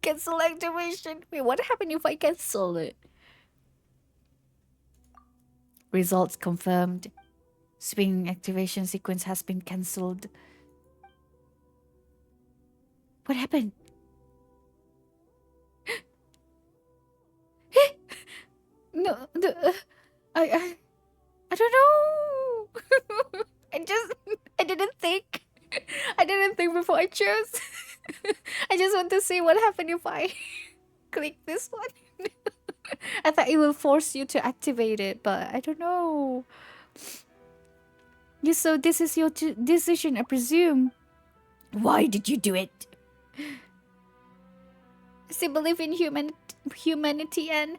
Cancel activation. Wait, what happened if I cancel it? Results confirmed. Swing activation sequence has been cancelled. What happened? No, I don't know. I didn't think. I didn't think before I chose. I just want to see what happened if I click this one. I thought it will force you to activate it, but I don't know. So this is your decision, I presume. Why did you do it? Still believe in humanity and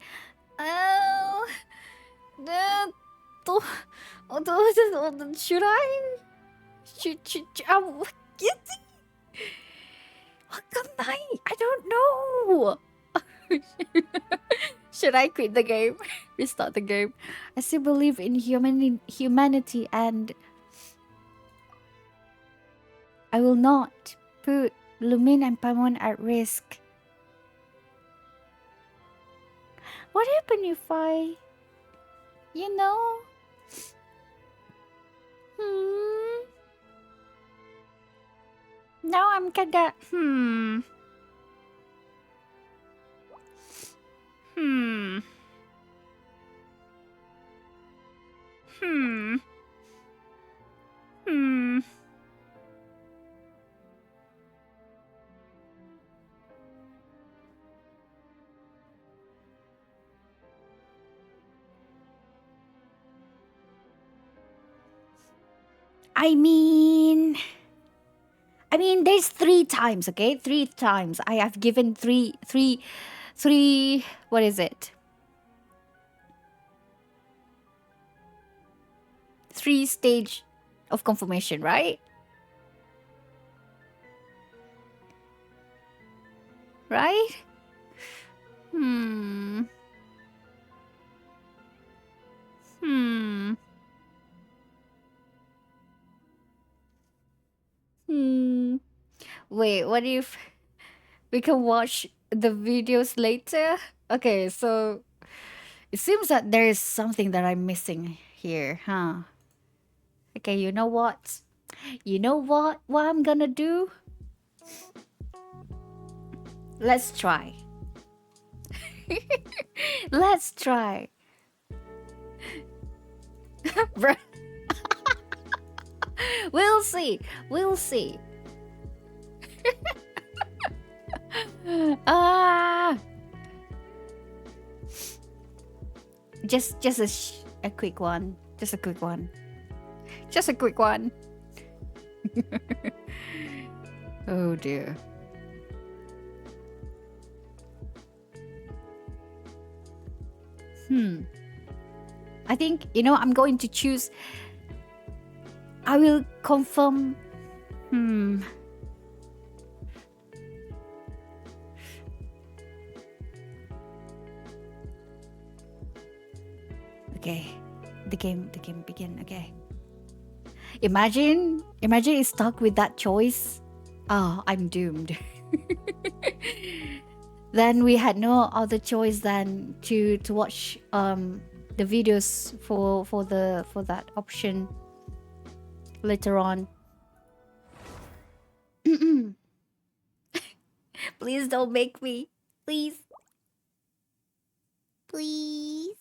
should I? Should I don't know. Should I quit the game? Restart the game? I still believe in humanity and I will not put Lumin and Paimon at risk. What happened if I... Now I'm kinda... I mean, there's 3 times, okay? 3 times. I have given three, what is it? 3 stage of confirmation, right? Right? Wait, what if we can watch the videos later? Okay, so it seems that there is something that I'm missing here, huh? Okay, you know what? You know what I'm gonna do? Let's try. Let's try. Bruh. We'll see. We'll see. Just a quick one. Just a quick one. Just a quick one. Oh dear. I think, I'm going to choose. I will confirm. Okay. The game begin. Okay. Imagine it's stuck with that choice. Oh, I'm doomed. Then we had no other choice than to watch the videos for that option later on. Please don't make me. Please. Please.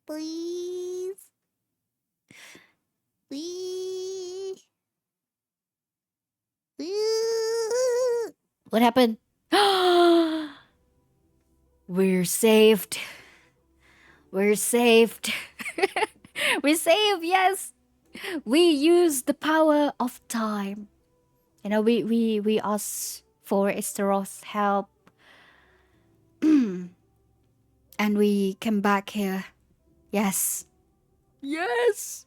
Please. Please. Please. What happened? We're saved. We're saved. We're saved, yes. We use the power of time. You know, we ask for Esteros' help. And we came back here. Yes. Yes.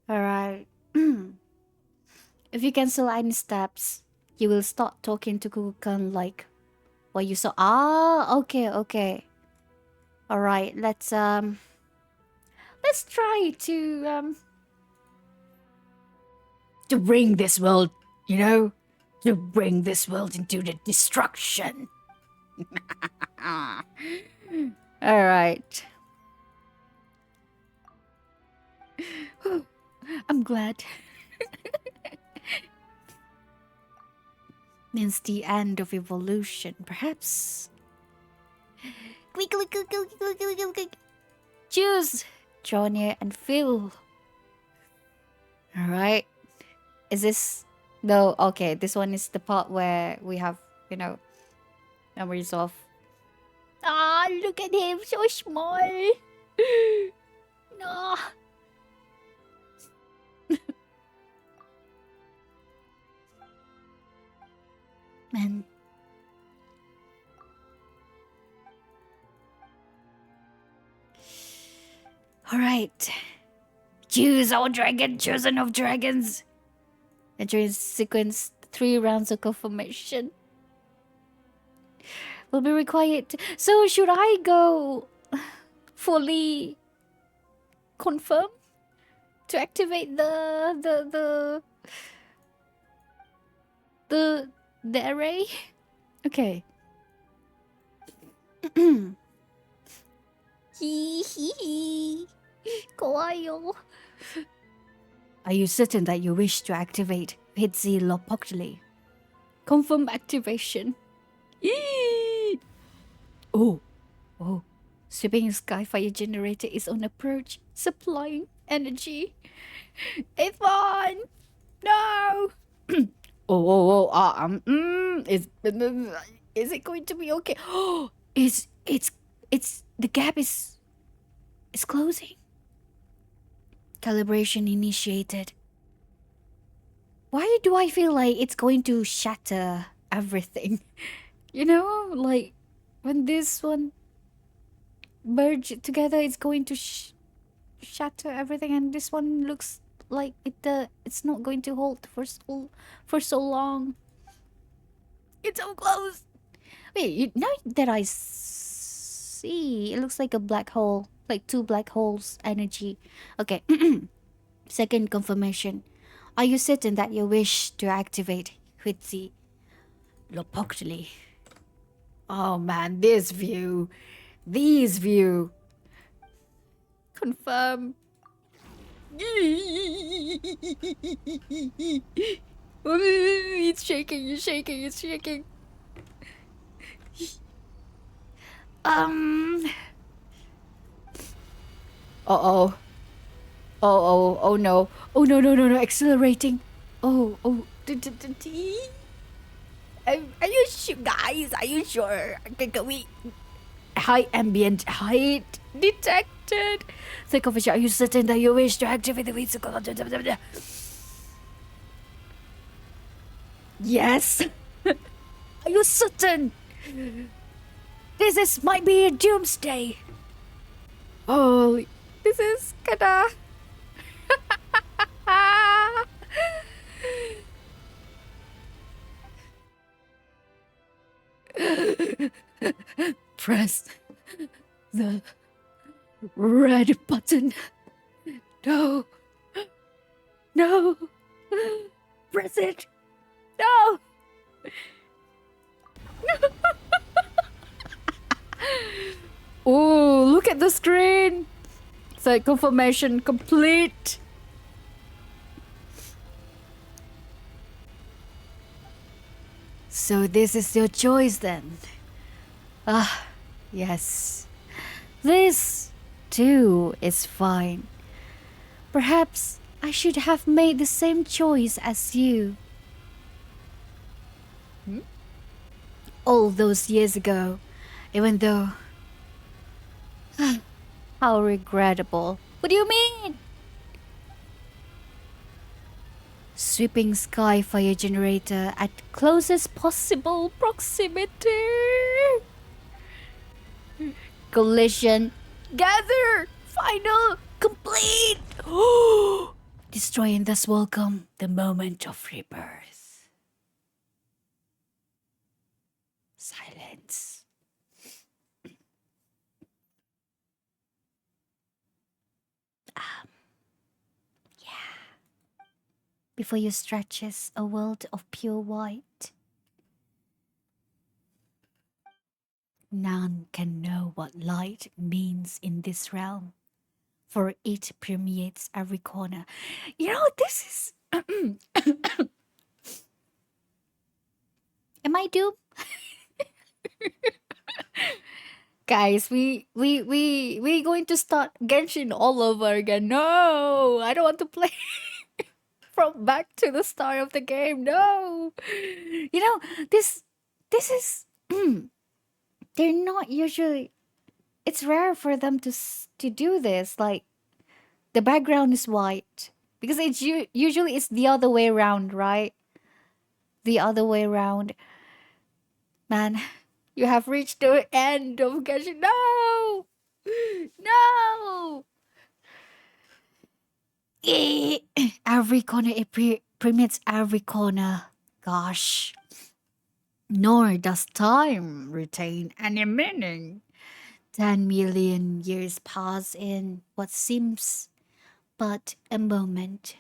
Alright. If you cancel any steps, you will start talking to Kukulkan like what you saw. Ah, okay, okay. Alright, let's try to bring this world, you know, to bring this world into the destruction. Alright. I'm glad. Means the end of evolution, perhaps. Click, click, click, click, click, click, click, click. Choose. Draw near and feel. Alright. Is this... No, okay. This one is the part where we have, you know, memories of... Ah, look at him. So small. No. Man. Alright. Choose our dragon, chosen of dragons. Entering sequence 3 rounds of confirmation. Will be required. So should I go fully confirm to activate the array? Okay. Hee hee. Kawaii. Are you certain that you wish to activate Hitzi Lopokli? Confirm activation. Yee! Oh. Sweeping Skyfire generator is on approach, supplying energy. It's fun! No! Is it going to be okay? Oh, it's the gap is closing. Calibration initiated. Why do I feel like it's going to shatter everything? You know, like when this one merge together, it's going to shatter everything, and this one looks like it's not going to hold for so long. It's so close. Wait, now that I see, it looks like a black hole, like 2 black holes energy. Okay. Second confirmation. Are you certain that you wish to activate Hitzi Lopokli? Oh man, this view. Confirm. It's shaking, it's shaking, it's shaking. Uh-oh. Oh no. Oh no, accelerating. Oh. Are you sure, guys? Are you sure? Can we... High ambient height detected. Think of it. Are you certain that you wish to activate the physical? Yes. Are you certain? This might be a doomsday. Oh, this is kinda... Press the red button. No. Press it. No. Oh, look at the screen. It's like confirmation complete. So this is your choice then. Ah, yes. This, too, is fine. Perhaps I should have made the same choice as you. All those years ago, even though. How regrettable. What do you mean? Sweeping sky fire generator at closest possible proximity. Collision. Gather. Final. Complete. Destroy and thus welcome the moment of rebirth. Silence. Before you stretches a world of pure white. None can know what light means in this realm, for it permeates every corner. You know, this is. Am I doomed? Guys, we going to start Genshin all over again. No, I don't want to play from back to the start of the game. No, you know this is they're not usually. It's rare for them to do this. Like the background is white because it's usually it's the other way around, right? The other way around. Man, you have reached the end of Genshin. No, no. Every corner, it permits every corner. Gosh. Nor does time retain any meaning. 10 million years pass in what seems but a moment.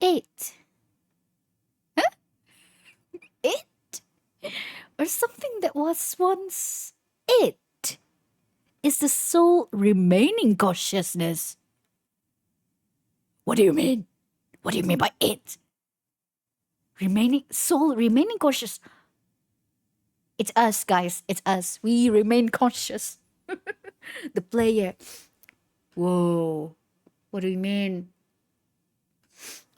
It. It? Or something that was once it is the sole remaining consciousness. What do you mean? What do you mean by it? Remaining conscious. It's us, guys. It's us. We remain conscious. The player. Whoa. What do you mean?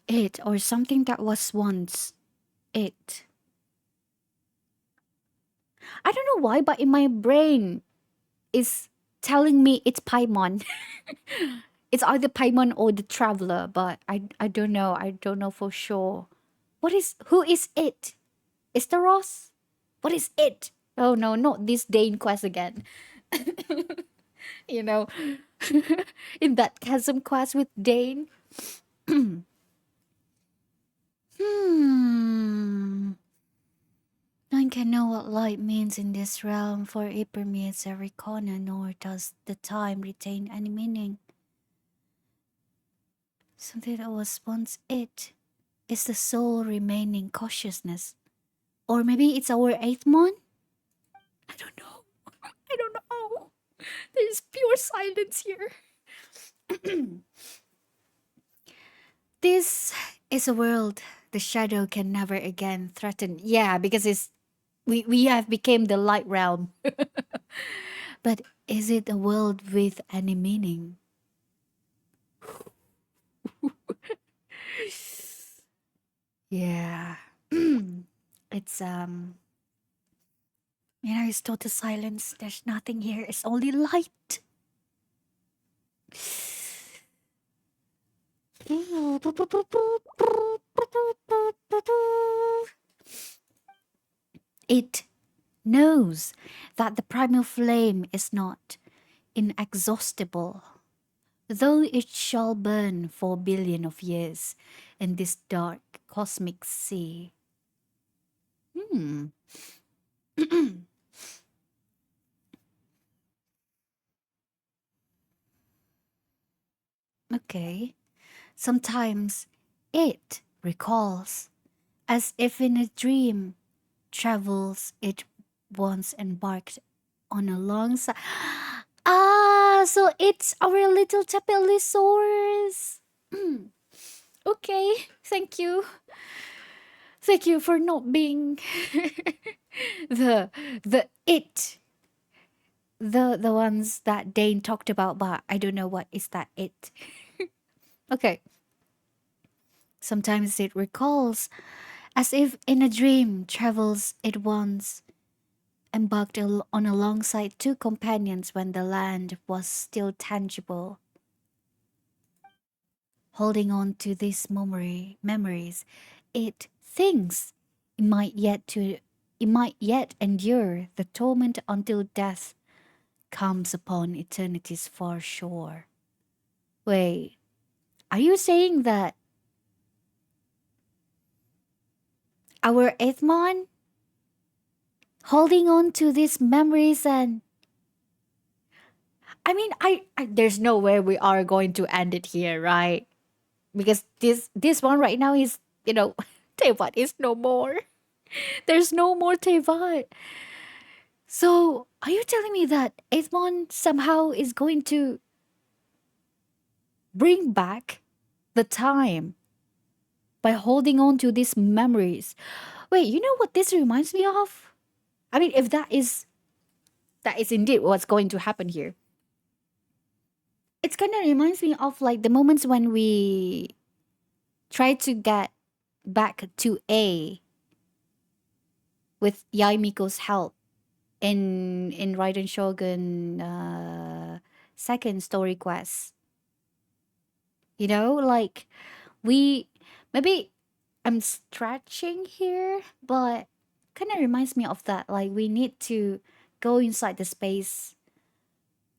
It or something that was once it. I don't know why, but in my brain is telling me it's Paimon. It's either Paimon or the traveler, but I don't know. I don't know for sure. Who is it? Is the Ross? What is it? Oh no, not this Dane quest again. You know, in that chasm quest with Dane. Hmm. None can know what light means in this realm, for it permeates every corner, nor does the time retain any meaning. Something that was once it is the sole remaining consciousness. Or maybe it's our eighth month? I don't know. I don't know. There's pure silence here. This is a world the shadow can never again threaten. Yeah, because we have become the light realm. But is it a world with any meaning? Yeah. It's it's total silence. There's nothing here. It's only light. It knows that the primal flame is not inexhaustible, though it shall burn for billion of years in this dark cosmic sea. Hmm. Okay. Sometimes it recalls, as if in a dream, travels it once embarked on a long Ah, so it's our little Tapelisaurus. Okay, thank you. Thank you for not being the it, the ones that Dane talked about, but I don't know what is that it. Okay. Sometimes it recalls, as if in a dream travels it once, embarked on alongside two companions when the land was still tangible. Holding on to these memories, it thinks it might yet endure the torment until death comes upon eternity's far shore. Wait, are you saying that our Ethmon holding on to these memories and I mean I there's no way we are going to end it here, right? Because this one right now is, you know, Tevat is no more. There's no more Tevat. So are you telling me that Ethmon somehow is going to bring back the time by holding on to these memories? Wait, you know what this reminds me of? I mean, if that is indeed what's going to happen here. It's kind of reminds me of like the moments when we try to get back to A with Yaimiko's help in Raiden Shogun second story quest. You know, like we maybe I'm stretching here, but kind of reminds me of that. Like we need to go inside the space,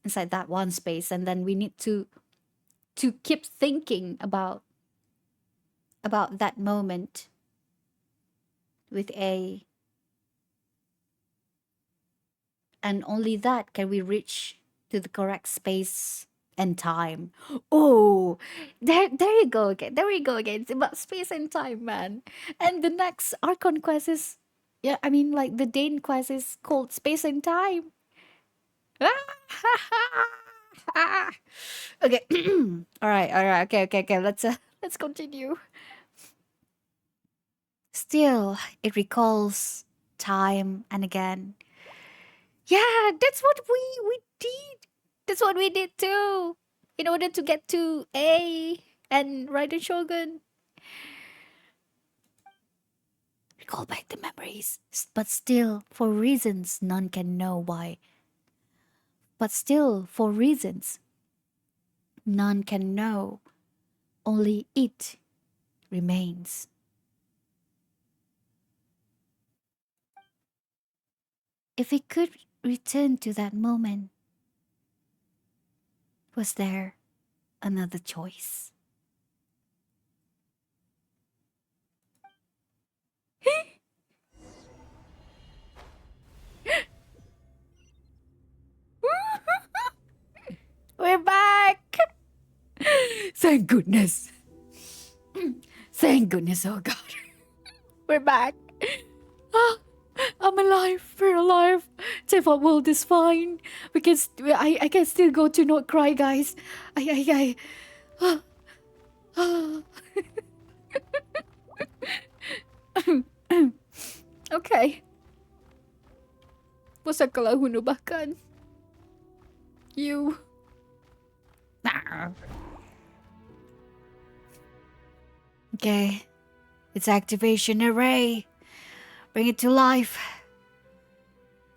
inside that one space, and then we need to keep thinking about that moment with A, and only that can we reach to the correct space and time. Oh, there you go again. There we go again. It's about space and time, man. And the next Archon quest is, yeah, I mean, like the Dane quest is called Space and Time. Okay. All right. Okay. Let's continue. Still, it recalls time and again. Yeah, that's what we did. That's what we did too. In order to get to A and Raiden Shogun. Recall back the memories. But still, for reasons none can know why. But still, for reasons none can know, only it remains. If we could return to that moment, was there another choice? We're back! Thank goodness. Thank goodness, oh God. We're back. Ah, I'm alive. We're alive. Teva world is fine. I can still go to not cry, guys. I okay. Waxaklahun Ubah Kan. You. Okay. It's activation array. Bring it to life.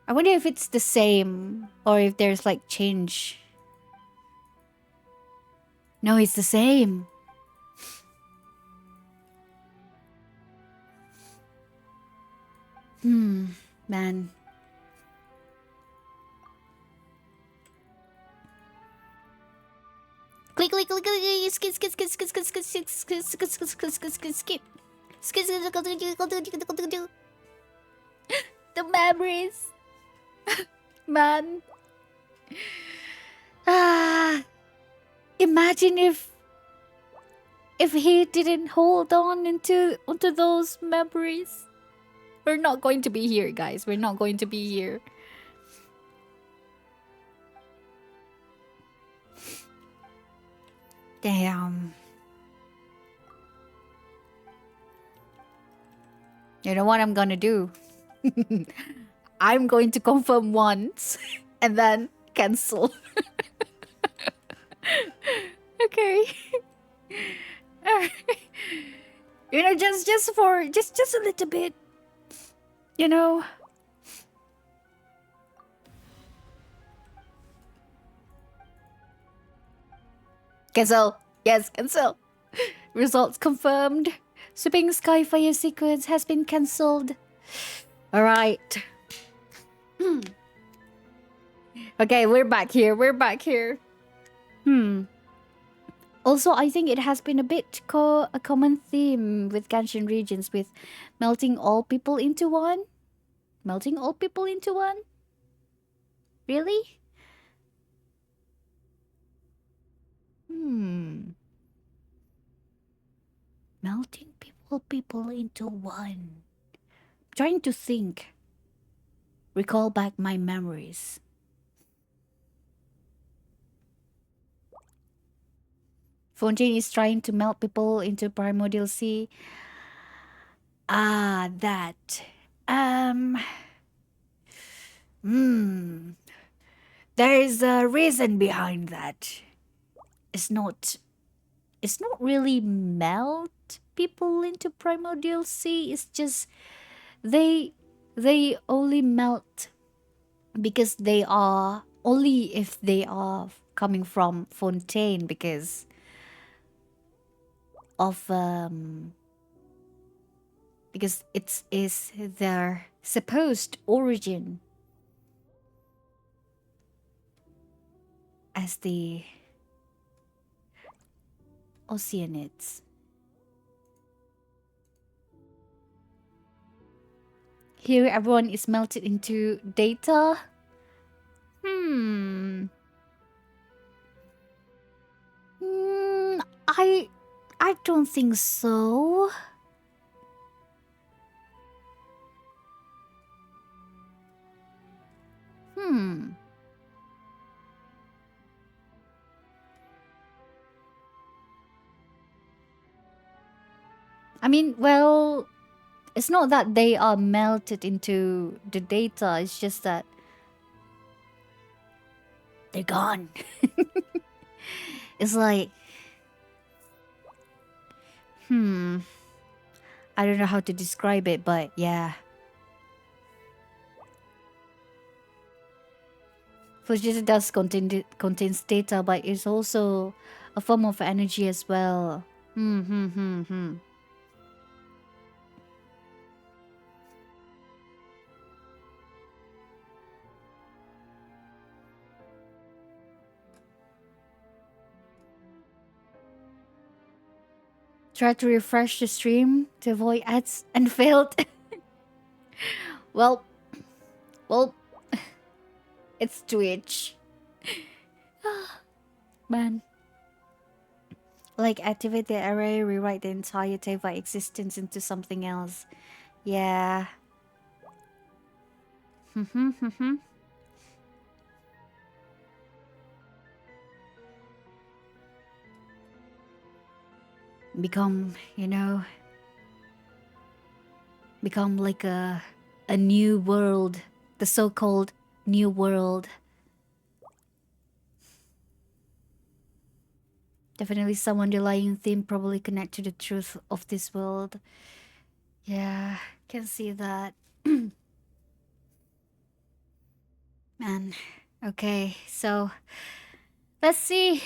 I wonder if it's the same or if there's like change. No, it's the same. Man. Click, click, click, click, skip, skip, skip, skip, skip, skip, skip, skip, skip, skip, skip, skip, skip. The memories. Man. Ah. Imagine if he didn't hold on onto those memories. We're not going to be here, guys. We're not going to be here. Damn. You know what I'm gonna do? I'm going to confirm once and then cancel. Okay. You know, just for just a little bit. You know. Cancel. Yes, cancel. Results confirmed. Sweeping Skyfire sequence has been cancelled. Alright. Okay, we're back here. We're back here. Also, I think it has been a bit a common theme with Genshin regions with melting all people into one. Melting all people into one? Really? Melting people into one. Trying to think. Recall back my memories. Fontaine is trying to melt people into primordial sea. Ah, that. Um. There is a reason behind that. It's not. It's not really melt people into primordial sea. It's just they only melt because they are only if they are coming from Fontaine because of because it is their supposed origin as the Oceanids. Here everyone is melted into data. I don't think so. I mean, well, it's not that they are melted into the data, it's just that they're gone. It's like, I don't know how to describe it, but yeah. Fujitsu does contains data, but it's also a form of energy as well. Try to refresh the stream to avoid ads and failed. well, well, it's Twitch. Man. Like activate the array, rewrite the entire Teva existence into something else. Yeah. Become, you know, become like a new world, the so-called new world. Definitely some underlying theme probably connect to the truth of this world. Yeah, can see that. Man, okay, so let's see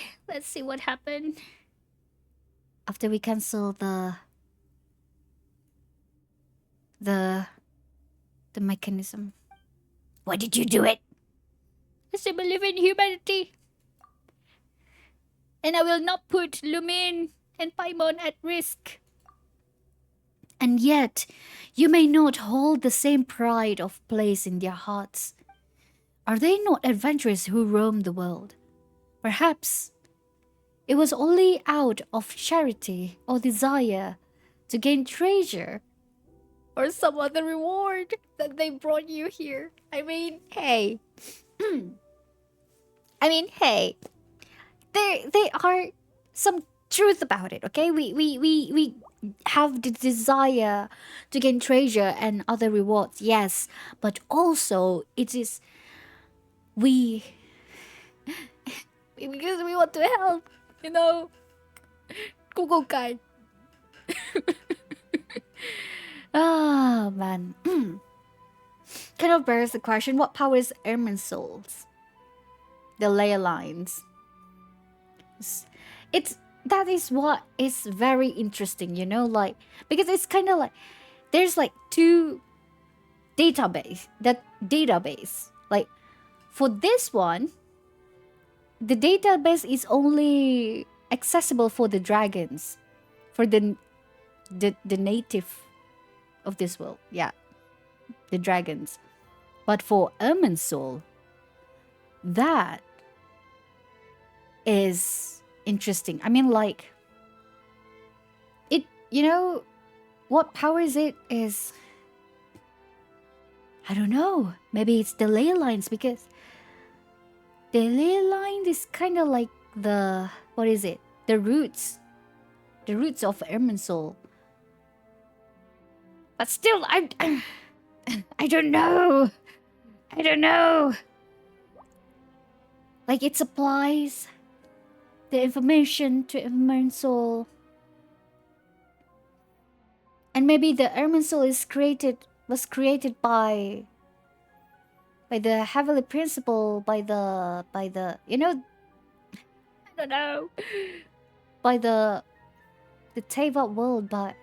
what happened after we cancel the mechanism. Why did you do it? Because I believe in humanity. And I will not put Lumin and Paimon at risk. And yet, you may not hold the same pride of place in their hearts. Are they not adventurers who roam the world? Perhaps it was only out of charity or desire to gain treasure or some other reward that they brought you here. I mean, hey. There are some truth about it, okay? We have the desire to gain treasure and other rewards, yes, but also it is we because we want to help, you know. Google guy. Ah man. Kind of bears the question: what powers Ermin's souls? The ley lines. It's that is what is very interesting, you know, like because it's kind of like there's like two database. Like for this one, the database is only accessible for the dragons, for the native of this world. Yeah, the dragons. But for Ermin's soul, that is interesting. I mean, like it. You know what powers it is? I don't know. Maybe it's the ley lines because the ley line is kind of like the what is it? The roots of Ermin's soul. But still, I don't know. I don't know. Like it supplies the information to Ermin's soul, and maybe the Ermin's soul was created by the heavenly principle, by the you know I don't know by the Teyvat world, but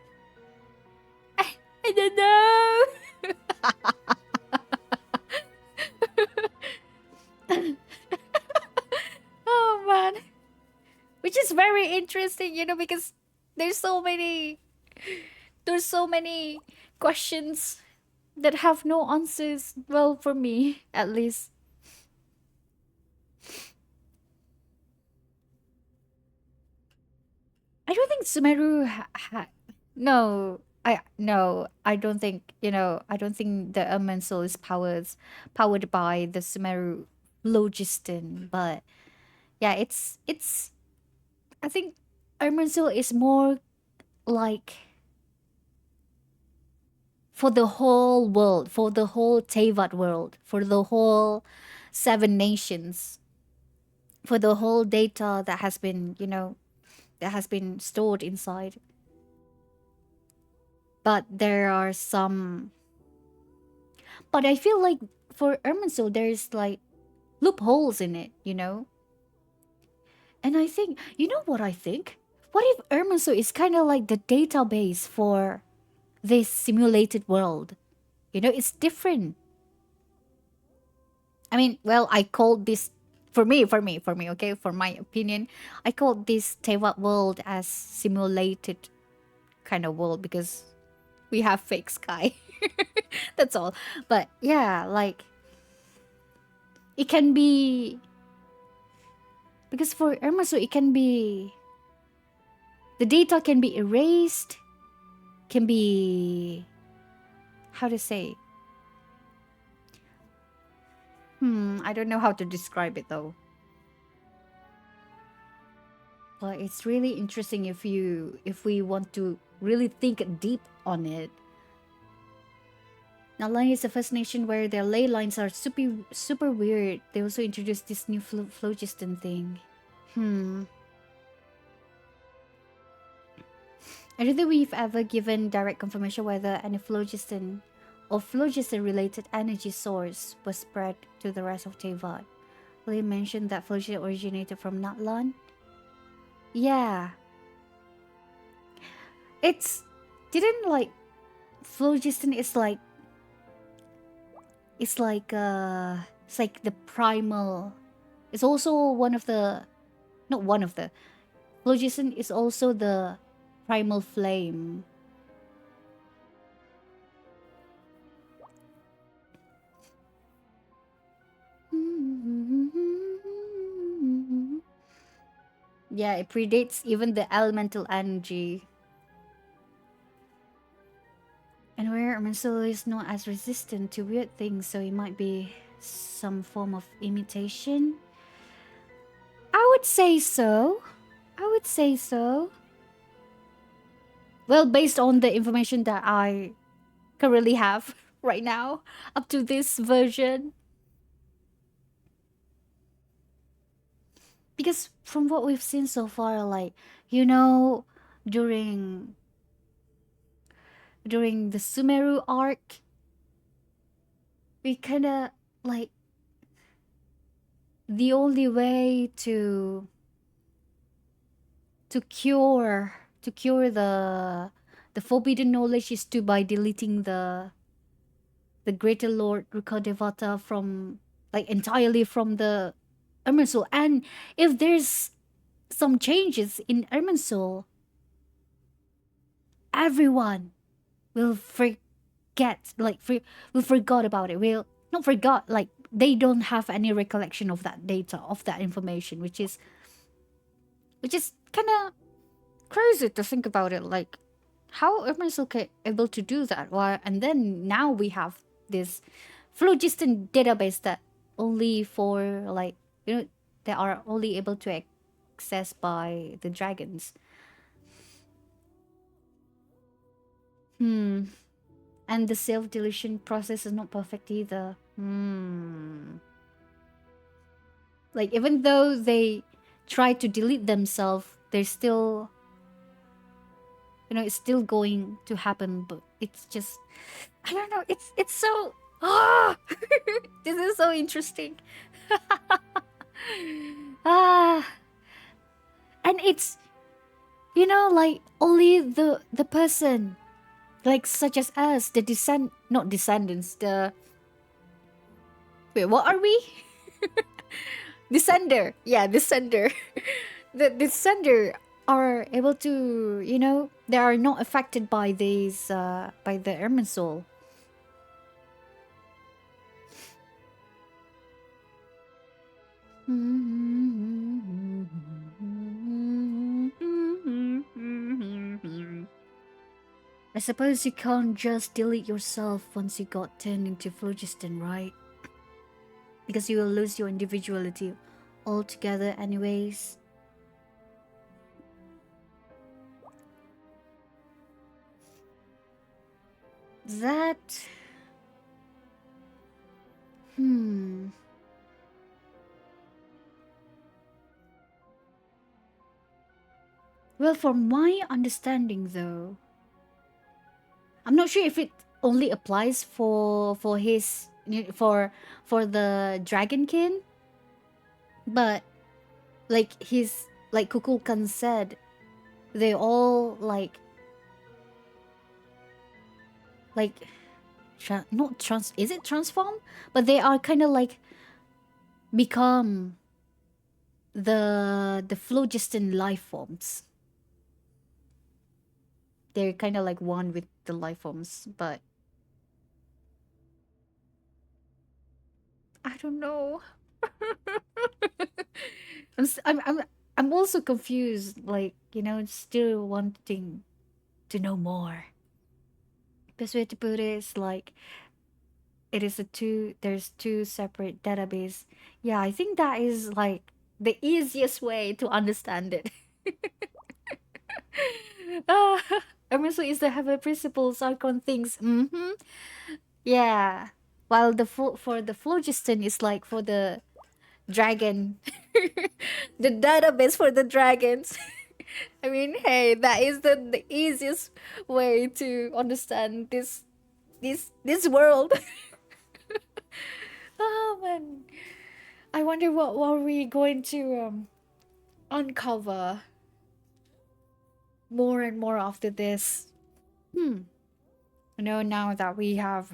I don't know. Oh man, which is very interesting, you know, because there's so many there's so many questions that have no answers. Well, for me, at least. I don't think Sumeru no, I don't think, you know, I don't think the Elemental is powered by the Sumeru Phlogiston, but yeah, it's I think Elemental is more like for the whole world, for the whole Teyvat world, for the whole seven nations, for the whole data that has been, you know, that has been stored inside. But there are some. But I feel like for Irminsul, there's like loopholes in it, you know? And I think, you know what I think? What if Irminsul is kind of like the database for this simulated world? You know, it's different. I mean, well, I called this okay, for my opinion, I called this Teyvat world as simulated kind of world because we have fake sky. That's all. But yeah, like it can be because for Irmasu it can be the data can be erased, can be how to say. I don't know how to describe it though. But it's really interesting if we want to really think deep on it. Natlan is the first nation where their ley lines are super weird. They also introduced this new phlogiston thing. I don't think we've ever given direct confirmation whether any phlogiston or phlogiston related energy source was spread to the rest of Teyvat. Lay mentioned that phlogiston originated from Natlan. Yeah. It's didn't like phlogiston is like it's like the primal. It's also one of the not one of the phlogiston is also the primal flame. Yeah, it predates even the elemental energy. And where Erminsul is not as resistant to weird things, so it might be some form of imitation. I would say so. I would say so. Well, based on the information that I currently have right now, up to this version, because from what we've seen so far, like, you know, during the Sumeru arc, we kind of like the only way to cure the forbidden knowledge is to by deleting the greater lord Rukadevata from like entirely from the Irminsul. And if there's some changes in Irminsul, everyone will forget, like will forgot about it, will not forgot, like they don't have any recollection of that data, of that information, which is kind of crazy to think about it. Like, how am I so able to do that? Why? And then now we have this phlogiston database that only for like, you know, they are only able to access by the dragons. Hmm. And the self deletion process is not perfect either. Hmm. Like, even though they try to delete themselves, they're still, you know, it's still going to happen. But it's just, I don't know. It's so ah, this is so interesting. Ah, and it's, you know, like only the person, like such as us, the not descendants, the wait, what are we? Descender, yeah, descender. The descender are able to, you know, they are not affected by these by the Ermin soul. I suppose you can't just delete yourself once you got turned into phlogiston, right? Because you will lose your individuality altogether anyways. That... Hmm... Well, from my understanding though, I'm not sure if it only applies for his for the dragonkin, but like his like Kukulkan said, they all like not trans is it transform, but they are kind of like become the phlogiston life forms. They're kind of like one with the life forms, but I don't know. I'm also confused, like, you know, still wanting to know more. Best way to put it is like it is a two there's two separate database. Yeah, I think that is like the easiest way to understand it. Ah, Emerson is the heaven principles Archon things. Mm-hmm. Yeah. While for the phlogiston is like for the dragon. The database for the dragons. I mean, hey, that is the easiest way to understand this world. Oh man, I wonder what are we going to uncover more and more after this. Hmm. You know, now that we have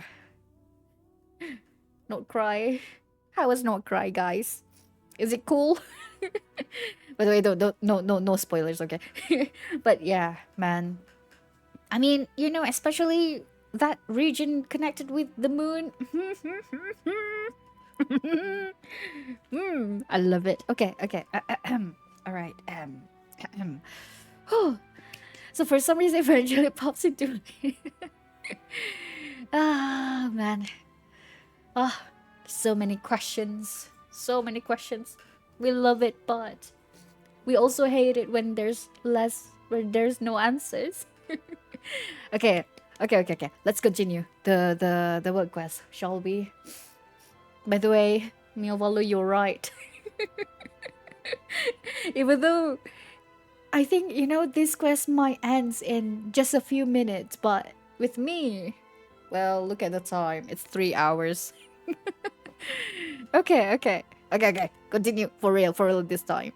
not cry. How was not cry, guys? Is it cool? By the way, don't no spoilers, okay? But yeah, man. I mean, you know, especially that region connected with the moon. I love it. Okay, okay. All right. So for some reason, eventually it pops into me. Ah, man. Ah, so many questions. So many questions. We love it, but we also hate it when there's no answers. Okay, okay. Let's continue the work quest, shall we? By the way, Miovalu, you're right. Even though I think this quest might ends in just a few minutes, but with me, well, look at the time. It's 3 hours. Okay. Continue for real this time.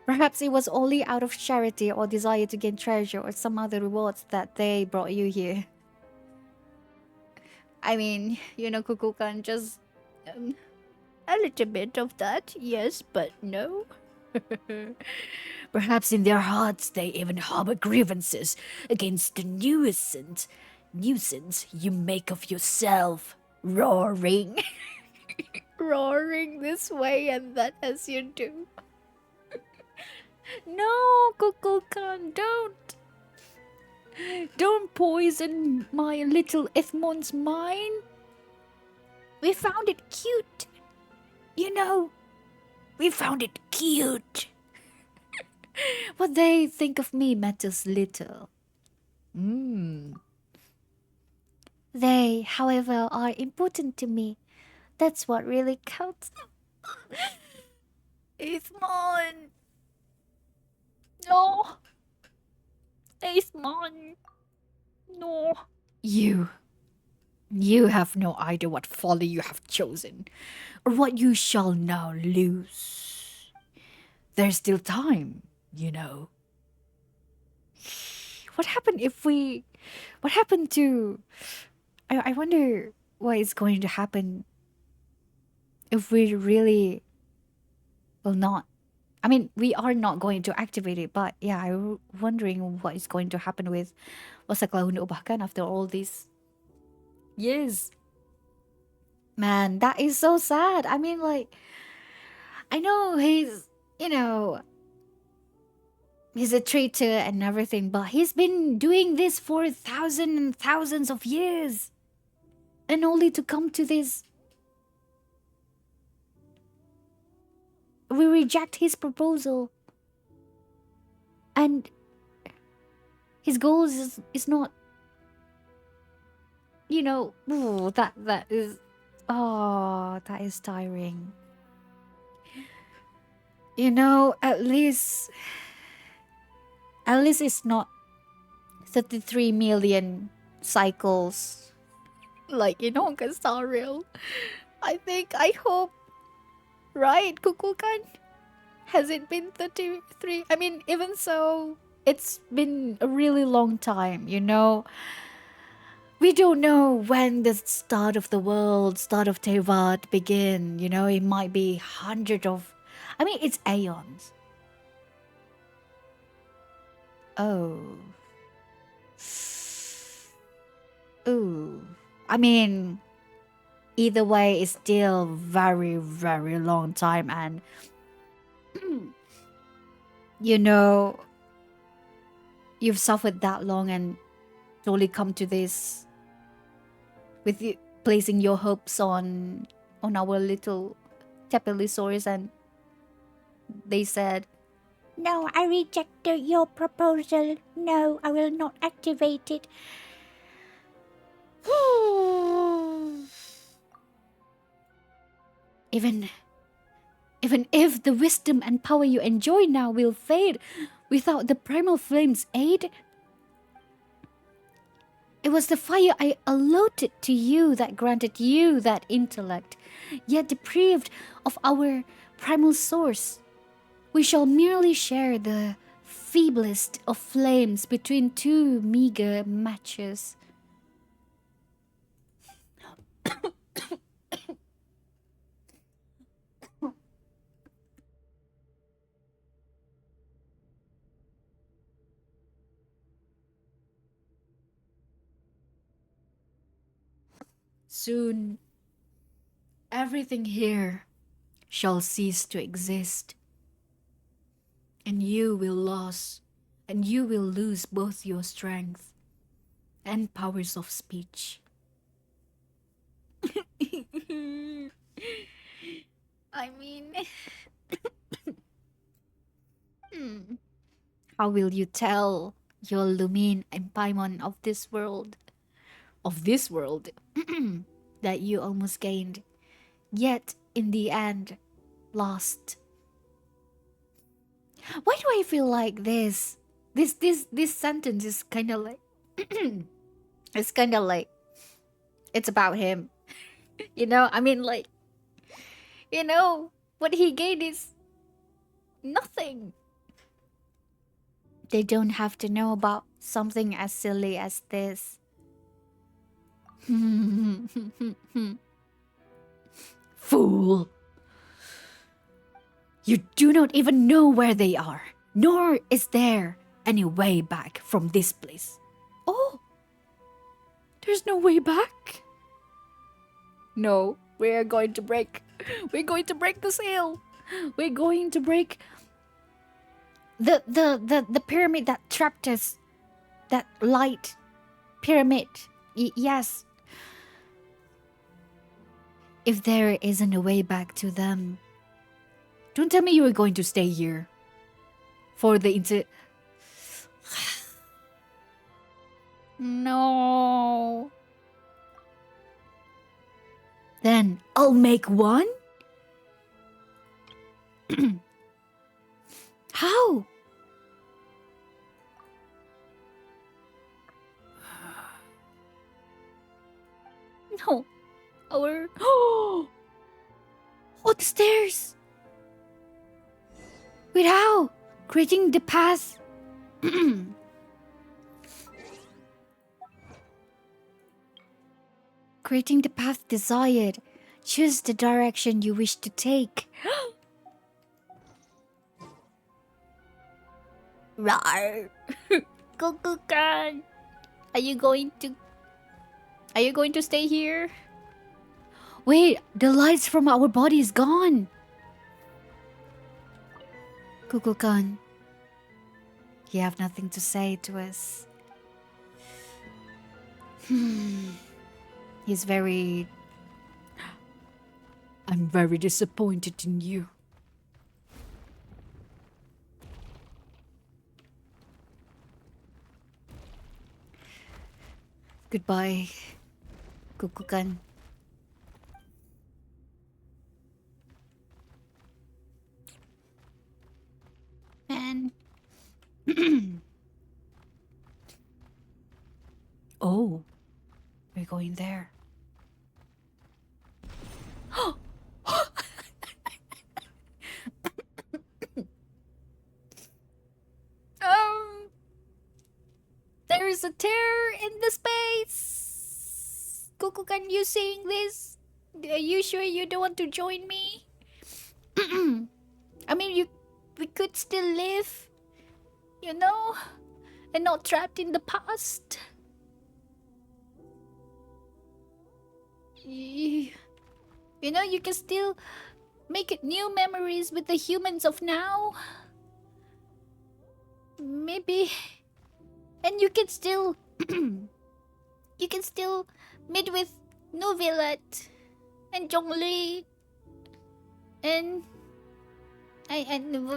Perhaps it was only out of charity or desire to gain treasure or some other rewards that they brought you here. I mean, Kukulkan, just um, a little bit of that, yes, but no. Perhaps in their hearts they even harbor grievances against the nuisance you make of yourself, roaring, roaring this way and that as you do. No, Kukulkan, don't poison my little Ithmon's mind. We found it cute. We found it cute. What they think of me matters little. They, however, are important to me. That's what really counts. Ithmon! No! Ithmon! No! You have no idea what folly you have chosen, or what you shall now lose. There's still time, you know. What happened if we. What happened to. I wonder what is going to happen if we really will not. I mean, we are not going to activate it, but yeah, I'm wondering what is going to happen with Waxaklahun Ubah Kan after all these years. Man, that is so sad. I mean, like, I know he's a traitor and everything, but he's been doing this for thousands and thousands of years. And only to come to this. We reject his proposal. And his goals is not, that is, that is tiring. At least it's not 33 million cycles like Kasaril. I hope, right, Kukulkan? Has it been 33? I mean, even so, it's been a really long time, We don't know when the start of the world, start of Tevat begin, it might be it's aeons. Oh. Ooh. I mean, either way, it's still very, very long time. And, you've suffered that long and to only come to this with you placing your hopes on our little Tepelisaurus, and they said, "No, I reject your proposal. No, I will not activate it." Even if the wisdom and power you enjoy now will fade without the primal flame's aid, it was the fire I allotted to you that granted you that intellect, yet deprived of our primal source. We shall merely share the feeblest of flames between two meager matches. Soon, everything here shall cease to exist, and you will lose both your strength and powers of speech. I mean, how will you tell Your Lumine and Paimon of this world. Of this world. That you almost gained. Yet, in the end, lost. Why do I feel like this? This sentence is kind of like it's kind of like it's about him. You know, I mean like what he gained is nothing. They don't have to know about something as silly as this. Fool. You do not even know where they are, nor is there any way back from this place. Oh, there's no way back? No, we're going to break. We're going to break the seal. We're going to break the pyramid that trapped us. That light pyramid. Yes. If there isn't a way back to them, don't tell me you are going to stay here for the No. Then I'll make one? How? No. Our... Oh, the stairs! Wait, how? Creating the path. Creating the path desired. Choose the direction you wish to take. Rawr! Kukukan! Are you going to stay here? Wait, the lights from our body is gone. Kukulkan, you have nothing to say to us. He's very... I'm very disappointed in you. Goodbye, Kukulkan. Man. Oh, we're going there. There is a tear in the space. Kukulkan, you seeing this? Are you sure you don't want to join me? I mean, we could still live, and not trapped in the past. You can still make new memories with the humans of now. Maybe, and you can still meet with Novelet and Zhongli, and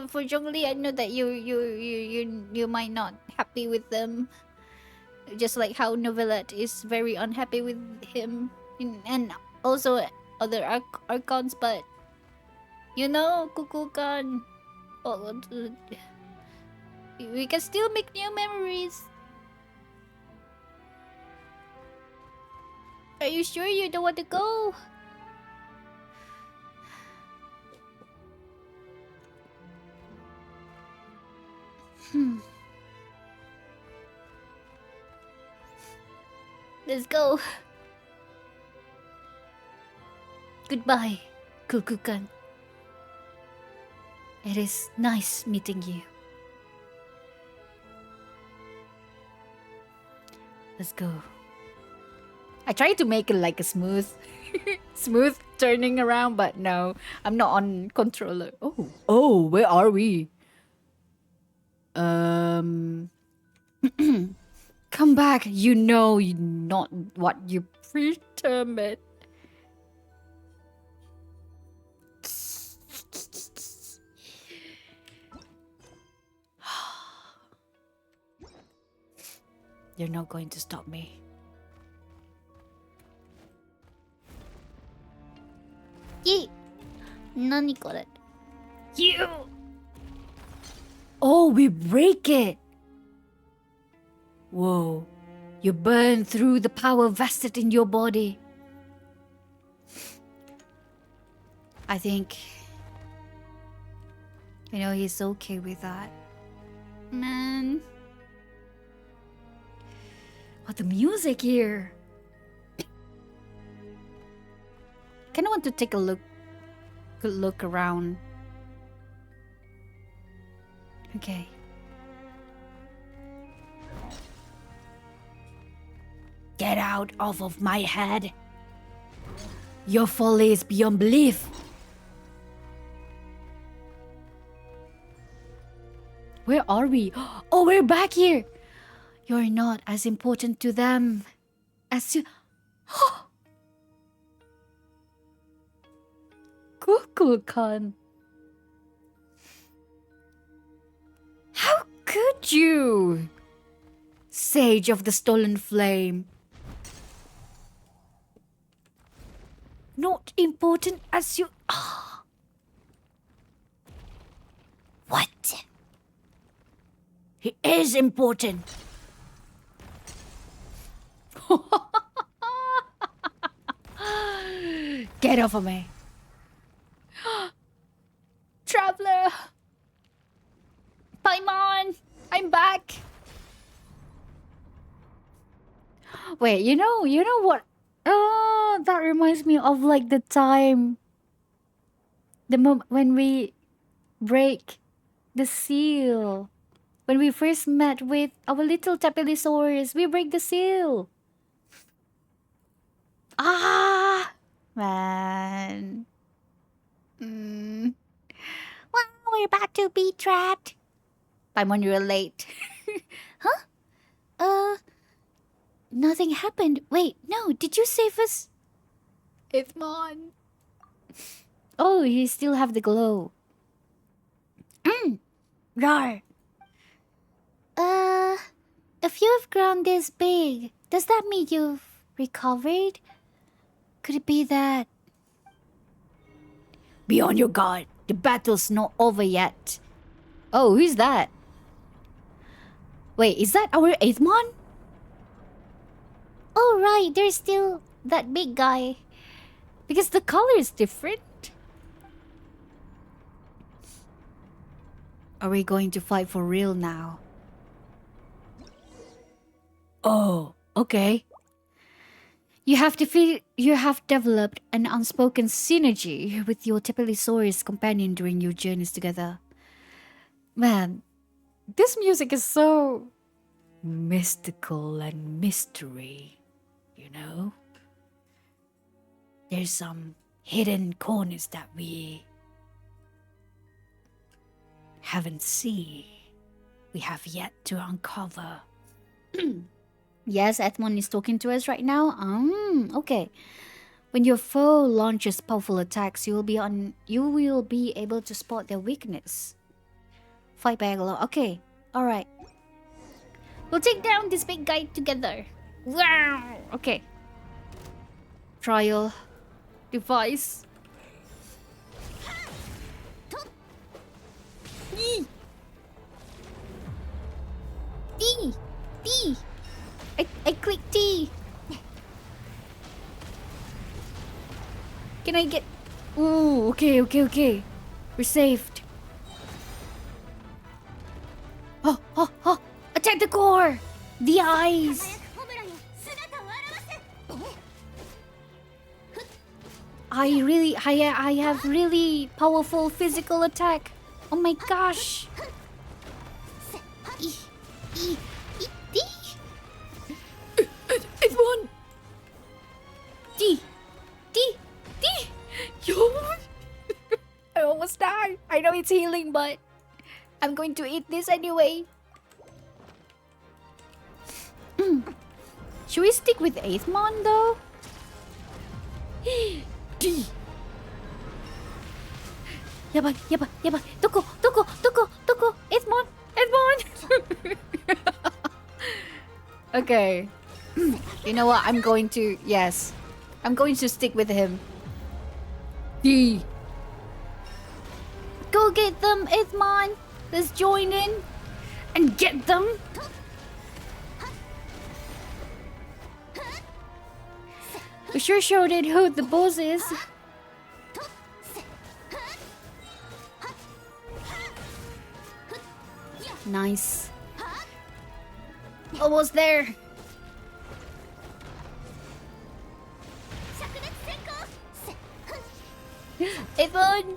for Zhongli, I know that you might not happy with them, just like how Novelet is very unhappy with him, and also other archons. But Kukulkan, we can still make new memories. Are you sure you don't want to go? Let's go. Goodbye, Kukulkan. It is nice meeting you. Let's go. I tried to make it like a smooth turning around, but no, I'm not on controller. Oh, where are we? Come back. You know you're not what you predetermined. You're not going to stop me. Yee! Nani kore? You! Oh, we break it! Whoa. You burn through the power vested in your body. I think... You know, he's okay with that. Man. What the music here? Kinda want to take a good look around. Okay. Get out off of my head. Your folly is beyond belief. Where are we? Oh, we're back here. You're not as important to them as you... Kukulkan. How could you? Sage of the Stolen Flame. Not important as you... What? He is important. Get off of me. Traveler. Paimon, I'm back. Wait, you know what? Oh, that reminds me of like the time. The moment when we break the seal. When we first met with our little Tapelisaurus, we break the seal. Ah, man. Well, we're about to be trapped. Paimon, you're late. Huh? Nothing happened. Wait, no, did you save us? Ithmon. Oh, you still have the glow. Rar. If you've grown this big, does that mean you've recovered? Could it be that... Be on your guard. The battle's not over yet. Oh, who's that? Wait, is that our Ithmon? Oh, right. There's still that big guy. Because the color is different. Are we going to fight for real now? Oh, okay. You have developed an unspoken synergy with your Tapelisaurus companion during your journeys together. Man, this music is so mystical and mystery, you know? There's some hidden corners that we haven't seen. We have yet to uncover. Yes, Ethmon is talking to us right now. Okay. When your foe launches powerful attacks, you will be able to spot their weakness. Fight back alone. Okay. Alright. We'll take down this big guy together. Wow. Okay. Trial. Device. D. D. D. I clicked T. Can I get... Ooh, okay. We're saved. Oh. Attack the core. The eyes. I have really powerful physical attack. Oh my gosh. It's one. D. Yo. I almost died. I know it's healing, but I'm going to eat this anyway. Should we stick with Aethmon though? D. Yaba. Doko. Aethmon. Okay. You know what? I'm going to... Yes. I'm going to stick with him. D. Go get them, Ithmon. Let's join in and get them. We sure showed it who the boss is. Nice. Almost there. Ithmon.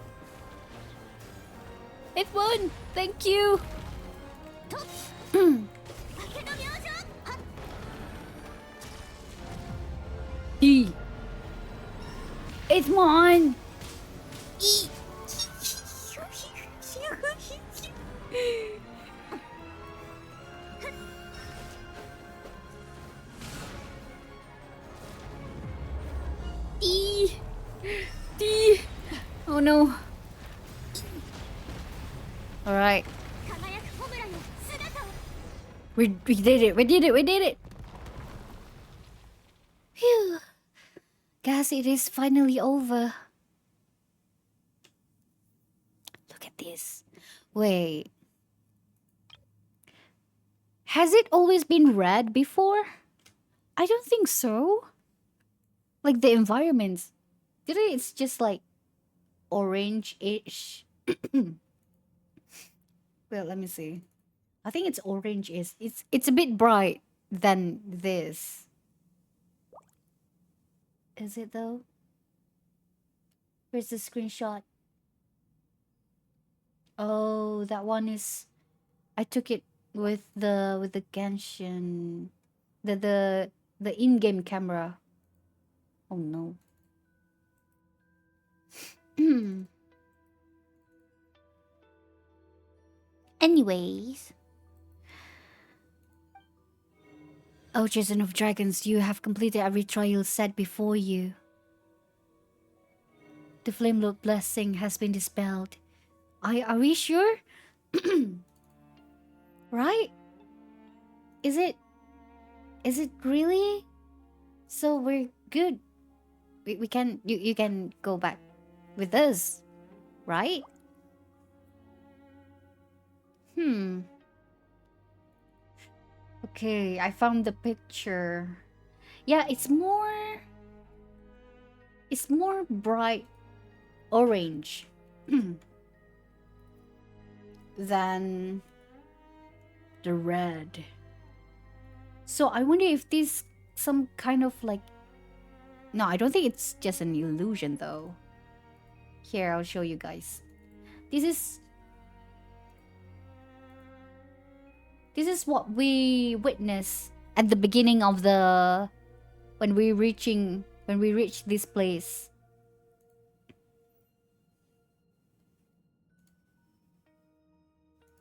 Ithmon, thank you. E. Ithmon. E. D. D. Oh no. Alright. We did it. We did it. We did it. Phew. Guess it is finally over. Look at this. Wait. Has it always been red before? I don't think so. Like the environments. Today it's just like orange-ish. Well, let me see. I think it's orange-ish. It's a bit bright than this. Is it though? Where's the screenshot? Oh, that one is... I took it with the Genshin. The in-game camera. Oh no. Anyways. Oh, Children of Dragons, you have completed every trial set before you. The Flamelord blessing has been dispelled. Are we sure? Right? Is it really? So we're good. We can you can go back with us, right? Okay, I found the picture. Yeah, it's more bright orange than the red. So I wonder if this some kind of like... No, I don't think it's just an illusion though. Here, I'll show you guys. This is what we witnessed at the beginning of the... when we reach this place.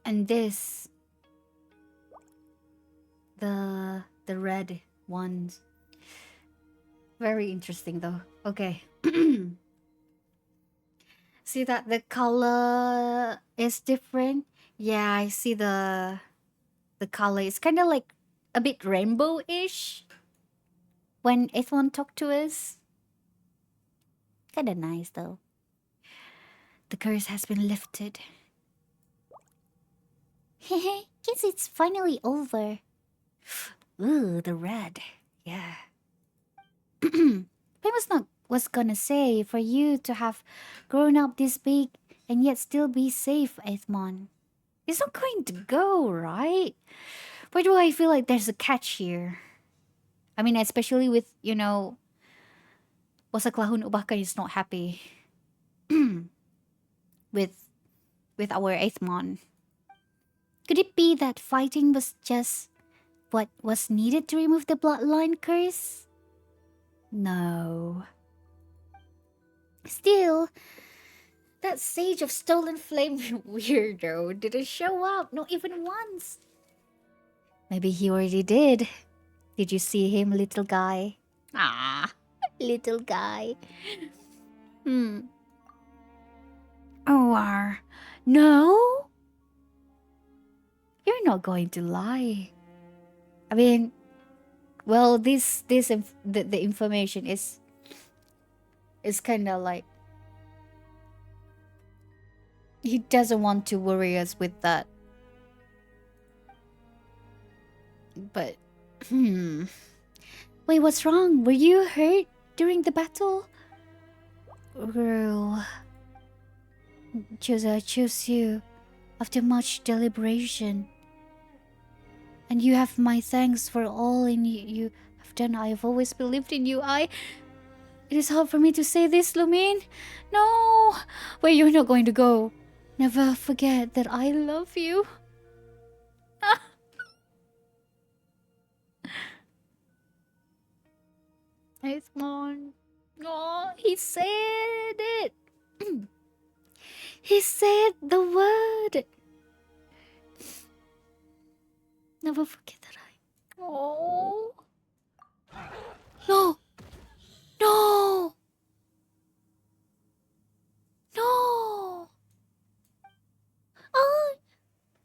And this, the red ones. Very interesting though. Okay. See that the color is different? Yeah, I see the color. It's kind of like a bit rainbow-ish when Ithwan talked to us. Kind of nice though. The curse has been lifted. Hehe, guess it's finally over. Ooh, the red. Yeah. I was gonna say, for you to have grown up this big and yet still be safe, Ithmon. It's not going to go, right? Why do I feel like there's a catch here? I mean, especially with, Waxaklahun Ubah Kan is not happy with our Ithmon. Could it be that fighting was just what was needed to remove the bloodline curse? No. Still, that Sage of Stolen Flame weirdo didn't show up, not even once. Maybe he already did. Did you see him, little guy? Ah, little guy. Oh, no? You're not going to lie. I mean, Well, the information is kind of like he doesn't want to worry us with that. But wait, what's wrong? Were you hurt during the battle? Girl, I chose you after much deliberation. And you have my thanks for all you have done. I have always believed in you. It is hard for me to say this, Lumin. No! Where you're not going to go. Never forget that I love you. It's on. Oh, he said it. He said the word. Never forget that I. Oh. No. No. No. Oh,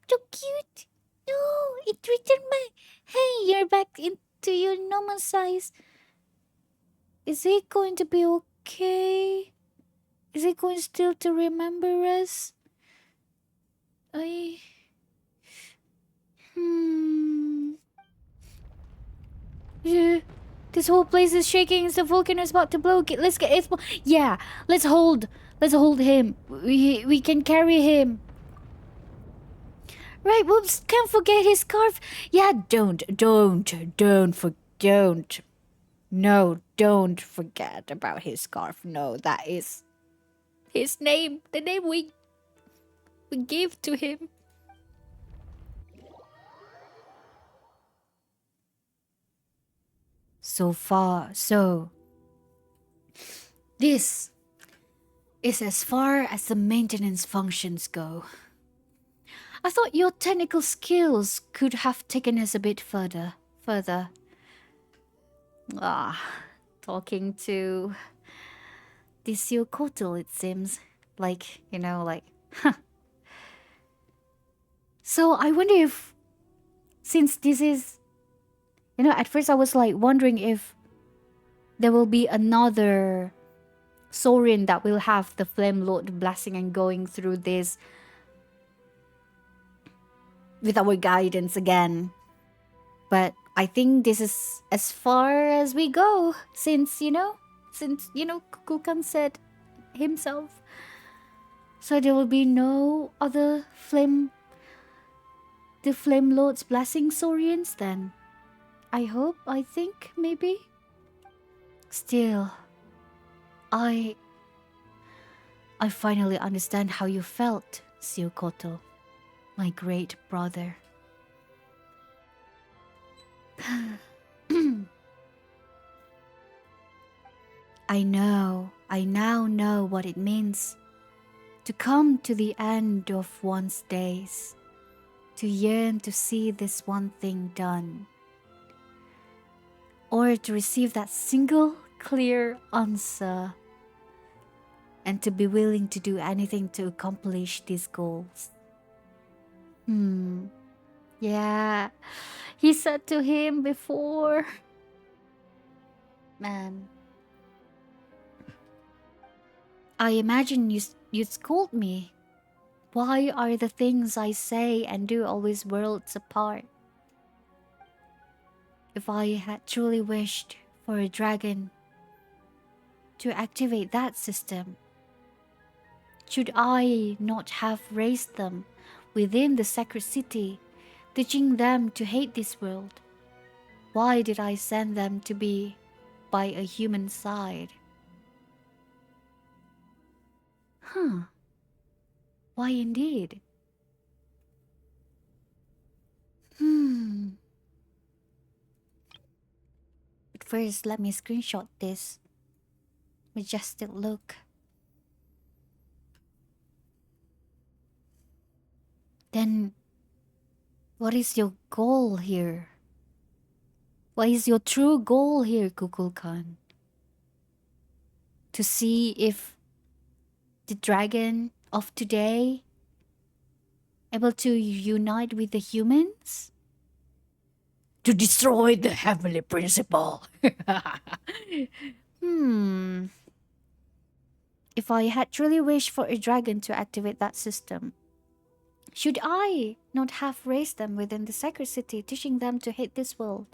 so cute. No, it returned my. Hey, you're back into your normal size. Is it going to be okay? Is it going still to remember us? I. Yeah. This whole place is shaking. It's the volcano is about to blow. Let's get it. Yeah, let's hold. Let's hold him. We can carry him. Right, whoops, can't forget his scarf. Yeah, don't. No, don't forget about his scarf. No, that is his name. The name we gave to him. So far, so. This is as far as the maintenance functions go. I thought your technical skills could have taken us a bit further. Talking to this Kotal, it seems. Like, huh. So I wonder if, since this is, at first I was like wondering if there will be another Saurian that will have the Flame Lord blessing and going through this with our guidance again. But I think this is as far as we go, since Kukulkan said himself. So there will be no other the Flame Lord's blessing Saurians then. I think, maybe. Still, I finally understand how you felt, Siokoto, my great brother. I now know what it means to come to the end of one's days, to yearn to see this one thing done, or to receive that single clear answer, and to be willing to do anything to accomplish these goals. Yeah, he said to him before. Man, I imagine you'd scold me. Why are the things I say and do always worlds apart? If I had truly wished for a dragon to activate that system, should I not have raised them within the sacred city, teaching them to hate this world? Why did I send them to be by a human side? Why indeed? But first, let me screenshot this majestic look. Then, what is your goal here? What is your true goal here, Kukulkan? To see if the dragon of today able to unite with the humans? to destroy the heavenly principle. Hmm. If I had truly wished for a dragon to activate that system, should I not have raised them within the sacred city, teaching them to hate this world?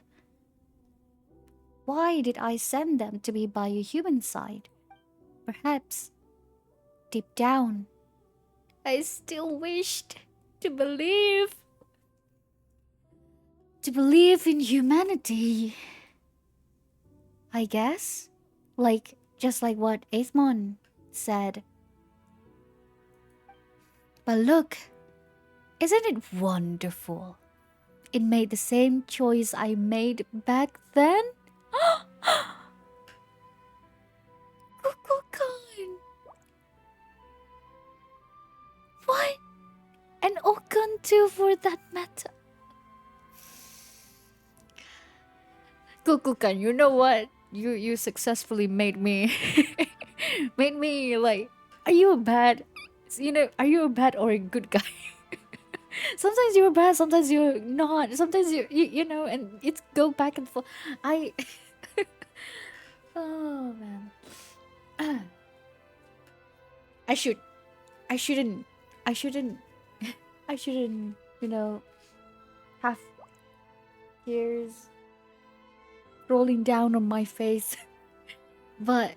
Why did I send them to be by a human side? Perhaps, deep down, I still wished to believe. To believe in humanity. I guess? Just like what Aethmon said. But look, isn't it wonderful? It made the same choice I made back then? Kukulkan! What? And Okan too, for that matter. Kukulkan, you know what? You successfully made me made me like, are you a bad, are you a bad or a good guy? Sometimes you're bad, sometimes you're not, sometimes and it's go back and forth. I Oh man. I should I shouldn't I shouldn't I shouldn't, have tears rolling down on my face. But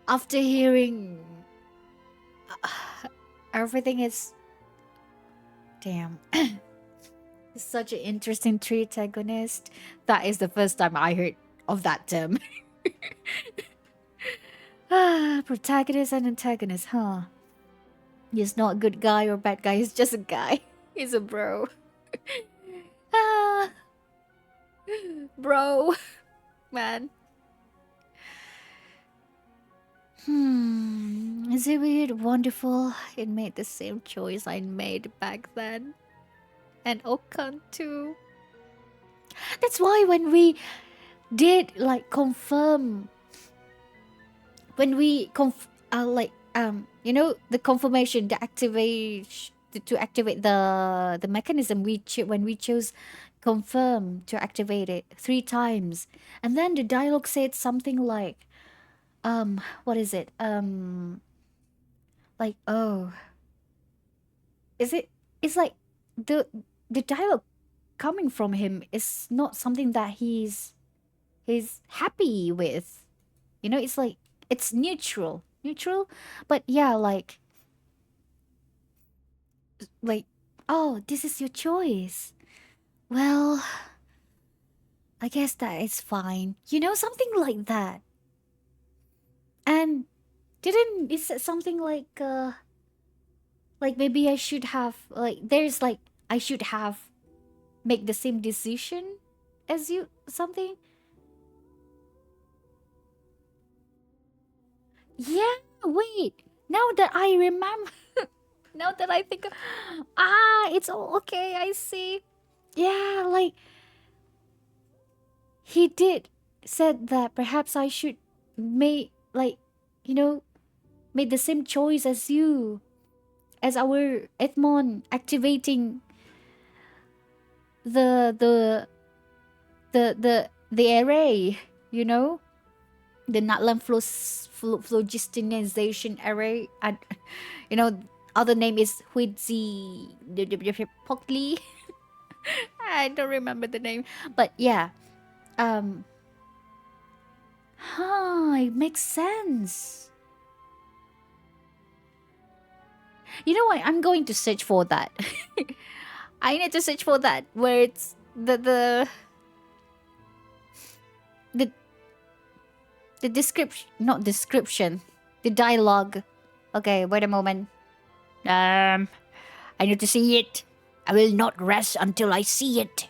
after hearing everything is damn. It's such an interesting triantagonist. That is the first time I heard of that term. Protagonist and antagonist, huh? He's not a good guy or bad guy, he's just a guy. He's a bro. Ah, bro. Man. Is it weird, wonderful? It made the same choice I made back then. And Okan too. That's why when we did confirm, when we the confirmation, the activate to activate the mechanism, when we chose confirm to activate it 3 times, and then the dialogue said something like, what is it, oh, is it, it's like the dialogue coming from him is not something that he's happy with. It's like, it's neutral, but yeah, like, oh, this is your choice. Well, I guess that is fine. Something like that. And didn't it say something like maybe I should have, there's I should have make the same decision as you, something. Yeah, wait. Now that I remember, now that I think, it's all okay. I see. Yeah, he did said that perhaps I should make you know make the same choice as you, as our Edmond activating the the array. The Natlan phlogistonization array, and other name is Huidzi Pokli. I don't remember the name, but yeah, um, it makes sense. You know what? I'm going to search for that. I need to search for that where it's the the description, not description, the dialogue. Okay, wait a moment. I need to see it. I will not rest until I see it.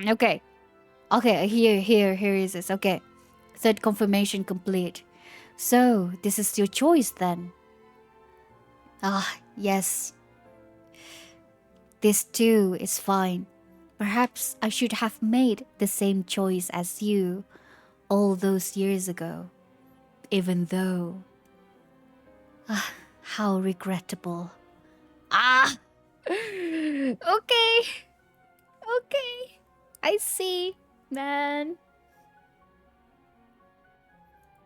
Okay. Okay, here is this. Okay. Third confirmation complete. So, this is your choice then. Yes. This too is fine. Perhaps I should have made the same choice as you all those years ago. Even though How regrettable. Ah! Okay. Okay. I see, man.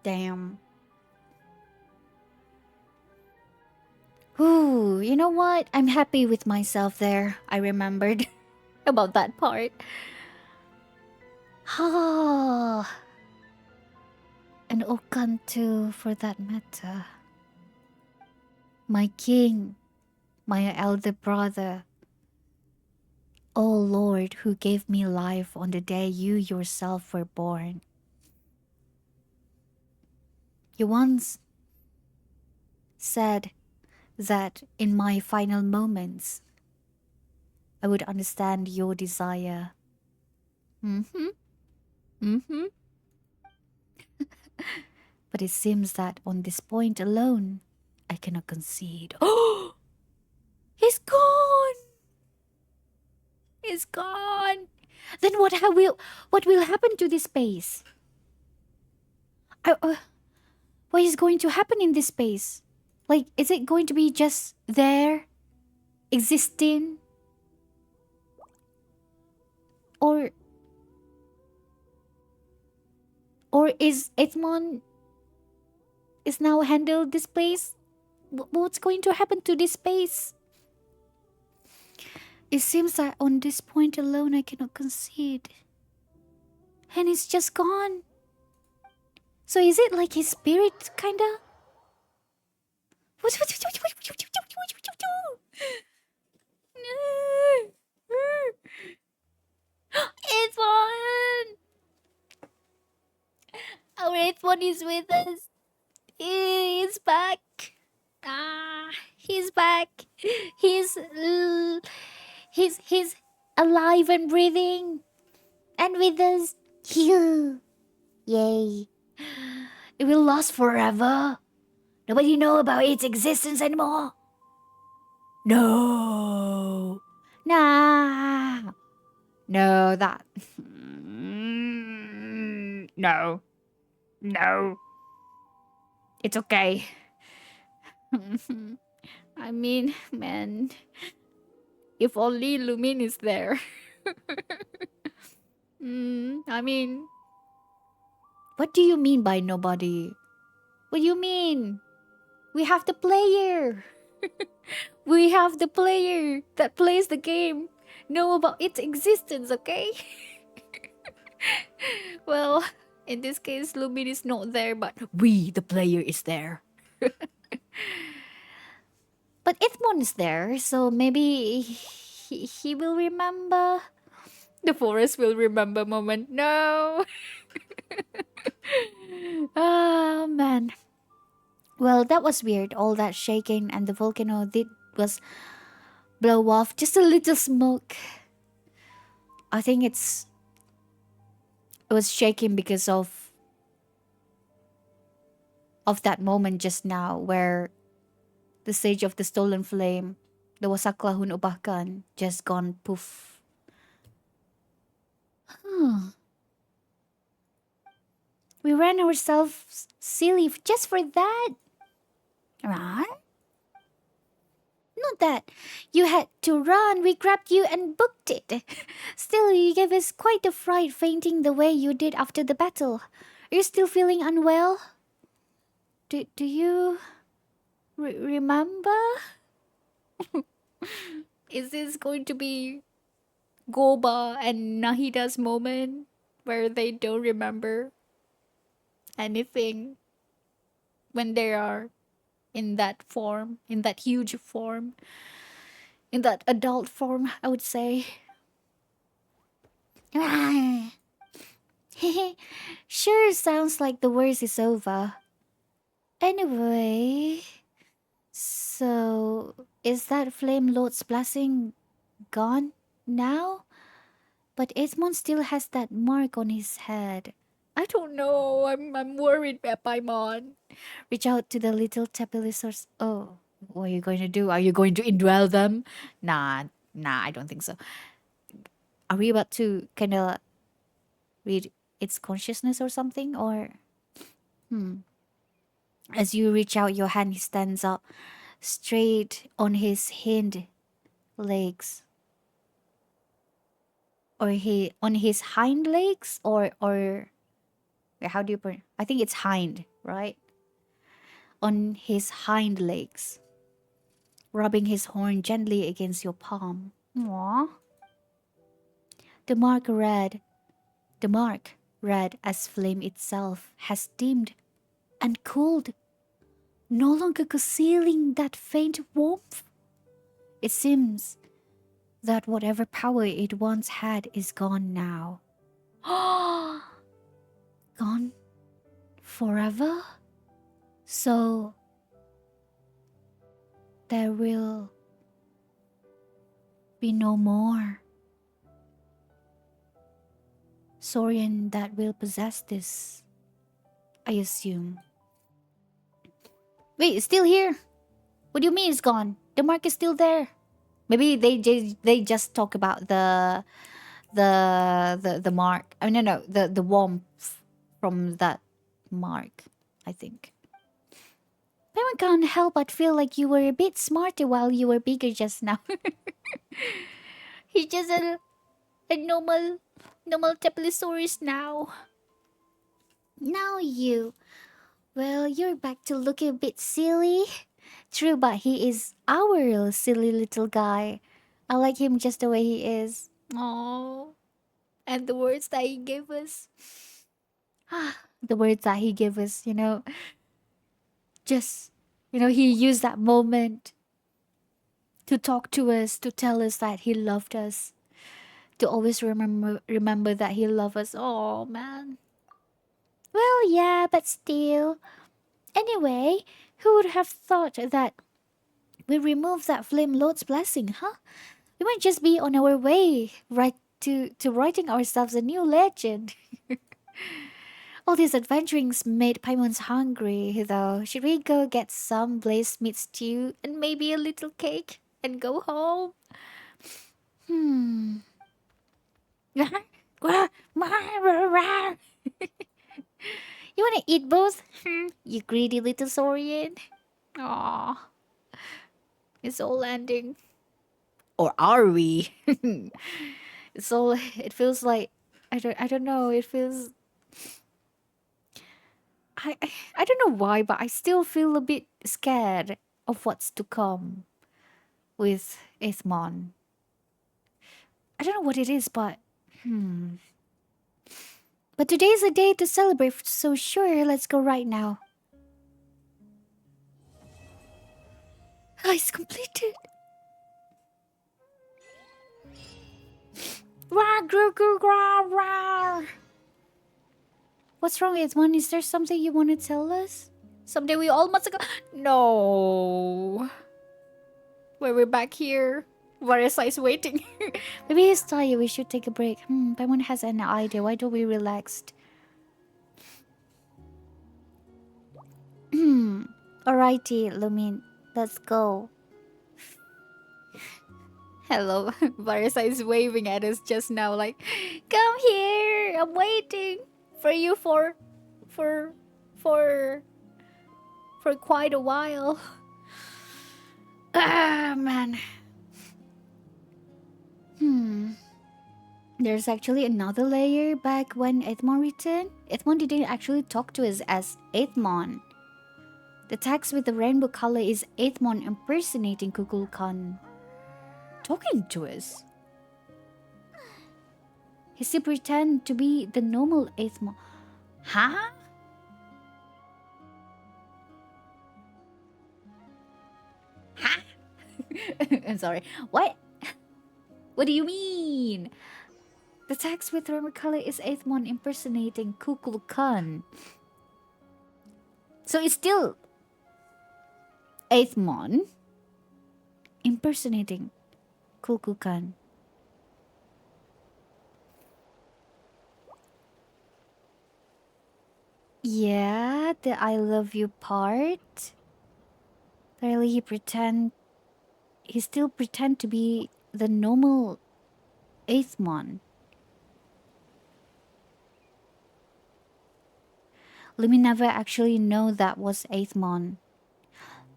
Damn. Ooh, you know what? I'm happy with myself there. I remembered about that part. Ah, and Okan too, for that matter. My king, my elder brother. O Lord, who gave me life on the day you yourself were born. You once said that in my final moments, I would understand your desire. Mm-hmm. Mm-hmm. But it seems that on this point alone, I cannot concede. Oh, he's gone. He's gone. Then what will happen to this space? I, what is going to happen in this space? Like, is it going to be just there, existing, or is Edmond is now handled this place? What's going to happen to this space? It seems that on this point alone, I cannot concede, and it's just gone. So is it like his spirit, kinda? It's one. Our eighth one is with us. He's back. Ah, he's back. He's he's alive and breathing, and with us. Phew. Yay! It will last forever. Nobody know about its existence anymore. No. Nah. No, that. No. No. It's okay. I mean, man, if only Lumin is there. I mean, what do you mean by nobody? What do you mean? We have the player. We have the player that plays the game. Know about its existence, okay? Well, in this case, Lumin is not there, but we, the player, is there. But Ithmon is there, so maybe he will remember. The forest will remember moment. No. Oh man. Well, that was weird. All that shaking and the volcano did was blow off just a little smoke. I think it was shaking because of that moment just now where the sage of the stolen flame, the Waxaklahun Ubah Kan, just gone poof. We ran ourselves silly just for that. Right? Not that you had to run, we grabbed you and booked it. Still, you gave us quite a fright fainting the way you did after the battle. Are you still feeling unwell? Do you remember? Is this going to be Goba and Nahida's moment where they don't remember anything when they are in that form, in that huge form, in that adult form, I would say? Sure sounds like the worst is over. Anyway, so is that Flame Lord's blessing gone now? But Esmond still has that mark on his head. I don't know. I'm worried about Paimon. Reach out to the little Tapilisors. Oh, what are you going to do? Are you going to indwell them? Nah, I don't think so. Are we about to kind of read its consciousness or something? Or As you reach out your hand, he stands up straight on his hind legs. Or he on his hind legs or how do you put it? I think it's hind, right? On his hind legs, rubbing his horn gently against your palm. Aww. The mark red, the mark, red as flame itself, has dimmed and cooled, no longer concealing that faint warmth. It seems that whatever power it once had is gone now. Gone forever? So there will be no more Saurian that will possess this, I assume. Wait, it's still here? What do you mean it's gone? The mark is still there. Maybe they just talk about the mark. I mean, no, the warmth from that mark, I think. Paimon can't help but feel like you were a bit smarter while you were bigger just now. He's just a normal Tepelosaurus now. Now you. Well, you're back to looking a bit silly. True, but he is our silly little guy. I like him just the way he is. Oh, and the words that he gave us. The words that he gave us, just, he used that moment to talk to us, to tell us that he loved us, to always remember that he loved us. Oh, man. Well, yeah, but still. Anyway, who would have thought that we removed that Flame Lord's blessing, huh? We might just be on our way right to writing ourselves a new legend. All these adventurings made Paimon's hungry, though. Should we go get some blazed meat stew and maybe a little cake and go home? Hmm. You wanna eat both? You greedy little saurian. Aw. It's all ending. Or are we? It's all. It feels like I don't know. It feels. I don't know why, but I still feel a bit scared of what's to come with Ithmon. I don't know what it is, but but today's a day to celebrate. So sure, let's go right now. It's completed. Rah, grr, grr, grah, rah. What's wrong, Ithmon? Is there something you want to tell us? Someday we all must go. No. Where we're back here. Varesa is waiting. Maybe he's tired. We should take a break. Paimon has an idea. Why don't we relax? Alrighty, Lumin. Let's go. Hello. Varesa is waving at us just now like, come here. I'm waiting for you for for quite a while. Ah, man. There's actually another layer back when Ithmon returned. Ithmon didn't actually talk to us as Ithmon. The text with the rainbow color is Ithmon impersonating Kukulkan. Talking to us? He still pretend to be the normal Ithmon. Huh? Huh? I'm sorry. What? What do you mean? The text with rainbow color is Ithmon impersonating Kukulkan. So it's still Ithmon impersonating Kukulkan. Yeah, the I love you part. Really, he still pretend to be the normal Ithmon. Lumi never actually know that was Aethmon.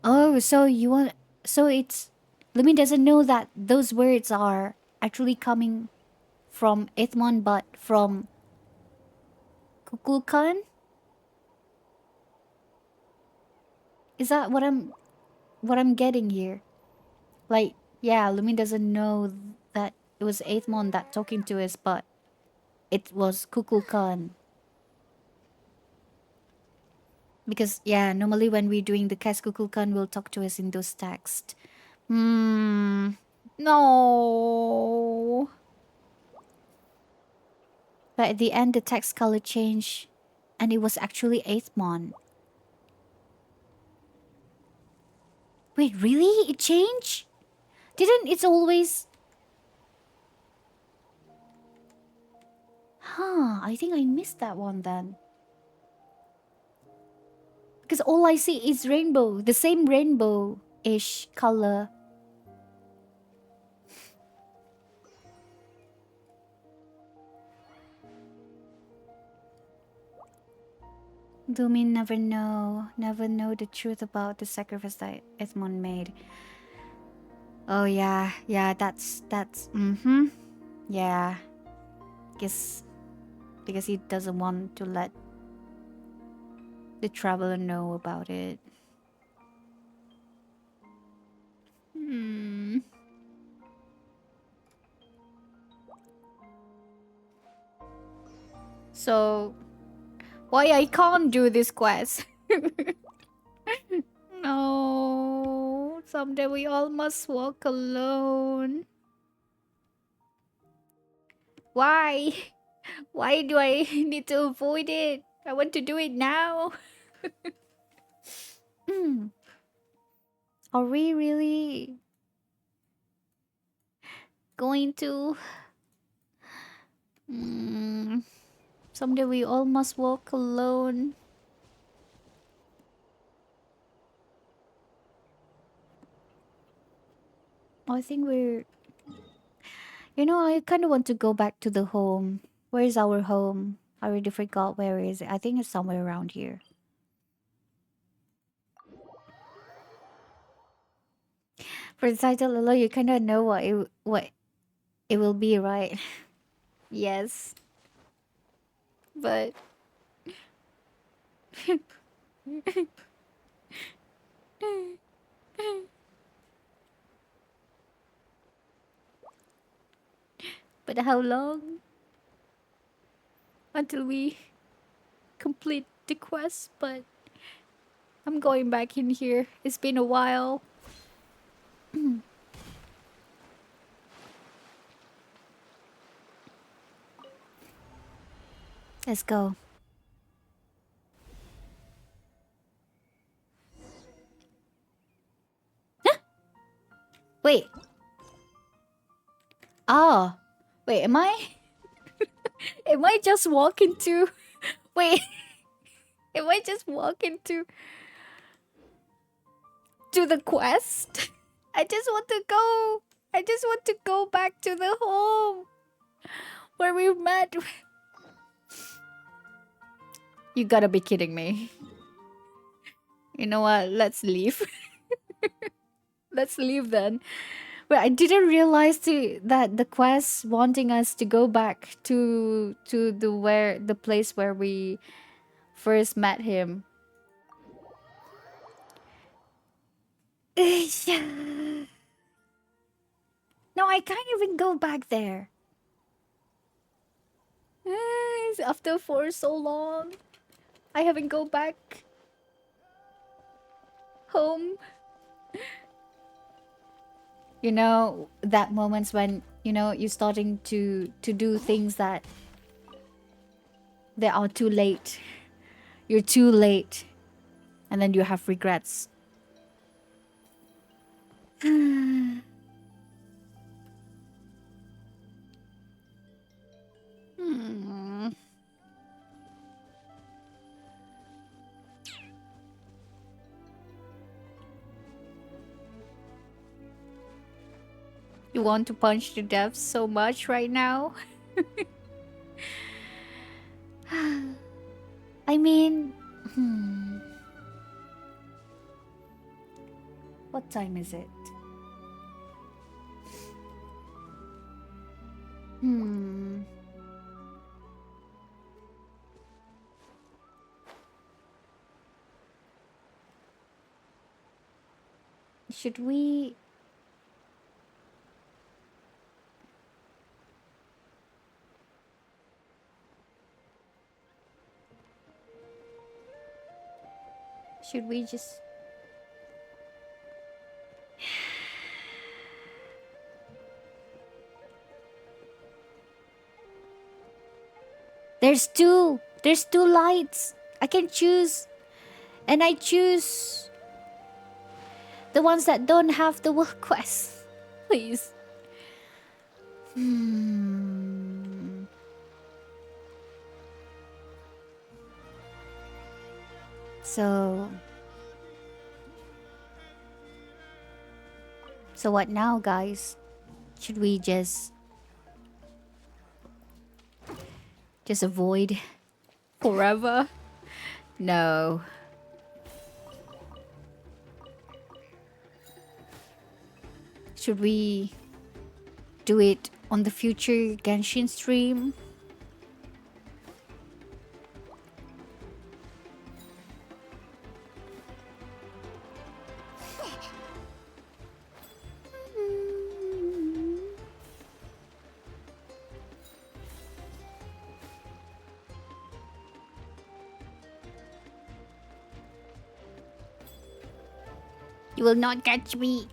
Oh, so you want... So it's... Lumi doesn't know that those words are actually coming from Aethmon, but from Kukulkan? Is that what I'm getting here? Like, yeah, Lumi doesn't know that it was Aethmon that talking to us, but it was Kukulkan. Because, yeah, normally when we're doing the cast, Kukulkan will talk to us in those texts. No. But at the end, the text color changed, and it was actually Aethmon. Wait, really? It changed? Didn't it always... Huh, I think I missed that one then. Because all I see is rainbow. The same rainbow-ish color. Lumin never know the truth about the sacrifice that Aethmon made. Oh yeah, that's yeah. Guess because he doesn't want to let the traveler know about it. Hmm. So why I can't do this quest? No, someday we all must walk alone. Why? Why do I need to avoid it? I want to do it now. Are we really going to? Someday we all must walk alone. I think we're... I kind of want to go back to the home. Where is our home? I already forgot where is it. I think it's somewhere around here. For the title alone, you kind of know what it will be, right? Yes. But... But how long? Until we complete the quest, but... I'm going back in here. It's been a while. Let's go. Wait. Oh. Wait, am I... am I just walking to... Wait. Am I just walking to the quest? I just want to go. I just want to go back to the home where we met. You gotta be kidding me. You know what? Let's leave. Let's leave then. But I didn't realize that the quest wanting us to go back to the place where we first met him. No, I can't even go back there. After for so long, I haven't go back home. That moments when you're starting to do things that they are too late. You're too late, and then you have regrets. You want to punch to death so much right now? I mean, Hmm. What time is it? Hmm. Should we? Should we just? There's two. There's two lights. I can choose, and I choose the ones that don't have the world quest. Please. Hmm. So. So what now, guys? Should we just avoid forever? No. Should we do it on the future Genshin stream? You will not catch me.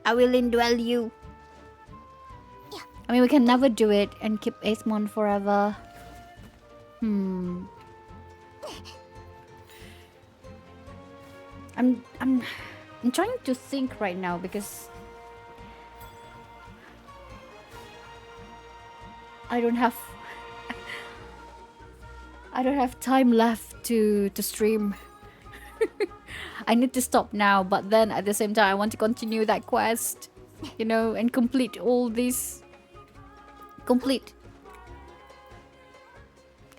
I will indwell you. I mean, we can never do it and keep Aesmon forever. Hmm. I'm trying to think right now because I don't have I don't have time left to stream. I need to stop now, but then at the same time I want to continue that quest, you know, and complete all these. Complete.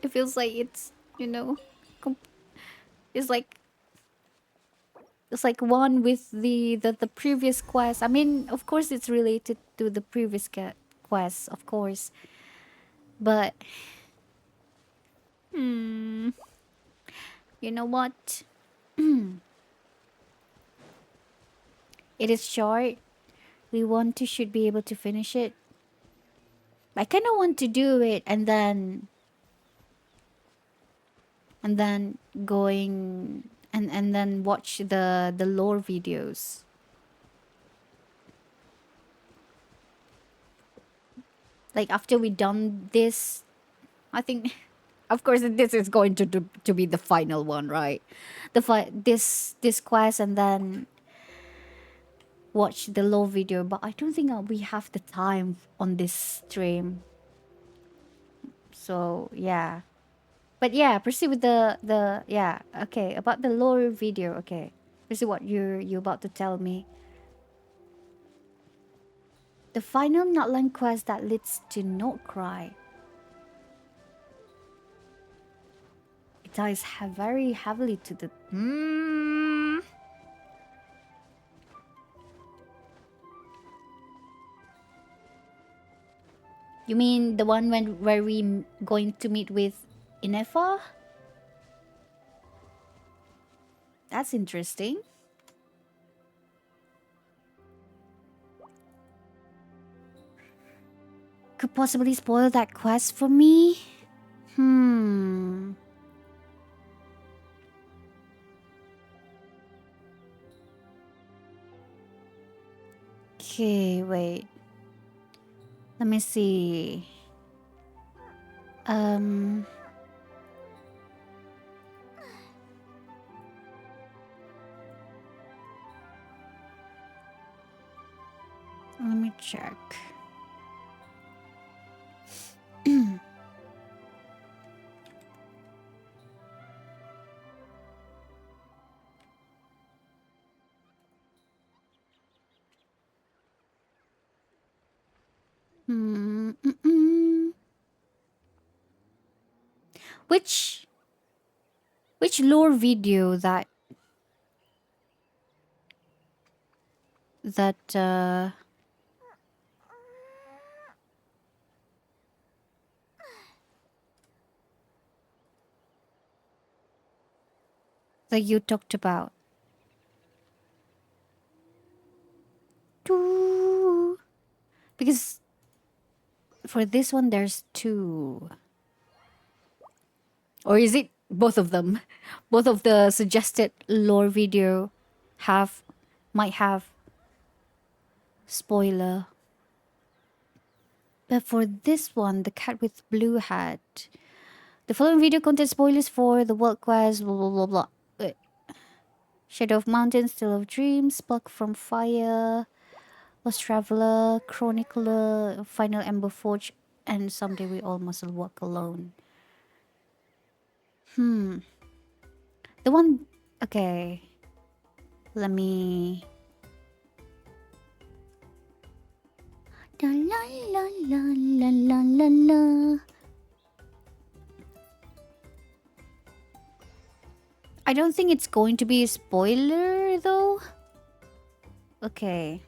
It feels like it's, you know, com- it's like one with the previous quest. I mean, of course it's related to the previous quest, of course. But hmm, you know what? It is short. We want to should be able to finish it. I kind of want to do it and then going and then watch the lore videos. Like after we done this, I think of course this is going to be the final one, right? This quest and then watch the lore video, but I don't think we have the time on this stream. So yeah. But yeah, proceed with the yeah. Okay, about the lore video. Okay, this is what you're about to tell me. The final Natlan quest that leads to Not Cry. It ties very heavily to the. You mean the one where we going to meet with Inefa? That's interesting. Could possibly spoil that quest for me? Hmm. Okay, wait. Let me see. Um. Let me check. Hmm. Which Which lore video that that that you talked about? Doo. Because for this one there's two. Or is it both of them? Both of the suggested lore video might have spoiler. But for this one, the cat with blue hat, the following video contains spoilers for the world quest, blah blah blah blah. Shadow of Mountains, Still of Dreams, Pluck from Fire, Lost Traveler, Chronicler, Final Emberforged, and Someday We All Must Walk Alone. The one... Okay. Let me... La la la la la la la la. I don't think it's going to be a spoiler though. Okay.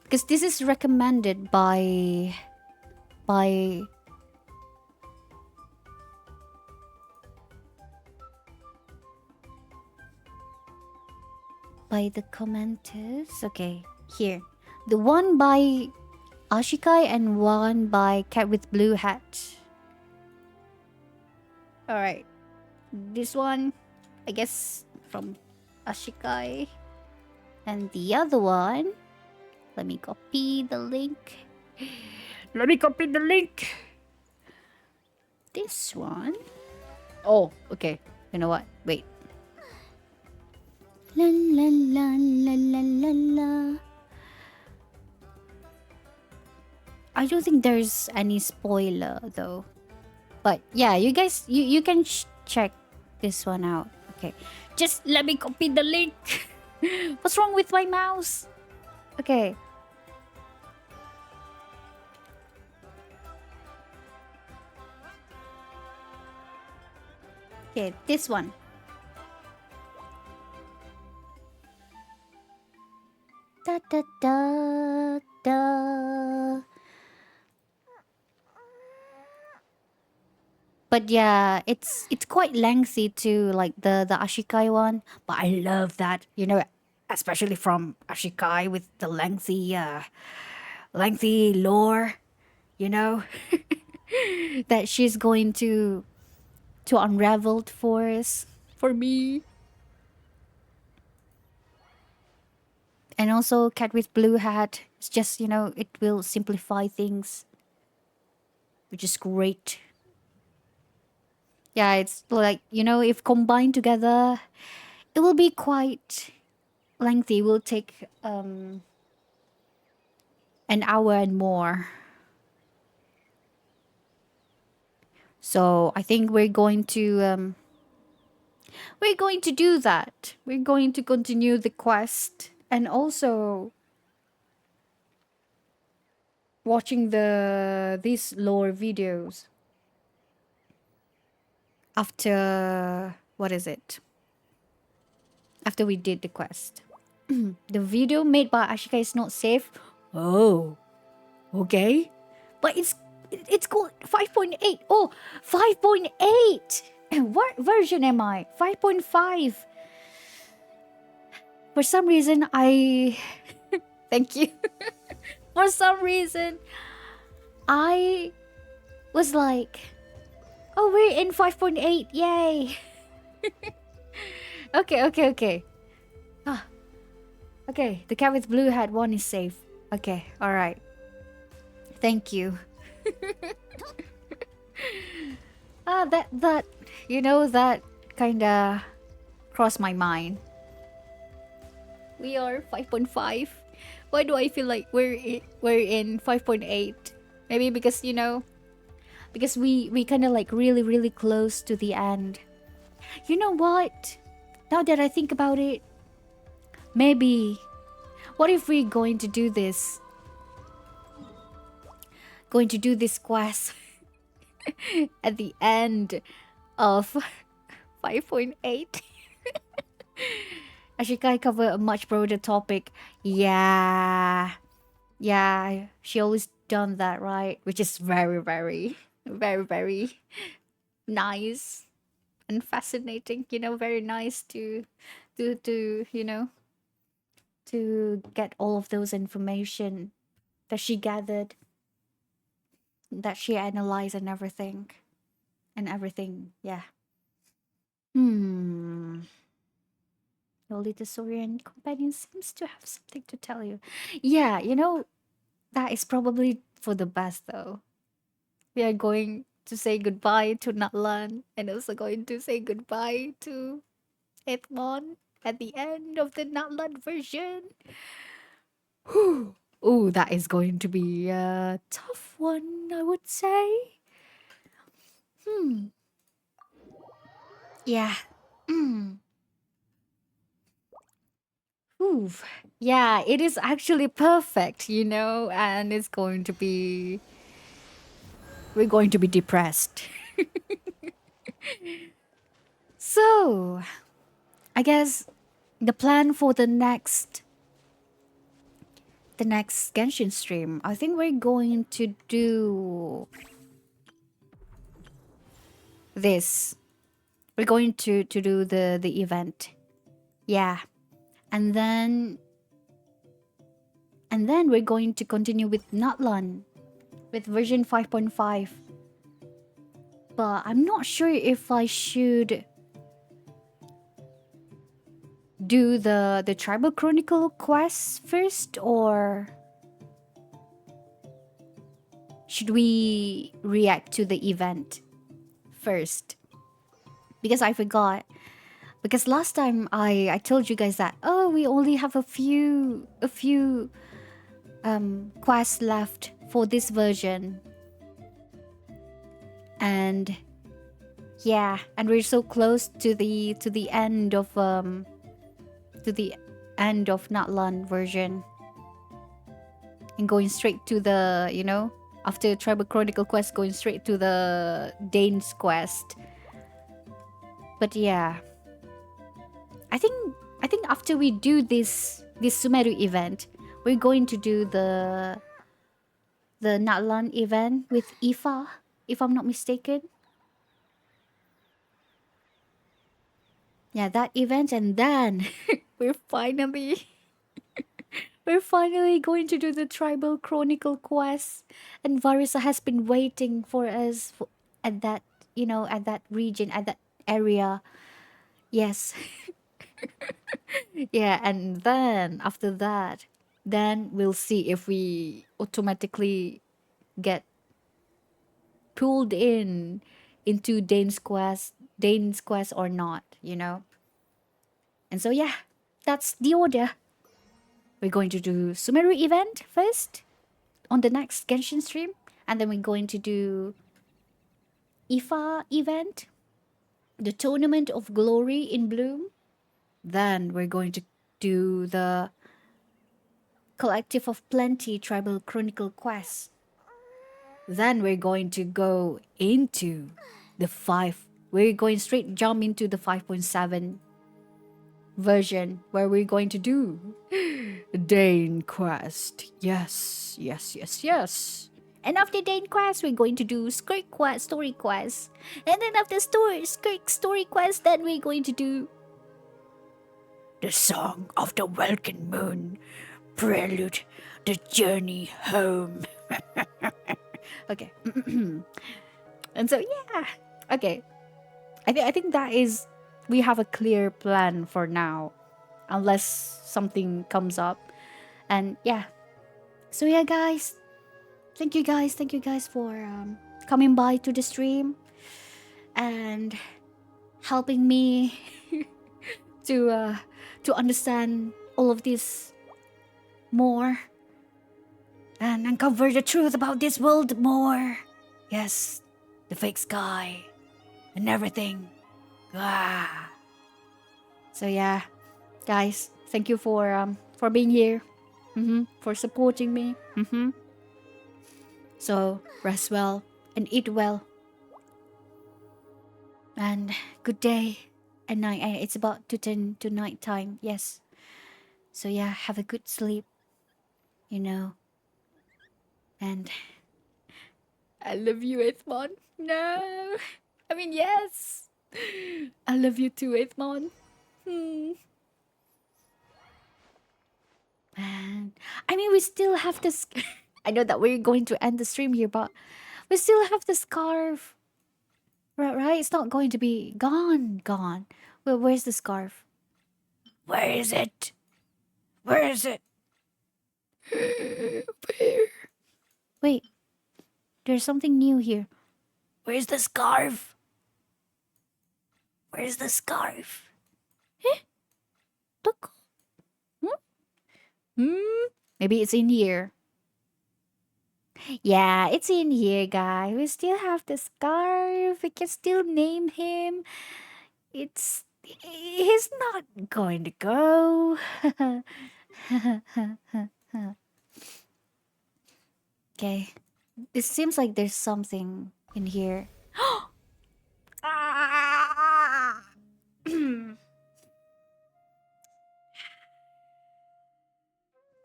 Because this is recommended by the commenters. Okay, here. The one by Ashikai and one by Cat with Blue Hat. Alright. This one, I guess, from Ashikai. And the other one, let me copy the link. This one. Oh, okay. You know what? Wait. La la la la la la la. I don't think there's any spoiler though. But yeah, you guys, you can check this one out. Okay. Just let me copy the link. What's wrong with my mouse? Okay. Okay, this one. Da da da da. But yeah, it's quite lengthy too, like the Ashikai one. But I love that, you know, especially from Ashikai with the lengthy lore, you know, that she's going to unravel for us, for me. And also Cat with Blue Hat, it's just, you know, it will simplify things, which is great. Yeah, it's like, you know, if combined together, it will be quite lengthy. It will take an hour and more. So I think we're going to do that. We're going to continue the quest and also watching these lore videos after, what is it? After we did the quest. The video made by Ashika is not safe. Oh, okay. But it's called 5.8. Oh, 5.8. What version am I? 5.5. For some reason, thank you. For some reason, I was like, oh, we're in 5.8. Yay. Okay. Ah. Okay, the Cat with Blue Hat one is safe. Okay, alright. Thank you. That you know, that kinda crossed my mind. We are 5.5. Why do I feel like we're in 5.8? Maybe because, you know, because we kind of like really close to the end. You know what? Now that I think about it, maybe, what if we're going to do this? Going to do this quest at the end of 5.8. Ashikai cover a much broader topic. Yeah. Yeah, she always done that, right? Which is very, very, very, very nice and fascinating. Very nice to to get all of those information that she gathered, that she analyzed and everything. Yeah. Hmm. Your little Saurian companion seems to have something to tell you. Yeah, that is probably for the best though. We are going to say goodbye to Natlan and also going to say goodbye to Paimon at the end of the Natlan version. Whew. Oh, that is going to be a tough one, I would say. Hmm. Yeah. Mm. Oof. Yeah, it is actually perfect, and we're going to be depressed. So, I guess the plan for the next Genshin stream, I think we're going to do this. We're going to do the event. Yeah. And then we're going to continue with Natlan with version 5.5. But I'm not sure if I should do the Tribal Chronicle quest first, or should we react to the event first? Because I forgot. Because last time I told you guys that, oh, we only have a few quests left for this version. And yeah, and we're so close to the end of Natlan version, and going straight to the, after Tribal Chronicle quest, going straight to the Dane's quest. But yeah, I think after we do this Sumeru event, we're going to do the Natlan event with Ifa, if I'm not mistaken. Yeah, that event, and then we're finally we're finally going to do the Tribal Chronicle quest, and Varisa has been waiting for us at that, at that region, at that area. Yes. Yeah, and then after that, then we'll see if we automatically get pulled into Dane's quest or not. And so yeah, that's the order. We're going to do Sumeru event first on the next Genshin stream, and then we're going to do Ifa event, the Tournament of Glory in Bloom. Then we're going to do the Collective of Plenty Tribal Chronicle quest. Then we're going to go into the 5. We're going straight jump into the 5.7 version, where we're going to do Dane quest. Yes, yes, yes, yes. And after Dane quest, we're going to do Skirk quest, story quest. And then after Skirk story quest, then we're going to do the Song of the Welkin Moon, Prelude, the Journey Home. Okay. And so yeah. Okay. I think that is, we have a clear plan for now, unless something comes up. And yeah. So yeah, guys. Thank you guys for coming by to the stream and helping me to understand all of this more and uncover the truth about this world more. Yes, the fake sky and everything. Ah. So yeah, guys, thank you for being here, for supporting me. So rest well and eat well. And good day and night. And it's about to turn to night time. Yes. So yeah, have a good sleep. You know. And I love you, Ithmon. No. I mean, yes. I love you too, Ithmon. Hmm. And I mean, we still have this. I know that we're going to end the stream here, but we still have the scarf. Right? It's not going to be gone. Gone. Well, where's the scarf? Where is it? Where is it? Where? Wait, there's something new here. Where's the scarf? Where's the scarf? Eh? Look. Hmm? Hmm? Maybe it's in here. Yeah, it's in here, guys. We still have the scarf. We can still name him. It's. He's not going to go. Okay. It seems like there's something in here.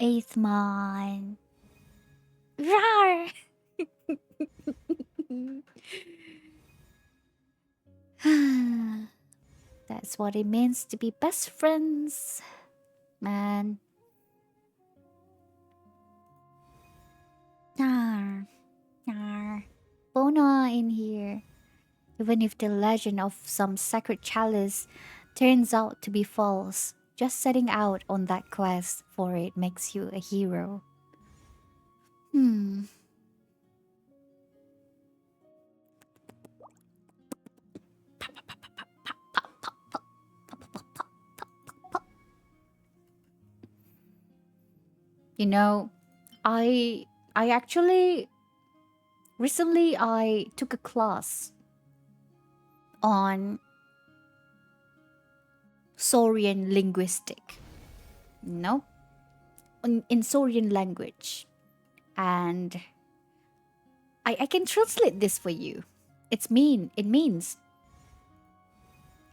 Eighth mon. Rar! That's what it means to be best friends, man. Nar. Nar. Bona in here. Even if the legend of some sacred chalice turns out to be false, just setting out on that quest for it makes you a hero. Hmm. You know, I actually recently I took a class on Saurian linguistic. No, in Saurian language, and I can translate this for you. It means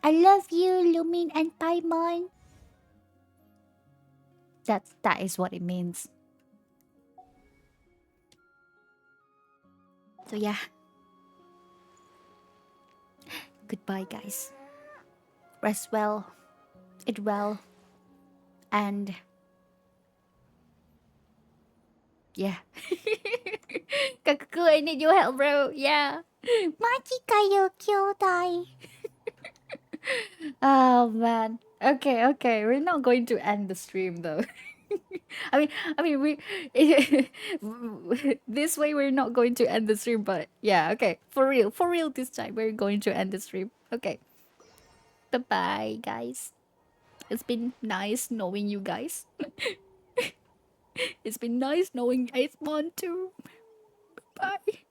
I love you, Lumin and Paimon. That is what it means. So yeah, goodbye, guys. Rest well, eat well, and yeah. Kakaku, I need your help, bro. Yeah. Machi kayo, kyodai. Oh man. Okay, okay. We're not going to end the stream though. I mean, this way we're not going to end the stream, but yeah, okay, for real this time we're going to end the stream. Okay, bye bye, guys. It's been nice knowing you guys. It's been nice knowing Eighth Mon too. Bye.